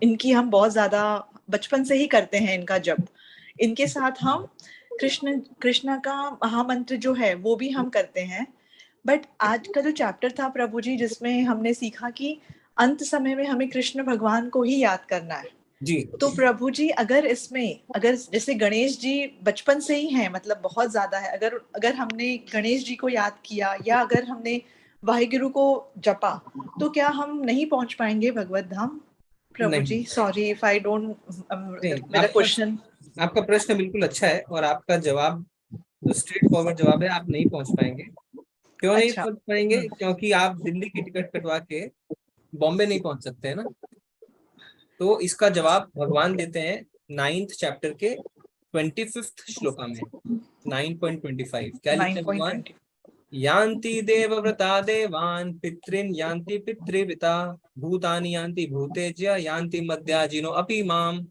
इनकी हम बहुत ज्यादा बचपन से ही करते हैं इनका जप, इनके साथ हम कृष्ण का महामंत्र जो है वो भी हम करते हैं। बट आज का जो चैप्टर था प्रभु जी, जिसमें हमने सीखा कि अंत समय में हमें कृष्ण भगवान को ही याद करना है जी। तो प्रभु जी, अगर इसमें अगर जैसे गणेश जी बचपन से ही हैं, मतलब बहुत ज्यादा है, अगर हमने गणेश जी को याद किया या अगर हमने वाहिगुरु को जपा, तो क्या हम नहीं पहुंच पाएंगे भगवत धाम? प्रभु जी सॉरी इफ आई डोंट, मेरा क्वेश्चन, आपका प्रश्न बिल्कुल अच्छा है और आपका जवाब जो स्ट्रेट फॉरवर्ड जवाब है, आप नहीं पहुंच पाएंगे। क्यों नहीं पहुंच पाएंगे? क्योंकि आप दिल्ली की टिकट कटवा के बॉम्बे नहीं पहुंच सकते है ना। तो इसका जवाब भगवान देते हैं 9th चैप्टर के 25th श्लोका में 9.25। क्या लिखते हैं भगवान? यान्ति देवव्रता देवान् पितॄन् यान्ति पितृव्रता भूतानि यान्ति भूतेज्य यान्ति मद्याजिनो अपि माम।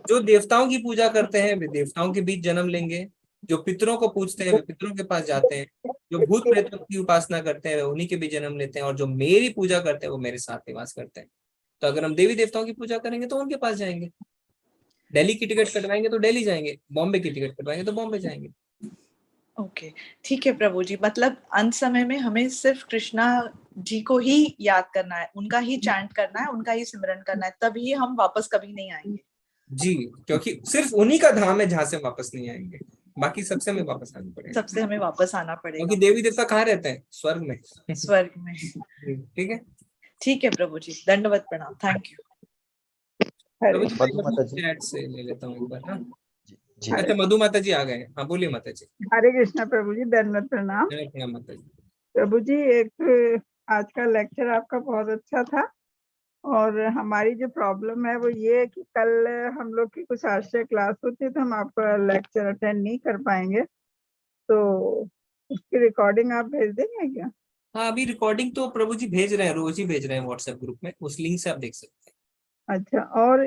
जो देवताओं की पूजा करते हैं वे देवताओं के बीच जन्म लेंगे, जो पितरों को पूजते हैं वे पितरों के पास जाते हैं, जो भूत प्रेतों की उपासना करते हैं वे उन्हीं के बीच जन्म लेते हैं, और जो मेरी पूजा करते हैं वो मेरे साथ निवास करते हैं। तो अगर हम देवी देवताओं की पूजा करेंगे तो उनके पास जाएंगे, दिल्ली की टिकट कटवाएंगे तो दिल्ली जाएंगे, बॉम्बे की टिकट कटवाएंगे तो बॉम्बे जाएंगे। ओके, ठीक है प्रभु जी। मतलब अंत समय में हमें सिर्फ कृष्णा जी को ही याद करना है, उनका ही चैंट करना है, उनका ही सिमरन करना है, तभी हम वापस कभी नहीं आएंगे। जी, क्योंकि सिर्फ उन्हीं का धाम है जहां से वापस नहीं आएंगे, बाकी सबसे हमें वापस आना पड़ेगा। सबसे हमें वापस आना पड़ेगा, क्योंकि देवी देवता कहाँ रहते हैं? स्वर्ग में। स्वर्ग में। ठीक है, ठीक है प्रभु जी, दंडवत प्रणाम, थैंक यू। मधु माता जी चैट से ले लेता हूँ एक बार। हाँ अच्छा, मधु माता जी आ गए। हाँ बोलिए माता जी। हरे कृष्णा प्रभु जी, दंडवत प्रणाम। प्रणाम माता जी। प्रभु जी, एक आज का लेक्चर आपका बहुत अच्छा था, और हमारी जो प्रॉब्लम है वो ये है कि कल हम लोग की कुछ आश्रय क्लास होती है तो हम आपका लेक्चर अटेंड नहीं कर पाएंगे, तो उसकी रिकॉर्डिंग आप भेज देंगे क्या? हाँ, अभी रिकॉर्डिंग तो प्रभु जी भेज रहे हैं, रोज ही भेज रहे हैं व्हाट्सएप ग्रुप में, उस लिंक से आप देख सकते हैं। अच्छा, और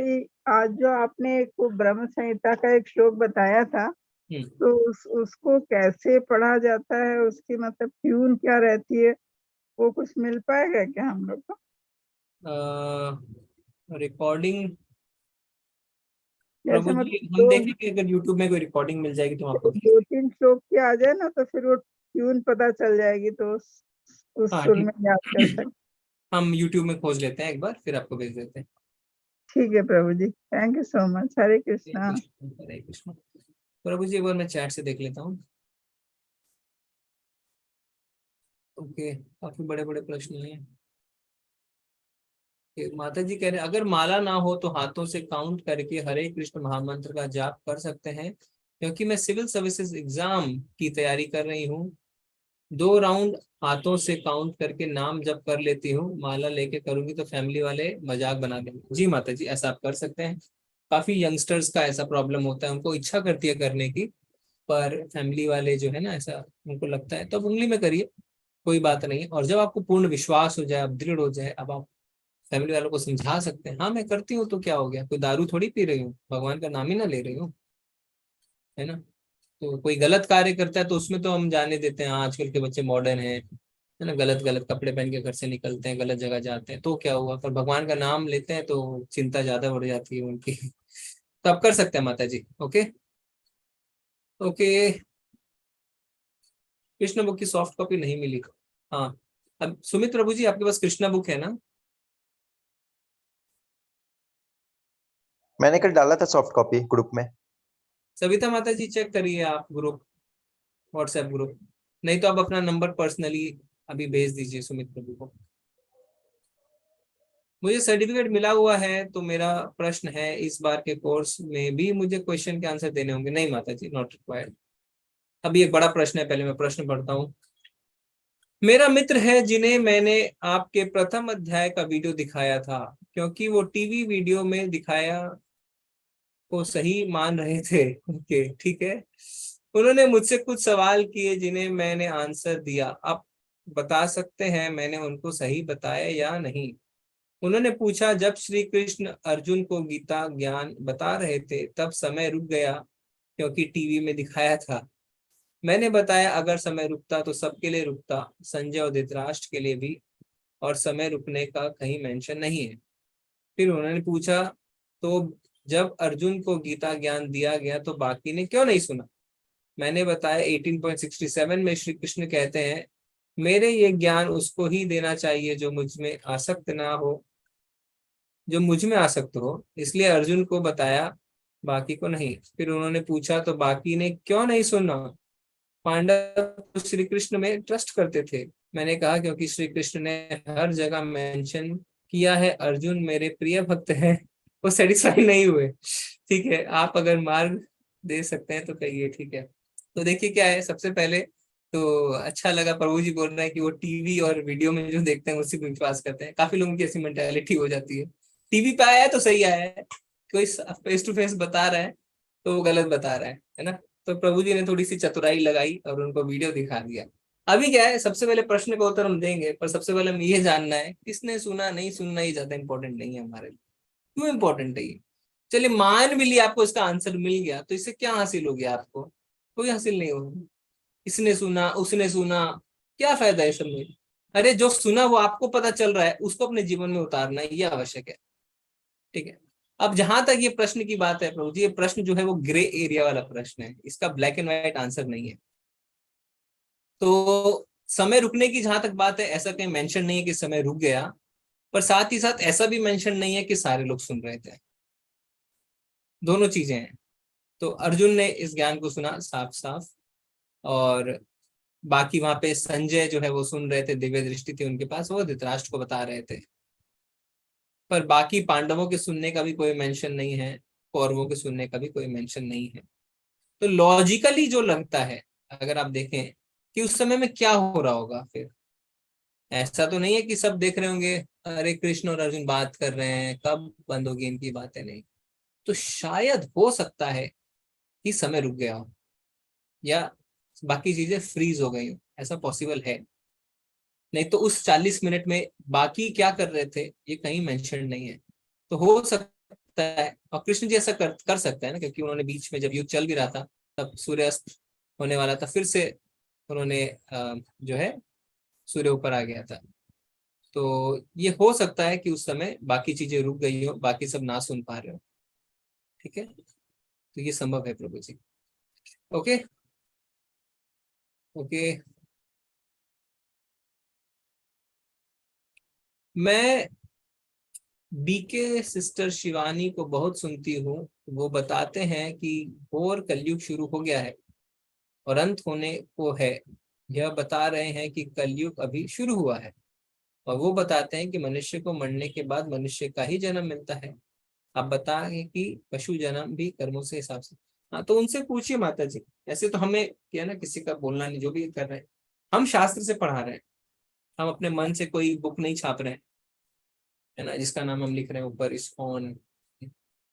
आज जो आपने एक वो ब्रह्म संहिता का एक श्लोक बताया था, तो उसको कैसे पढ़ा जाता है, उसकी मतलब ट्यून क्या रहती है, वो कुछ मिल पाएगा क्या हम लोग को? रिकॉर्डिंग जैसे प्रभु जी मतलब हम देखेंगे, अगर यूट्यूब में कोई रिकॉर्डिंग मिल जाएगी तो आपको 2-3 श्लोक की आ जाए ना, तो फिर वो ट्यून पता चल जाएगी, तो उस हाँ, सुर में याद कर सकते। हम यूट्यूब में खोज लेते हैं एक बार, फिर आपको भेज देते हैं। ठीक है प्रभु जी, थैंक यू सो मच। हरे कृष्णा। हरे कृष्णा। प्रभु जी एक बार मैं चैट से देख लेता हूँ। ओके, काफी बड़े बड़े प्रश्न हैं। माता जी कह रहे हैं अगर माला ना हो तो हाथों से काउंट करके हरे कृष्ण महामंत्र का जाप कर सकते हैं, क्योंकि मैं सिविल सर्विसेज एग्जाम की तैयारी कर रही हूँ। 2 राउंड हाथों से काउंट करके नाम जप कर लेती हूँ, माला लेके करूंगी तो फैमिली वाले मजाक बना देंगे। जी माता जी, ऐसा आप कर सकते हैं। काफी यंगस्टर्स का ऐसा प्रॉब्लम होता है, उनको इच्छा करती है करने की, पर फैमिली वाले जो है ना, ऐसा उनको लगता है, तो अब उंगली में करिए, कोई बात नहीं है। और जब आपको पूर्ण विश्वास हो जाए, आप दृढ़ हो जाए, अब आप फैमिली वालों को समझा सकते हैं, हाँ मैं करती हूँ तो क्या हो गया, कोई दारू थोड़ी पी रही हूँ, भगवान का नाम ही ना ले रही हूँ, है ना। तो कोई गलत कार्य करता है तो उसमें तो हम जाने देते हैं, आजकल के बच्चे मॉडर्न है ना, गलत गलत कपड़े पहन के घर से निकलते हैं, गलत जगह जाते हैं, तो क्या हुआ, पर भगवान का नाम लेते हैं तो चिंता ज्यादा बढ़ जाती है उनकी। तो आप कर सकते हैं माता जी। ओके ओके, कृष्ण बुक की सॉफ्ट कॉपी नहीं मिली। हाँ, अब सुमित प्रभु जी आपके पास कृष्णा बुक है ना? मैंने कल डाला था सॉफ्ट कॉपी ग्रुप में। सविता माता जी चेक करिए आप ग्रुप, व्हाट्सएप ग्रुप, नहीं तो आप अपना नंबर पर्सनली अभी भेज दीजिए सुमित प्रभु को। मुझे सर्टिफिकेट मिला हुआ है, तो मेरा प्रश्न है इस बार के कोर्स में भी मुझे क्वेश्चन के आंसर देने होंगे? नहीं माता जी, नॉट रिक्वायर्ड। अभी एक बड़ा प्रश्न है, पहले मैं प्रश्न पढ़ता हूँ। मेरा मित्र है जिन्हें मैंने आपके प्रथम अध्याय का वीडियो दिखाया था, क्योंकि वो टीवी वीडियो में दिखाया को सही मान रहे थे। ओके ठीक है। उन्होंने मुझसे कुछ सवाल किए जिन्हें मैंने आंसर दिया। आप बता सकते हैं मैंने उनको सही बताया या नहीं? उन्होंने पूछा, जब श्री कृष्ण अर्जुन को गीता ज्ञान बता रहे थे तब समय रुक गया क्योंकि टीवी में दिखाया था। मैंने बताया अगर समय रुकता तो सबके लिए रुकता, संजय और धृतराष्ट्र के लिए भी, और समय रुकने का कहीं मेंशन नहीं है। फिर उन्होंने पूछा, तो जब अर्जुन को गीता ज्ञान दिया गया तो बाकी ने क्यों नहीं सुना? मैंने बताया 18.67 में श्री कृष्ण कहते हैं, मेरे ये ज्ञान उसको ही देना चाहिए जो मुझ में आसक्त ना हो, जो मुझ में आसक्त हो, इसलिए अर्जुन को बताया, बाकी को नहीं। फिर उन्होंने पूछा, तो बाकी ने क्यों नहीं सुना? पांडव श्री कृष्ण में ट्रस्ट करते थे। मैंने कहा क्योंकि श्री कृष्ण ने हर जगह मेंशन किया है अर्जुन मेरे प्रिय भक्त हैं। वो सेटिस्फाई नहीं हुए। ठीक है, आप अगर मार्ग दे सकते हैं तो कहिए। ठीक है, तो देखिए क्या है, सबसे पहले तो अच्छा लगा प्रभु जी बोल रहे हैं कि वो टीवी और वीडियो में जो देखते हैं उसी पर विश्वास करते हैं। काफी लोगों की ऐसी मेंटालिटी हो जाती है। टीवी पे आया है तो सही आया है, कोई फेस टू फेस बता रहा है तो वो गलत बता रहा है ना। तो प्रभु जी ने थोड़ी सी चतुराई लगाई और उनको वीडियो दिखा दिया। अभी क्या है, सबसे पहले प्रश्न का उत्तर हम देंगे, पर सबसे पहले हमें ये जानना है किसने सुना नहीं सुनना ये ज्यादा इंपॉर्टेंट नहीं है हमारे लिए। क्यों इंपॉर्टेंट है ये? चलिए मान भी लिया आपको इसका आंसर मिल गया, तो इससे क्या हासिल हो गया? आपको कोई हासिल नहीं होगा। इसने सुना उसने सुना, क्या फायदा है इसमें? अरे जो सुना वो आपको पता चल रहा है, उसको अपने जीवन में उतारना ये आवश्यक है। ठीक है, अब जहां तक ये प्रश्न की बात है प्रभु जी, ये प्रश्न जो है वो ग्रे एरिया वाला प्रश्न है, इसका ब्लैक एंड व्हाइट आंसर नहीं है। तो समय रुकने की जहां तक बात है, ऐसा कहीं मेंशन नहीं है कि समय रुक गया, पर साथ ही साथ ऐसा भी मेंशन नहीं है कि सारे लोग सुन रहे थे। दोनों चीजें हैं। तो अर्जुन ने इस ज्ञान को सुना साफ साफ, और बाकी वहां पे संजय जो है वो सुन रहे थे, दिव्य दृष्टि थी उनके पास, वो धृतराष्ट्र को बता रहे थे। पर बाकी पांडवों के सुनने का भी कोई मेंशन नहीं है, कौरवों के सुनने का भी कोई मेंशन नहीं है। तो लॉजिकली जो लगता है, अगर आप देखें कि उस समय में क्या हो रहा होगा, फिर ऐसा तो नहीं है कि सब देख रहे होंगे अरे कृष्ण और अर्जुन बात कर रहे हैं, कब बंद होगी इनकी बातें, नहीं। तो शायद हो सकता है कि समय रुक गया हो या बाकी चीजें फ्रीज हो गई हो, ऐसा पॉसिबल है। नहीं तो उस 40 मिनट में बाकी क्या कर रहे थे ये कहीं मेंशन नहीं है। तो हो सकता है, और कृष्ण जी ऐसा कर सकते हैं ना, क्योंकि उन्होंने बीच में जब युद्ध चल भी रहा था तब सूर्यास्त होने वाला था, फिर से उन्होंने जो है सूर्य ऊपर आ गया था। तो ये हो सकता है कि उस समय बाकी चीजें रुक गई हो, बाकी सब ना सुन पा रहे हो। ठीक है, तो ये संभव है प्रभु जी। ओके ओके, मैं बीके सिस्टर शिवानी को बहुत सुनती हूँ। वो बताते हैं कि घोर कलयुग शुरू हो गया है और अंत होने को है। यह बता रहे हैं कि कलयुग अभी शुरू हुआ है, और वो बताते हैं कि मनुष्य को मरने के बाद मनुष्य का ही जन्म मिलता है। आप बताएं कि पशु जन्म भी कर्मों से हिसाब से। हाँ, तो उनसे पूछिए माता जी। ऐसे तो हमें क्या ना, किसी का बोलना नहीं, जो भी कर रहे हैं हम शास्त्र से पढ़ा रहे हैं, हम अपने मन से कोई बुक नहीं छाप रहे हैं, है ना, जिसका नाम हम लिख रहे हैं ऊपर इस्कॉन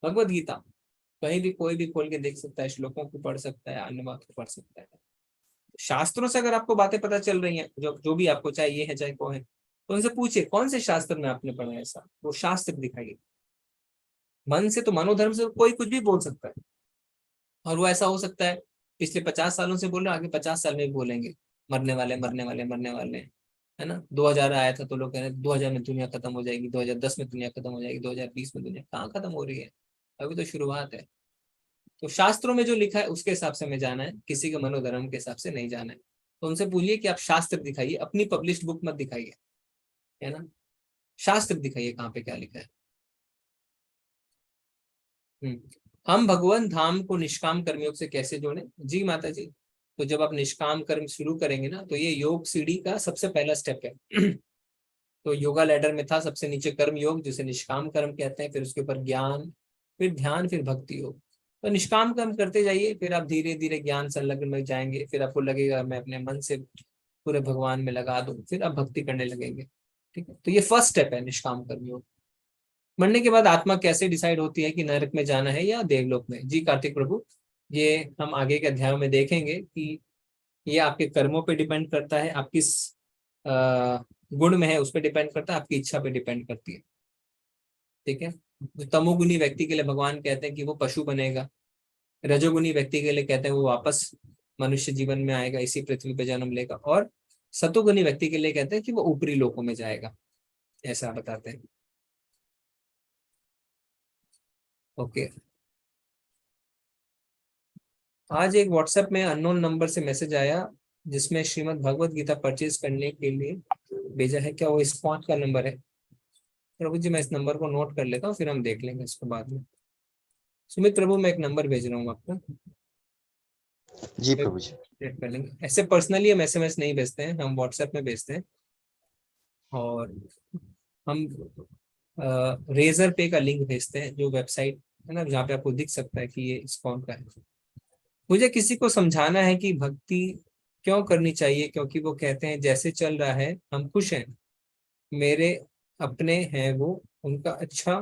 भगवद गीता। कहीं भी कोई भी खोल के देख सकता है, श्लोकों को पढ़ सकता है, अन्य बात को पढ़ सकता है। शास्त्रों से अगर आपको बातें पता चल रही हैं, जो भी आपको चाहिए है चाहे को है, तो उनसे पूछिए कौन से शास्त्र में आपने पढ़ा है ऐसा, वो शास्त्र दिखाइए। मन से तो मनोधर्म से कोई कुछ भी बोल सकता है, और वो ऐसा हो सकता है पिछले 50 सालों से बोल रहे, आगे 50 साल में भी बोलेंगे मरने वाले मरने वाले मरने वाले, है ना। 2000 आया था तो लोग कह रहे हैं 2000 में दुनिया खत्म हो जाएगी, 2010 में दुनिया खत्म हो जाएगी, 2020 में दुनिया कहाँ खत्म हो रही है, अभी तो शुरुआत है। तो शास्त्रों में जो लिखा है उसके हिसाब से हमें जाना है, किसी के मनोधर्म के हिसाब से नहीं जाना है। तो उनसे पूछिए कि आप शास्त्र दिखाइए, अपनी पब्लिश्ड बुक मत दिखाइए, है ना, शास्त्र दिखाइए कहाँ पे क्या लिखा है। हम भगवान धाम को निष्काम कर्मयोग से कैसे जोड़े? जी माता जी, तो जब आप निष्काम कर्म शुरू करेंगे ना, तो ये योग सीढ़ी का सबसे पहला स्टेप है। तो योगा लैडर में था सबसे नीचे कर्म योग, जिसे निष्काम कर्म कहते हैं, फिर उसके ऊपर ज्ञान, फिर ध्यान, फिर भक्ति योग। तो निष्काम कर्म करते जाइए, फिर आप धीरे धीरे ज्ञान संलग्न में जाएंगे, फिर आपको लगेगा मैं अपने मन से पूरे भगवान में लगा दूं, फिर आप भक्ति करने लगेंगे। ठीक है, तो ये फर्स्ट स्टेप है निष्काम कर्म योग। मरने के बाद आत्मा कैसे डिसाइड होती है कि नरक में जाना है या देवलोक में? जी कार्तिक प्रभु, ये हम आगे के अध्यायों में देखेंगे कि ये आपके कर्मों पे डिपेंड करता है, आप किस गुण में है उस पर डिपेंड करता है, आपकी इच्छा पे डिपेंड करती है। ठीक है, तो तमोगुनी व्यक्ति के लिए भगवान कहते हैं कि वो पशु बनेगा, रजोगुनी व्यक्ति के लिए कहते हैं वो वापस मनुष्य जीवन में आएगा, इसी पृथ्वी पे जन्म लेगा, और सतोगुनी व्यक्ति के लिए कहते हैं कि वो ऊपरी लोकों में जाएगा, ऐसा बताते हैं। ओके, आज एक व्हाट्सएप में अननोन नंबर से मैसेज आया जिसमें श्रीमद् भगवद गीता परचेज करने के लिए भेजा है, क्या वो इस्कॉन का नंबर है? प्रभु जी मैं इस नंबर को नोट कर लेता हूँ, फिर हम देख लेंगे इसको बाद में। सुमित प्रभु, मैं एक नंबर भेज रहा हूँ आपको। जी प्रभु जी। चेक कर लेंगे। ऐसे पर्सनली हम SMS नहीं भेजते हैं, हम व्हाट्सएप में भेजते हैं, और हम रेजर पे का लिंक भेजते हैं, जो वेबसाइट है ना, जहाँ पे आपको दिख सकता है कि ये इस्कॉन का है। मुझे किसी को समझाना है कि भक्ति क्यों करनी चाहिए, क्योंकि वो कहते हैं जैसे चल रहा है हम खुश हैं, मेरे अपने हैं वो, उनका अच्छा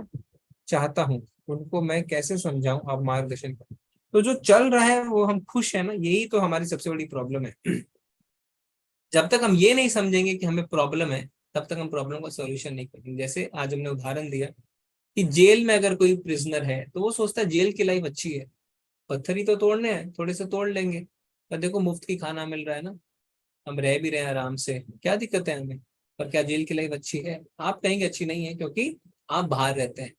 चाहता हूँ, उनको मैं कैसे समझाऊं, आप मार्गदर्शन करें। तो जो चल रहा है वो हम खुश है ना, यही तो हमारी सबसे बड़ी प्रॉब्लम है। जब तक हम ये नहीं समझेंगे कि हमें प्रॉब्लम है, तब तक हम प्रॉब्लम का सॉल्यूशन नहीं करेंगे। जैसे आज हमने उदाहरण दिया कि जेल में अगर कोई प्रिजनर है तो वो सोचता है जेल की लाइफ अच्छी है, पत्थर ही तो तोड़ने हैं, थोड़े से तोड़ लेंगे, पर देखो मुफ्त की खाना मिल रहा है ना, हम रह भी रहे हैं आराम से, क्या दिक्कत है हमें। पर क्या जेल की लाइफ अच्छी है? आप कहेंगे अच्छी नहीं है, क्योंकि आप बाहर रहते हैं।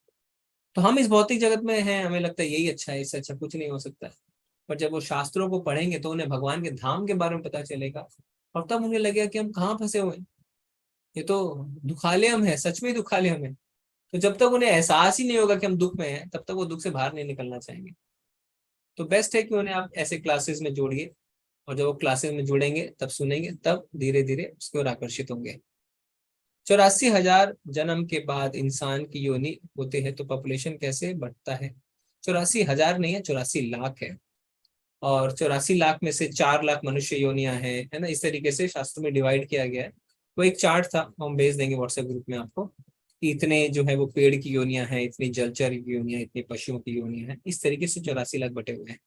तो हम इस भौतिक जगत में हैं, हमें लगता है यही अच्छा है, इससे अच्छा कुछ नहीं हो सकता है। पर जब वो शास्त्रों को पढ़ेंगे तो उन्हें भगवान के धाम के बारे में पता चलेगा, और तब उन्हें लगेगा कि हम कहाँ फंसे हुए हैं, ये तो दुखालयम है, सच में दुखालयम है। तो जब तक उन्हें एहसास ही नहीं होगा कि हम दुख में हैं, तब तक वो दुख से बाहर नहीं निकलना चाहेंगे। तो बेस्ट है कि उन्हें आप ऐसे क्लासेस में जोड़िए, और जब वो क्लासेस में जुड़ेंगे, तब सुनेंगे, तब धीरे धीरे उसकी ओर आकर्षित होंगे। 84,000 जन्म के बाद इंसान की योनि होते हैं, तो पॉपुलेशन कैसे बढ़ता है? 84,000 नहीं है, 84 लाख है। और 84 लाख में से 4 लाख मनुष्य योनियां हैं, है ना, इस तरीके से शास्त्र में डिवाइड किया गया है। वो एक चार्ट था, हम भेज देंगे व्हाट्सएप ग्रुप में आपको, कि इतने जो है वो पेड़ की योनियां हैं, इतनी जलचर की योनियां, इतनी पशुओं की योनियां हैं, इस तरीके से 84 लाख बटे हुए हैं।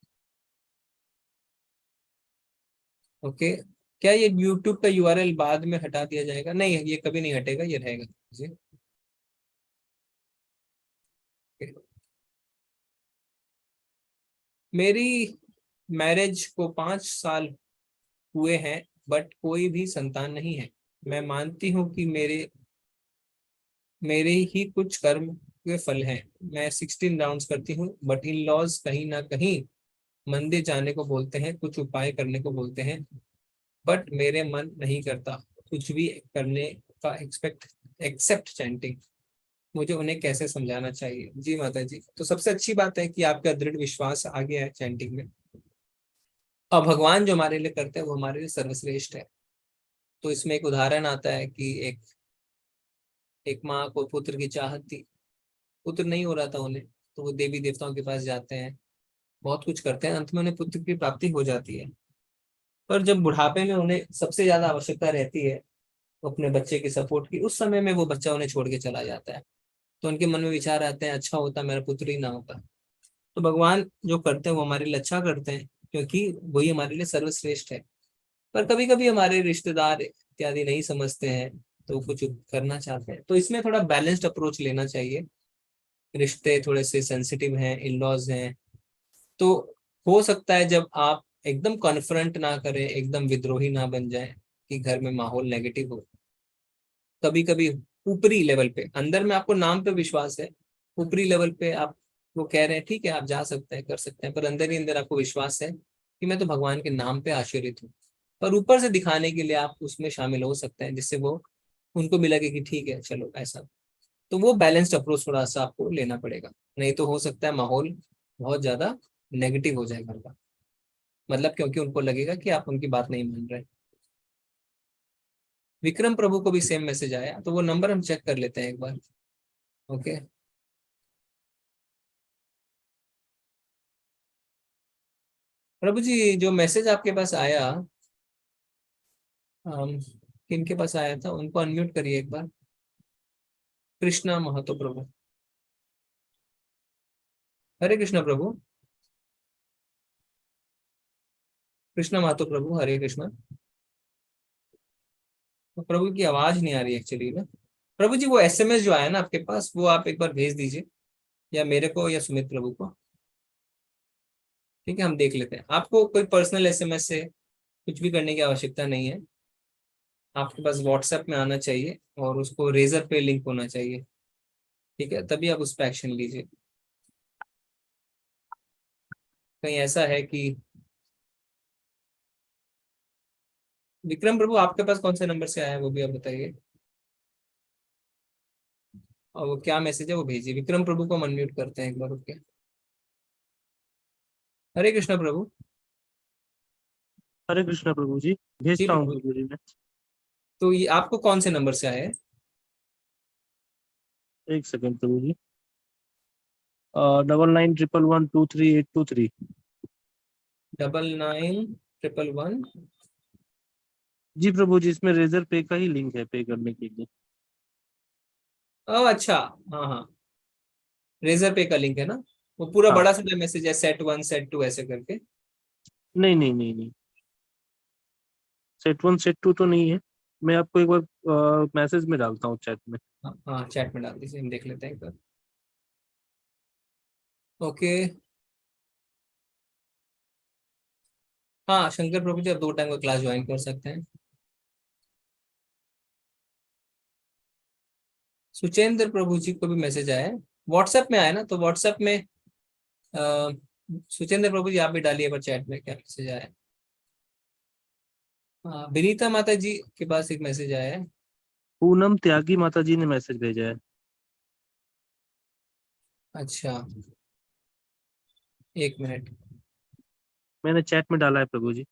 ओके, क्या ये YouTube का URL बाद में हटा दिया जाएगा? नहीं, ये कभी नहीं हटेगा, ये रहेगा जी। मेरी मैरिज को 5 साल हुए हैं, बट कोई भी संतान नहीं है। मैं मानती हूँ कि मेरे ही कुछ कर्म के फल हैं। मैं 16 राउंड्स करती हूँ, बट इन लॉज कहीं ना कहीं मंदिर जाने को बोलते हैं, कुछ उपाय करने को बोलते हैं, बट मेरे मन नहीं करता कुछ भी करने का, एक्सेप्ट चैंटिंग। मुझे उन्हें कैसे समझाना चाहिए? जी माता जी, तो सबसे अच्छी बात है कि आपका दृढ़ विश्वास आ गया है चैंटिंग में, और भगवान जो हमारे लिए करते हैं वो हमारे लिए सर्वश्रेष्ठ है। तो इसमें एक उदाहरण आता है कि एक माँ को पुत्र की चाहत थी, पुत्र नहीं हो रहा था उन्हें, तो वो देवी देवताओं के पास जाते हैं, बहुत कुछ करते हैं, अंत में उन्हें पुत्र की प्राप्ति हो जाती है। पर जब बुढ़ापे में उन्हें सबसे ज्यादा आवश्यकता रहती है अपने बच्चे की सपोर्ट की, उस समय में वो बच्चा उन्हें छोड़ के चला जाता है। तो उनके मन में विचार आते हैं, अच्छा होता मेरा पुत्र ही ना होता। तो भगवान जो करते हैं वो हमारे लिए अच्छा करते हैं, क्योंकि वही हमारे लिए सर्वश्रेष्ठ है। पर कभी कभी हमारे रिश्तेदार इत्यादि नहीं समझते हैं, तो कुछ करना चाहते हैं, तो इसमें थोड़ा बैलेंस्ड अप्रोच लेना चाहिए। रिश्ते थोड़े से सेंसिटिव हैं, इन लॉज हैं, तो हो सकता है जब आप एकदम कॉन्फ्रंट ना करें, एकदम विद्रोही ना बन जाए कि घर में माहौल नेगेटिव हो। कभी कभी ऊपरी लेवल पे, अंदर में आपको नाम पे विश्वास है, ऊपरी लेवल पे आप वो कह रहे हैं ठीक है आप जा सकते हैं, कर सकते हैं, पर अंदर ही अंदर आपको विश्वास है कि मैं तो भगवान के नाम पे आश्रित हूँ। पर ऊपर से दिखाने के लिए आप उसमें शामिल हो सकते हैं, जिससे वो उनको भी लगे कि ठीक है चलो ऐसा। तो वो बैलेंस्ड अप्रोच थोड़ा सा आपको लेना पड़ेगा, नहीं तो हो सकता है माहौल बहुत ज्यादा नेगेटिव हो जाए घर का, मतलब क्योंकि उनको लगेगा कि आप उनकी बात नहीं मान रहे। विक्रम प्रभु को भी सेम मैसेज आया, तो वो नंबर हम चेक कर लेते हैं एक बार। ओके, प्रभु जी जो मैसेज आपके पास आया, किनके पास आया था, उनको अनम्यूट करिए एक बार। कृष्णा महतो प्रभु, हरे कृष्णा प्रभु, कृष्णा महतो प्रभु, हरे कृष्णा। तो प्रभु की आवाज नहीं आ रही एक्चुअली ना। प्रभु जी वो SMS जो आया ना आपके पास, वो आप एक बार भेज दीजिए, या मेरे को या सुमित प्रभु को, ठीक है, हम देख लेते हैं। आपको कोई पर्सनल SMS से कुछ भी करने की आवश्यकता नहीं है, आपके पास व्हाट्सएप में आना चाहिए और उसको रेजर पे लिंक होना चाहिए, ठीक है, तभी आप उस पर एक्शन लीजिए। कहीं ऐसा है कि विक्रम प्रभु आपके पास कौन से नंबर से आया है वो भी आप बताइए, और वो क्या मैसेज है वो भेजिए। विक्रम प्रभु को अनम्यूट करते हैं एक बार, ओके। हरे कृष्णा प्रभु। हरे कृष्णा प्रभु जी, जी भेजता हूँ प्रभु, प्रभु जी मैं। तो ये आपको कौन से नंबर से आया है? एक सेकंड प्रभु जी, 9911123823। 9911। जी प्रभु जी, इसमें रेजर पे का ही लिंक है पे करने के लिए। ओह अच्छा, हाँ हाँ, रेजर पे का लिंक है ना, वो पूरा हाँ। बड़ा सा मैसेज है, सेट 1 सेट 2 ऐसे करके। नहीं नहीं नहीं नहीं, सेट 1 सेट 2 तो नहीं है। मैं आपको एक बार मैसेज में डालता हूँ चैट में। हाँ चैट में डाल दीजिए, हम देख लेते हैं एक बार। ओके, हाँ शंकर प्रभु जी आप 2 टाइम का क्लास ज्वाइन कर सकते हैं। सुचेंद्र प्रभु जी को भी मैसेज आया है, व्हाट्सएप में आया ना, तो व्हाट्सएप में सुचेंद्र प्रभु जी आप भी डालिए पर चैट में क्या मैसेज आया है। विनीता माता जी के पास एक मैसेज आया है। पूनम त्यागी माता जी ने मैसेज भेजा है। अच्छा, एक मिनट, मैंने चैट में डाला है प्रभु जी।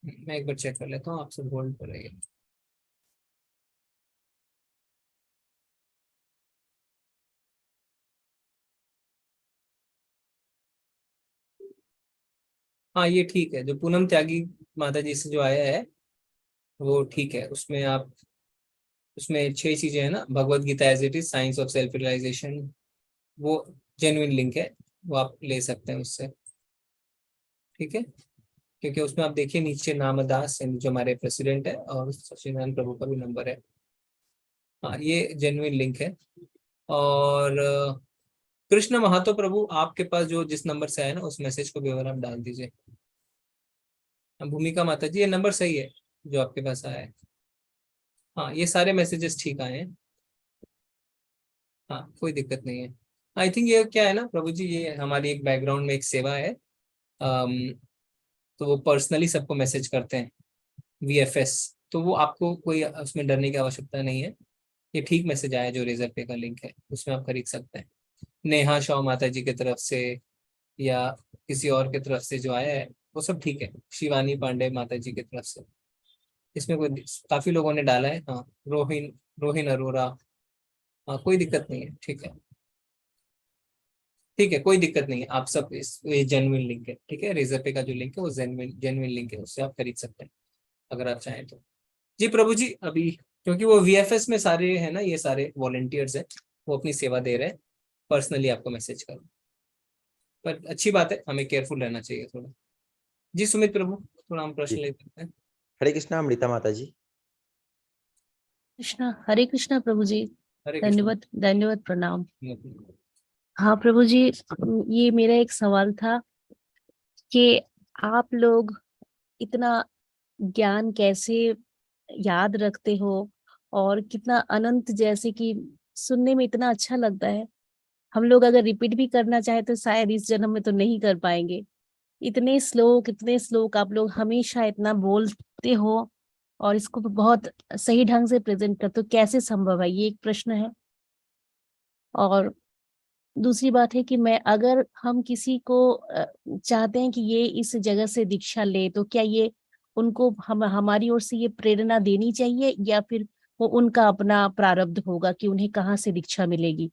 मैं एक बार चेक कर लेता हूँ, आपसे होल्ड पर रहिए। हाँ ये ठीक है, जो पूनम त्यागी माता जी से जो आया है वो ठीक है। उसमें आप, उसमें 6 चीजें हैं ना, Bhagavad Gita as it is, science of self realisation, वो जेन्युइन लिंक है, वो आप ले सकते हैं उससे, ठीक है। क्योंकि उसमें आप देखिए नीचे नामदास जो हमारे प्रेसिडेंट है और सचिदानंद प्रभु का भी नंबर है। हाँ ये जेन्युइन लिंक है। और कृष्ण महातो प्रभु आपके पास जो जिस नंबर से आया ना, उस मैसेज को भी अगर आप डाल दीजिए। भूमिका माता जी ये नंबर सही है जो आपके पास आया है। हाँ ये सारे मैसेजेस ठीक आए हैं, हाँ कोई दिक्कत नहीं है। आई थिंक ये क्या है ना प्रभु जी, ये हमारी एक बैकग्राउंड में एक सेवा है, तो वो पर्सनली सबको मैसेज करते हैं VFS, तो वो आपको कोई उसमें डरने की आवश्यकता नहीं है। ये ठीक मैसेज आया जो रेजर पे का लिंक है, उसमें आप खरीद सकते हैं। नेहा शाह माता जी की तरफ से या किसी और की तरफ से जो आया है वो सब ठीक है। शिवानी पांडे माता जी की तरफ से, इसमें कोई, काफी लोगों ने डाला है। हाँ रोहिन रोहिन अरोरा, हाँ कोई दिक्कत नहीं है, ठीक है ठीक है, कोई दिक्कत नहीं है। आप सब इस, ये जेन्युइन लिंक है, ठीक है। रेजर पे का जो लिंक है वो जेन्युइन लिंक है, उससे आप खरीद सकते हैं अगर आप चाहें तो। जी प्रभु जी, अभी क्योंकि वो VFS में सारे है ना, ये सारे वॉलंटियर्स हैं, वो अपनी सेवा दे रहे हैं, पर्सनली आपको मैसेज करो। पर अच्छी बात है, हमें केयरफुल रहना चाहिए थोड़ा। जी सुमित प्रभु, थोड़ा हम प्रश्न ले सकते हैं। हरे कृष्णा अमृता माता जी। कृष्णा, हरे कृष्णा प्रभु जी। हरे कृष्ण। धन्यवाद धन्यवाद, प्रणाम। हाँ प्रभु जी, ये मेरा एक सवाल था कि आप लोग इतना ज्ञान कैसे याद रखते हो और कितना अनंत, जैसे कि सुनने में इतना अच्छा लगता है। हम लोग अगर रिपीट भी करना चाहे तो शायद इस जन्म में तो नहीं कर पाएंगे। इतने श्लोक आप लोग हमेशा इतना बोलते हो और इसको बहुत सही ढंग से प्रेजेंट करते हो, कैसे संभव है? ये एक प्रश्न है। और दूसरी बात है कि मैं, अगर हम किसी को चाहते हैं कि ये इस जगह से दीक्षा ले, तो क्या ये उनको हमारी ओर से ये प्रेरणा देनी चाहिए या फिर वो उनका अपना प्रारब्ध होगा कि उन्हें कहाँ से दीक्षा मिलेगी?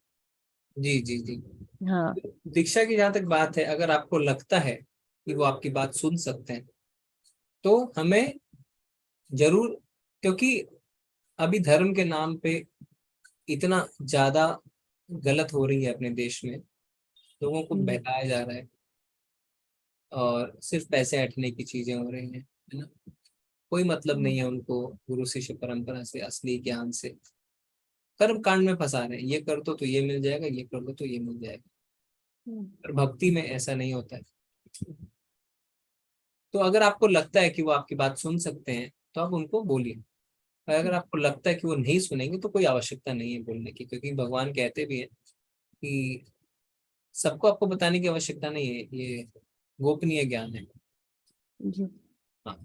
जी जी जी, हाँ। दीक्षा की जहां तक बात है, अगर आपको लगता है कि वो आपकी बात सुन सकते हैं तो हमें जरूर, क्योंकि अभी धर्म के नाम पे इतना ज्यादा गलत हो रही है अपने देश में, लोगों को बहलाया जा रहा है और सिर्फ पैसे ऐंठने की चीजें हो रही हैं, है ना। कोई मतलब नहीं है उनको गुरु शिष्य परंपरा से, असली ज्ञान से। कर्म कांड में फंसा रहे हैं, ये कर दो तो ये मिल जाएगा, ये कर दो तो ये मिल जाएगा। पर भक्ति में ऐसा नहीं होता है। तो अगर आपको लगता है कि वो आपकी बात सुन सकते हैं तो आप उनको बोलिए, और अगर आपको लगता है कि वो नहीं सुनेंगे तो कोई आवश्यकता नहीं है बोलने की, क्योंकि भगवान कहते भी हैं कि सबको आपको बताने की आवश्यकता नहीं है, ये गोपनीय ज्ञान है। हाँ,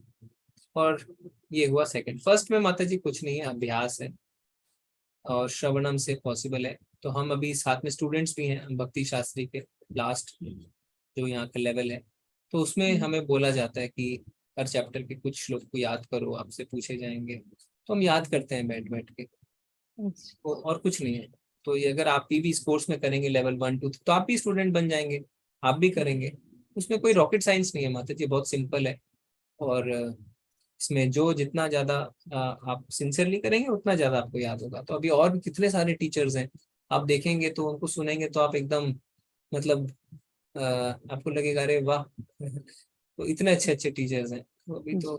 और ये हुआ सेकंड। फर्स्ट में माता जी कुछ नहीं है, अभ्यास है और श्रवणम से पॉसिबल है। तो हम अभी साथ में स्टूडेंट्स भी हैं भक्ति शास्त्री के, लास्ट जो यहाँ का लेवल है, तो उसमें हमें बोला जाता है कि हर चैप्टर के कुछ श्लोक को याद करो, आपसे पूछे जाएंगे, तो हम याद करते हैं बैठ बैठ के, तो और कुछ नहीं है। तो ये अगर आप भी इस कोर्स में करेंगे लेवल 1 2 तो आप भी स्टूडेंट बन जाएंगे, आप भी करेंगे। उसमें कोई रॉकेट साइंस नहीं है माता जी, बहुत सिंपल है। और इसमें जो जितना ज्यादा आप सिंसियरली करेंगे उतना ज्यादा आपको याद होगा। तो अभी और भी कितने सारे टीचर्स हैं आप देखेंगे तो उनको सुनेंगे तो आप एकदम मतलब आपको लगेगा अरे वाह तो इतने अच्छे अच्छे टीचर्स हैं। तो अभी तो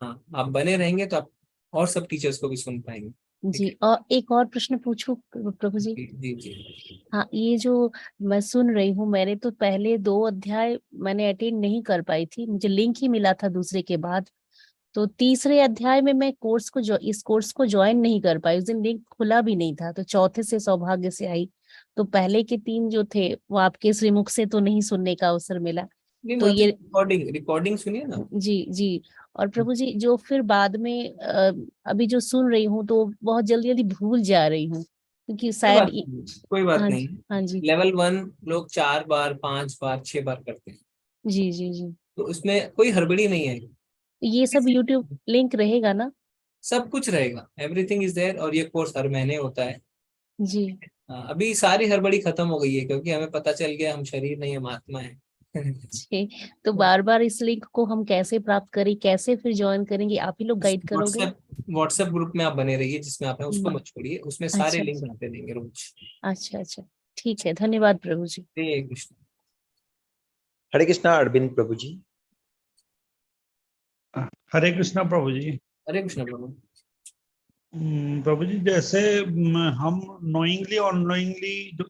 हाँ, आप बने रहेंगे तो आप और सब टीचर्स को भी सुन पाएंगे। ठीक जी, है, और एक और प्रश्न पूछूं प्रभु जी? जी जी। हाँ, ये जो मैं सुन रही हूँ, मैंने तो पहले 2 अध्याय मैंने अटेंड नहीं कर पाई थी, मुझे लिंक ही मिला था दूसरे के बाद। तो तीसरे अध्याय में मैं इस कोर्स को ज्वाइन नहीं कर पाई, उस दिन लिंक खुला भी नहीं था, तो चौथे से सौभाग्य से आई। तो पहले के 3 जो थे वो आपके श्रीमुख से तो नहीं सुनने का अवसर मिला। नहीं तो मतलब ये रिकॉर्डिंग सुनिए ना। जी जी। और प्रभु जी जो फिर बाद में अभी जो सुन रही हूँ तो बहुत जल्दी जल्दी भूल जा रही हूँ, क्योंकि शायद कोई बात हाँ नहीं। जी, हाँ जी, लेवल 1 लोग 4 बार 5 बार 6 बार करते हैं, जी जी जी। तो उसमें कोई हड़बड़ी नहीं है। ये सब यूट्यूब लिंक रहेगा ना? सब कुछ रहेगा, एवरीथिंग इज देयर। और ये कोर्स हर महीने होता है। जी अभी सारी हड़बड़ी खत्म हो गई है क्योंकि हमें पता चल गया हम शरीर नहीं हम आत्मा है। जी। तो बार बार इस लिंक को हम कैसे प्राप्त करें, कैसे फिर ज्वाइन करेंगे, आप ही लोग गाइड करोगे? व्हाट्सएप ग्रुप में आप बने रहिए जिसमें आप हैं, उसको मत छोड़िए, उसमें सारे अच्छा लिंक आते रहेंगे रोज। अच्छा अच्छा, ठीक है, धन्यवाद प्रभु जी। हरे कृष्ण। हरे कृष्णा अरविंद प्रभु जी। हरे कृष्णा प्रभु जी। हरे कृष्ण प्रभु। प्रभु जी जैसे हम नोइंगली और अननोइंगली जो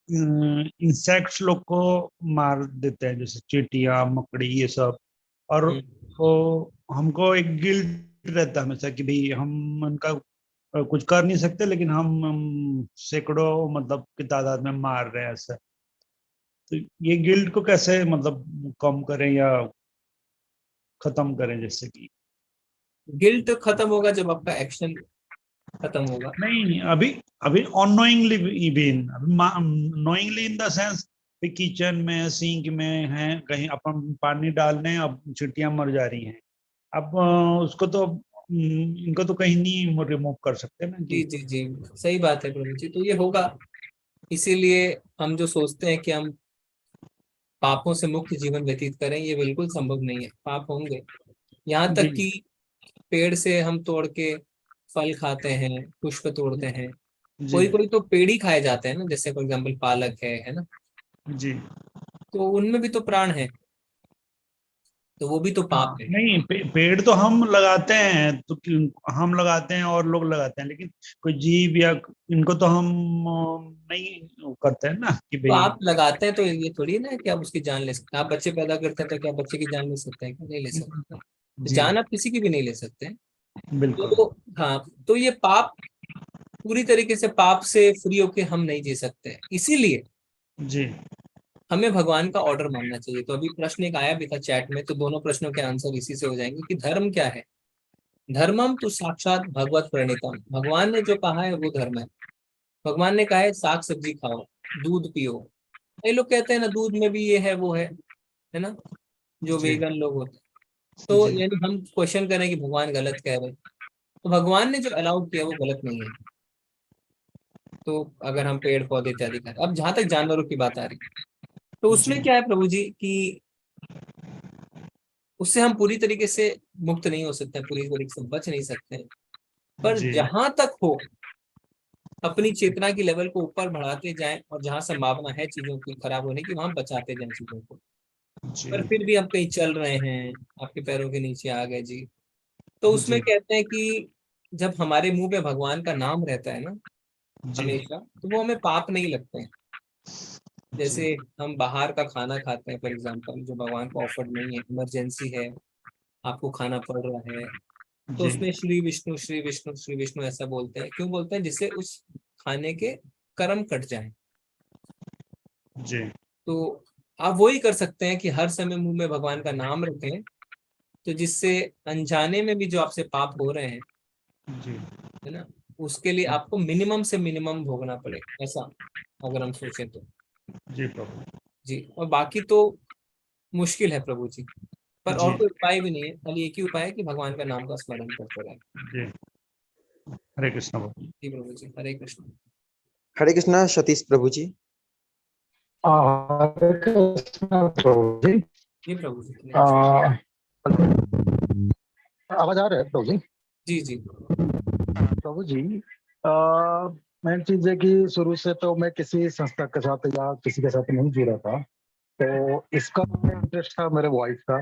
इंसेक्ट्स लोग को मार देते हैं, जैसे चींटियां मकड़ी ये सब, और वो हमको एक गिल्ट रहता है हमेशा कि भाई हम उनका कुछ कर नहीं सकते, लेकिन हम सैकड़ों मतलब की तादाद में मार रहे हैं ऐसे। तो ये गिल्ट को कैसे मतलब कम करें या खत्म करें? जैसे कि गिल्ट खत्म होगा जब आपका एक्शन खत्म होगा। नहीं, अभी अभी अननोइंगली इवन अभी knowingly in the sense kitchen में सिंक में है, कहीं अपन पानी डाल रहे हैं, अब चिड़ियां मर जा रही हैं, अब उसको तो इनको तो कहीं नहीं रिमूव कर सकते ना जी जी जी, सही बात है प्रभु जी। तो ये होगा, इसीलिए हम जो सोचते हैं कि हम पापों से मुक्त जीवन व्यतीत करें, ये बिल्कुल संभव नहीं है। पाप होंगे, यहाँ तक कि पेड़ से हम तोड़ के फल खाते हैं, पुष्प तोड़ते हैं, कोई कोई तो पेड़ ही खाए जाते हैं ना, जैसे फॉर एग्जाम्पल पालक है ना, जी। तो उनमें भी तो प्राण है, तो वो भी तो पाप है। नहीं, पेड़ तो हम लगाते हैं, तो हम लगाते हैं और लोग लगाते हैं, लेकिन कोई जीव या इनको तो हम नहीं करते हैं ना कि तो भाई। आप लगाते हैं तो ये थोड़ी ना है कि आप उसकी जान ले सकते हैं। आप बच्चे पैदा करते हैं तो क्या बच्चे की जान ले सकते हैं? क्या नहीं ले सकते? तो जी जान आप किसी की भी नहीं ले सकते हैं। बिल्कुल। तो हाँ, तो ये पाप पूरी तरीके से पाप से फ्री होके हम नहीं जी सकते हैं। इसीलिए जी हमें भगवान का ऑर्डर मानना चाहिए। तो अभी प्रश्न एक आया भी था चैट में, तो दोनों प्रश्नों के आंसर इसी से हो जाएंगे कि धर्म क्या है। धर्मम तो साक्षात भगवत प्रणीतम, भगवान ने जो कहा है वो धर्म है। भगवान ने कहा है साग सब्जी खाओ, दूध पियो। कई लोग कहते हैं ना दूध में भी ये है वो है ना, जो जी वेगन लोग होते हैं। तो जी यानी हम क्वेश्चन करें कि भगवान गलत कह रहे हैं, तो भगवान ने जो अलाउड किया वो गलत नहीं है। तो अगर हम पेड़ पौधे इत्यादि करें, अब जहां तक जानवरों की बात आ रही है, तो उसमें क्या है प्रभु जी कि उससे हम पूरी तरीके से मुक्त नहीं हो सकते हैं, पूरी तरीके से बच नहीं सकते हैं। पर जी जहां तक हो अपनी चेतना की लेवल को ऊपर बढ़ाते जाएं, और जहां संभावना है चीजों की खराब होने की वहां बचाते जाएं चीजों को। पर फिर भी हम कहीं चल रहे हैं, आपके पैरों के नीचे आ गए जी, तो उसमें जी कहते हैं कि जब हमारे मुंह पे भगवान का नाम रहता है ना जी हमेशा, तो वो हमें पाप नहीं लगते हैं। जैसे जी हम बाहर का खाना खाते हैं फॉर एग्जाम्पल, जो भगवान को ऑफर्ड नहीं है, इमरजेंसी है, आपको खाना पड़ रहा है, तो जी उसमें श्री विष्णु श्री विष्णु श्री विष्णु ऐसा बोलते हैं। क्यों बोलते हैं? जिससे उस खाने के कर्म कट जाए। जी तो आप वही कर सकते हैं कि हर समय मुंह में भगवान का नाम रखें, तो जिससे अनजाने में भी जो आपसे पाप हो रहे हैं जी है ना, उसके लिए आपको मिनिमम से मिनिमम भोगना पड़े, ऐसा अगर हम सोचें तो। जी प्रभु जी, और बाकी तो मुश्किल है प्रभु जी, पर जी और कोई उपाय भी नहीं है, खाली एक ही उपाय है कि भगवान का नाम का स्मरण करते रहे। जी। हरे कृष्ण प्रभु। जी प्रभु जी, हरे कृष्ण। हरे कृष्णा सतीश प्रभु जी। हरे कृष्ण प्रभु जी। जी प्रभु जी। आवाज आ रहा है प्रभु जी? जी जी प्रभु जी, मेन चीज है कि शुरू से तो मैं किसी संस्था के साथ या किसी के साथ नहीं जुड़ा था, तो इसका इंटरेस्ट था मेरे वाइफ का।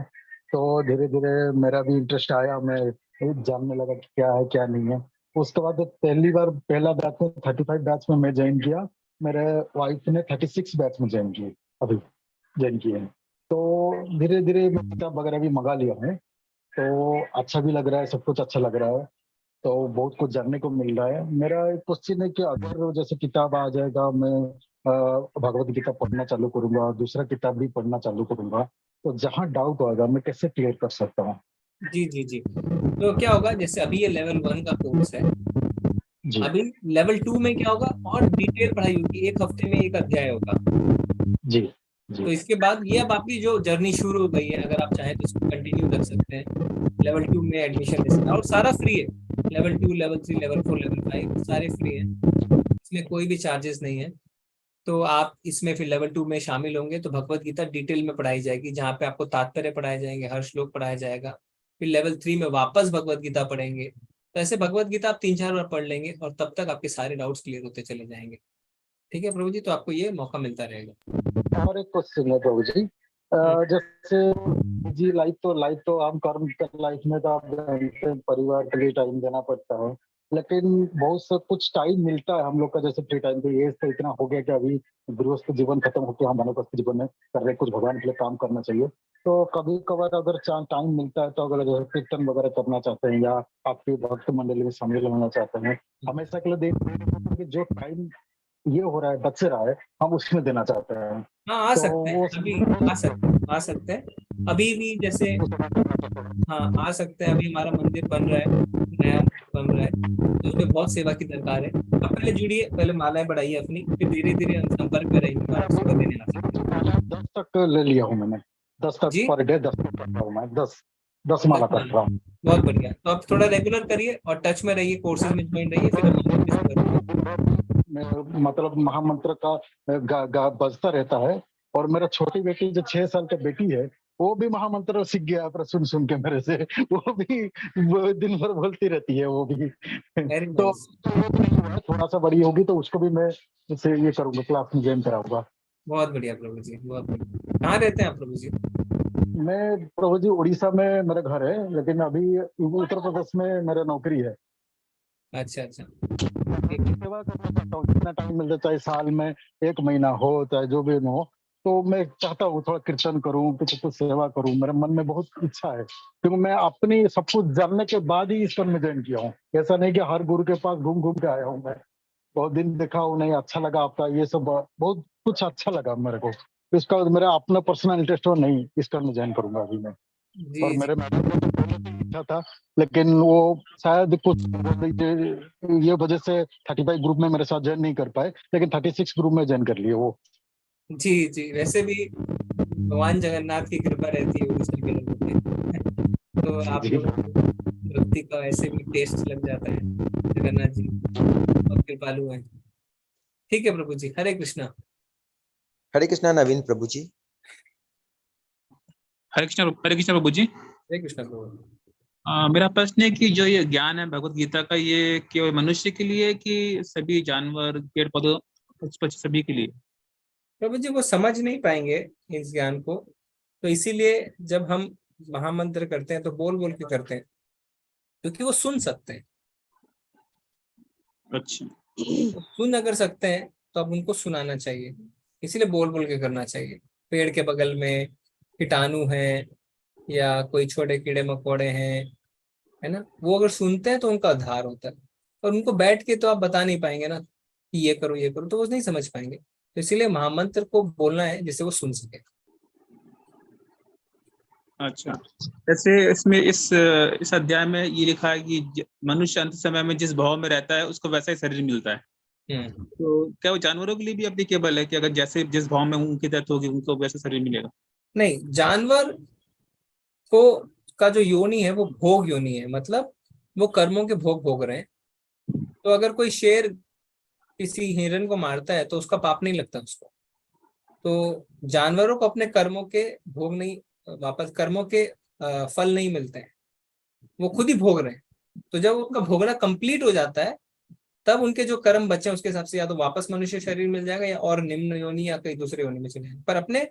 तो धीरे धीरे मेरा भी इंटरेस्ट आया, मैं जानने लगा कि क्या है क्या नहीं है। उसके बाद पहला बैच में 35 बैच में मैं ज्वाइन किया, मेरे वाइफ ने 36 बैच में ज्वाइन किए, अभी ज्वाइन किए हैं। तो धीरे धीरे मैं किताब वगैरह भी मंगा लिया है, तो अच्छा भी लग रहा है, सब कुछ अच्छा लग रहा है, तो बहुत कुछ जानने को मिल रहा है। मेरा एक क्वेश्चन है कि अगर जैसे किताब आ जाएगा, मैं भगवत गीता पढ़ना चालू करूंगा, दूसरा किताब भी पढ़ना चालू करूंगा, तो जहाँ डाउट होगा मैं कैसे क्लियर कर सकता हूँ? जी जी जी। तो क्या होगा, जैसे अभी ये लेवल 1 का कोर्स है, अभी लेवल 2 में क्या होगा, और डिटेल पढ़ाई होगी, एक हफ्ते में एक अध्याय होगा। जी तो इसके बाद ये अब आपकी जो जर्नी शुरू हो गई है, अगर आप चाहें तो इसको कंटिन्यू कर सकते हैं। लेवल 2 में एडमिशन ले सकते हैं और सारा फ्री है। लेवल 2, लेवल 3, लेवल 4, लेवल 5 सारे फ्री हैं, इसमें कोई भी चार्जेस नहीं है। तो आप इसमें फिर लेवल 2 में शामिल होंगे तो भगवत गीता डिटेल में पढ़ाई जाएगी, जहाँ पे आपको तात्पर्य पढ़ाए जाएंगे, हर श्लोक पढ़ाया जाएगा। फिर लेवल 3 में वापस भगवत गीता पढ़ेंगे। तो ऐसे भगवत गीता आप 3-4 बार पढ़ लेंगे और तब तक आपके सारे डाउट्स क्लियर होते चले जाएंगे। ठीक है प्रभु जी, तो आपको ये मौका मिलता रहेगा। और एक क्वेश्चन है प्रभु जी, जैसे जी लाइफ तो हम कर्म लाइफ में तो आप जानते हैं, परिवार के लिए टाइम देना पड़ता है, लेकिन बहुत सा कुछ टाइम मिलता है हम लोग का, जैसे फ्री टाइम। तो ये तो इतना हो गया कि अभी गृहस्थ जीवन खत्म होकर हम वानप्रस्थ जीवन में कर रहे, कुछ भगवान के लिए काम करना चाहिए। तो कभी कभार अगर टाइम मिलता है तो अगर जो है कीर्तन वगैरह करना चाहते हैं या आपकी भक्त मंडली में शामिल होना चाहते हैं, हमेशा के लिए देख कि जो टाइम ये हो रहा है, बच रहा है, हम उसमें देना चाहते हैं। हाँ आ सकते हैं, अभी आ सकते हैं अभी भी, जैसे हाँ आ सकते हैं। अभी हमारा मंदिर बन रहा है, नया बन रहा है, तो उसमें बहुत सेवा की दरकार है। आप पहले जुड़िए, पहले मालाएं बढ़ाइए अपनी, फिर धीरे धीरे हम संपर्क में रहेंगे, आप सेवा देने आ सकते हैं। 10 तक ले लिया हूँ मैंने, 10 तक पर डे 10 तक करता हूँ मैं, 10 माला कर रहा हूँ। बहुत बढ़िया। तो आप थोड़ा रेगुलर करिए और टच में रहिए, कोर्सेज में ज्वाइन रहिए, फिर मतलब महामंत्र का बजता रहता है। और मेरा छोटी बेटी जो 6 साल की बेटी है, वो भी महामंत्र सीख गया है सुन सुन के मेरे से। वो भी दिन भर बोलती रहती है वो भी। तो थोड़ा सा बड़ी होगी तो उसको भी मैं इसे ये करूंगा, क्लास में ज्वाइन कराऊंगा। बहुत बढ़िया प्रभु जी, बहुत बढ़िया। कहाँ रहते हैं आप प्रभु जी? मैं प्रभु जी उड़ीसा में मेरा घर है, लेकिन अभी उत्तर प्रदेश में मेरा नौकरी है। अच्छा अच्छा। सेवा करना चाहता हूँ, जितना टाइम मिलता है, चाहे साल में 1 महीना हो, चाहे जो भी हो, तो मैं चाहता हूँ थोड़ा कीर्तन करूँ, कुछ सेवा करूँ। मेरे मन में बहुत इच्छा है, क्योंकि मैं अपनी सब कुछ जानने के बाद ही ईश्वर में ज्वाइन किया हूँ। ऐसा नहीं कि हर गुरु के पास घूम घूम के आया हूँ। मैं बहुत दिन देखा हूँ, नहीं अच्छा लगा आपका ये सब, बहुत कुछ अच्छा लगा मेरे को। इसका मेरा अपना पर्सनल इंटरेस्ट हो, नहीं ईश्वर में ज्वाइन करूंगा अभी मैं। और मेरे मैडम को तो पहले से इच्छा था, लेकिन वो शायद कुछ ये वजह से 35 ग्रुप में मेरे साथ ज्वाइन नहीं कर पाए, लेकिन 36 ग्रुप में ज्वाइन कर लिए वो। जी जी, वैसे भी भगवान जगन्नाथ की कृपा रहती है उड़ीसा के लोगों पे। तो आप लोग भक्ति का ऐसे भी टेस्ट लग जाता है, जगन्नाथ जी बहुत कृपालु हैं। ठीक है प्रभु जी, हरे कृष्णा। हरे कृष्णा नवीन प्रभु जी। हरे कृष्णा प्रभु जी। हरे कृष्णा प्रभु। मेरा प्रश्न है कि जो ये ज्ञान है भगवत गीता का, ये केवल मनुष्य के लिए कि सभी जानवर, पेड़ पौधे, सभी के लिए? प्रभु जी वो समझ नहीं पाएंगे इस ज्ञान को, तो इसीलिए जब हम महामंत्र करते हैं तो बोल बोल के करते हैं, क्योंकि वो सुन सकते हैं। अच्छा। तो सुन अगर सकते हैं तो अब उनको सुनाना चाहिए, इसीलिए बोल बोल के करना चाहिए। पेड़ के बगल में कीटाणु हैं या कोई छोटे कीड़े मकोड़े हैं, है ना, वो अगर सुनते हैं तो उनका उद्धार होता है। और उनको बैठ के तो आप बता नहीं पाएंगे ना कि ये करो, तो वो नहीं समझ पाएंगे। तो इसीलिए महामंत्र को बोलना है जिससे वो सुन सके। अच्छा, जैसे इसमें इस अध्याय में ये लिखा है कि मनुष्य अंत समय में जिस भाव में रहता है उसको वैसा ही शरीर मिलता है। तो क्या वो जानवरों के लिए भी एप्लीकेबल है कि अगर जैसे जिस भाव में उनकी डेथ होगी उनको वैसा शरीर मिलेगा? नहीं, जानवर को का जो योनि है वो भोग योनि है, मतलब वो कर्मों के भोग भोग रहे हैं। तो अगर कोई शेर किसी हिरन को मारता है तो उसका पाप नहीं लगता उसको। तो जानवरों को अपने कर्मों के भोग नहीं, वापस कर्मों के फल नहीं मिलते हैं, वो खुद ही भोग रहे हैं। तो जब उनका भोगना कंप्लीट हो जाता है तब उनके जो कर्म बचे उसके हिसाब से या तो वापस मनुष्य शरीर मिल जाएगा या और निम्न योनि या कहीं दूसरे योनि में चले जाएंगे। पर अपने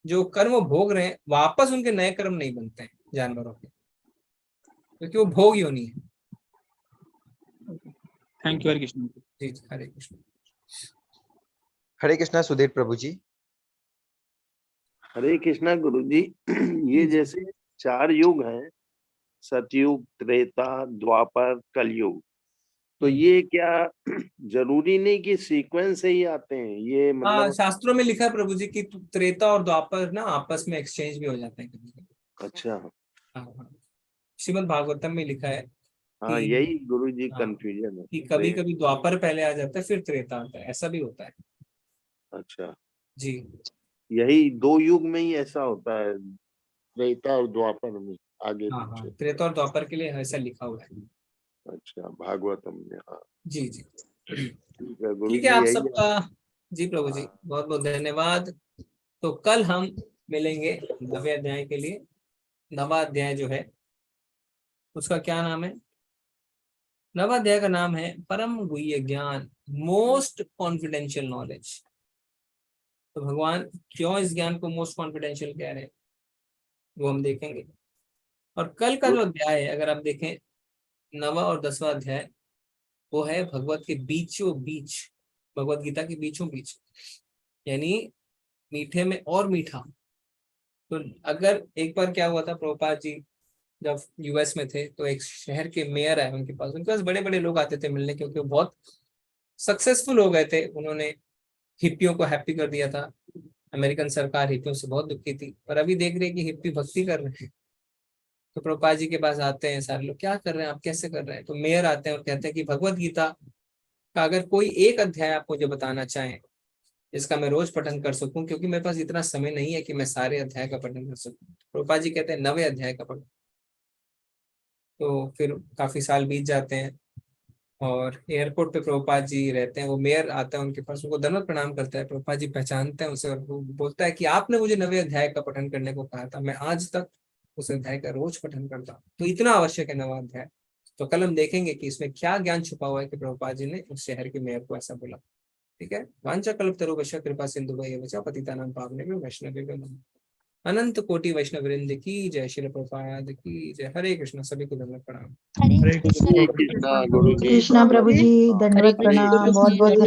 जो कर्म वो भोग रहे हैं वापस उनके नए कर्म नहीं बनते हैं जानवरों के, क्योंकि वो भोग योनि है। थैंक यू हरे कृष्ण। जी हरे कृष्ण। हरे कृष्णा सुधीर प्रभु जी। हरे कृष्णा गुरु जी। ये जैसे 4 युग हैं, सतयुग, त्रेता, द्वापर, कलयुग, तो ये क्या जरूरी नहीं कि सीक्वेंस से ही आते हैं? ये मतलब शास्त्रों में लिखा है प्रभु जी की त्रेता और द्वापर ना आपस में एक्सचेंज भी हो जाते हैं कभी। अच्छा। हाँ, श्रीमद् भागवतम में लिखा है हाँ, कि यही गुरु जी कंफ्यूजन है कि कभी कभी द्वापर पहले आ जाता है फिर त्रेता आता है, ऐसा भी होता है। अच्छा जी, यही 2 युग में ही ऐसा होता है, त्रेता और द्वापर में आगे हाँ पीछे। त्रेता और द्वापर के लिए ऐसा लिखा हुआ है। अच्छा, भागवतम में। हाँ जी जी ठीक है गुरु ठीक जी, है, आप यही सबका जी प्रभु जी बहुत बहुत धन्यवाद। तो कल हम मिलेंगे 9वें अध्याय के लिए। 9वां अध्याय जो है उसका क्या नाम है? 9वां अध्याय का नाम है परम गुह्य ज्ञान, मोस्ट कॉन्फिडेंशियल नॉलेज। तो भगवान क्यों इस ज्ञान को मोस्ट कॉन्फिडेंशियल कह रहे हैं वो हम देखेंगे। और कल का जो अध्याय है अगर आप देखें 9वां और 10वां अध्याय वो है भगवत के बीचों बीच, भगवत गीता के बीचों बीच, यानी मीठे में और मीठा। तो अगर एक बार क्या हुआ था, प्रभुपाद जी जब यूएस में थे तो एक शहर के मेयर आए उनके पास बड़े बड़े लोग आते थे मिलने, क्योंकि वो बहुत सक्सेसफुल हो गए थे। उन्होंने हिप्पियों को हैप्पी कर दिया था। अमेरिकन सरकार हिप्पियों से बहुत दुखी थी, पर अभी देख रहे हैं कि हिप्पी भक्ति कर रहे हैं। तो प्रभुपाद जी के पास आते हैं सारे लोग, क्या कर रहे हैं आप, कैसे कर रहे हैं? तो मेयर आते हैं और कहते हैं कि भगवत गीता का अगर कोई एक अध्याय आप मुझे बताना चाहें जिसका मैं रोज पठन कर सकूं, क्योंकि मेरे पास इतना समय नहीं है कि मैं सारे अध्याय का पठन कर सकूं। प्रभुपाद जी कहते हैं 9वें अध्याय का पठन। तो फिर काफी साल बीत जाते हैं और एयरपोर्ट पे प्रभुपाद जी रहते हैं। वो मेयर आता है उनके पास, उनको दंडवत प्रणाम करता है। प्रभुपाद जी पहचानते हैं उसे और वो बोलता है कि आपने मुझे 9वें अध्याय का पठन करने को कहा था, मैं आज तक उस अध्याय का रोज पठन करता हूँ। तो इतना आवश्यक है 9वां अध्याय। तो कल हम देखेंगे कि इसमें क्या ज्ञान छुपा हुआ है कि प्रभुपाद जी ने उस शहर के मेयर को ऐसा बोला। ठीक है, वांछा कल्पतरुभ्यश्च कृपा सिंधुभ्यश्च पतितानां पावनेभ्यो वैष्णवेभ्यो नमः। अनंत कोटि वैष्णव वृंद की जय, श्री प्रभुपाद की जय। हरे कृष्ण, सभी को धन्यवाद प्रणाम। हरे कृष्ण कृष्णा गुरु जी। कृष्णा प्रभु जी, हरे धन्यवाद कृष्ण प्रणाम, बहुत बहुत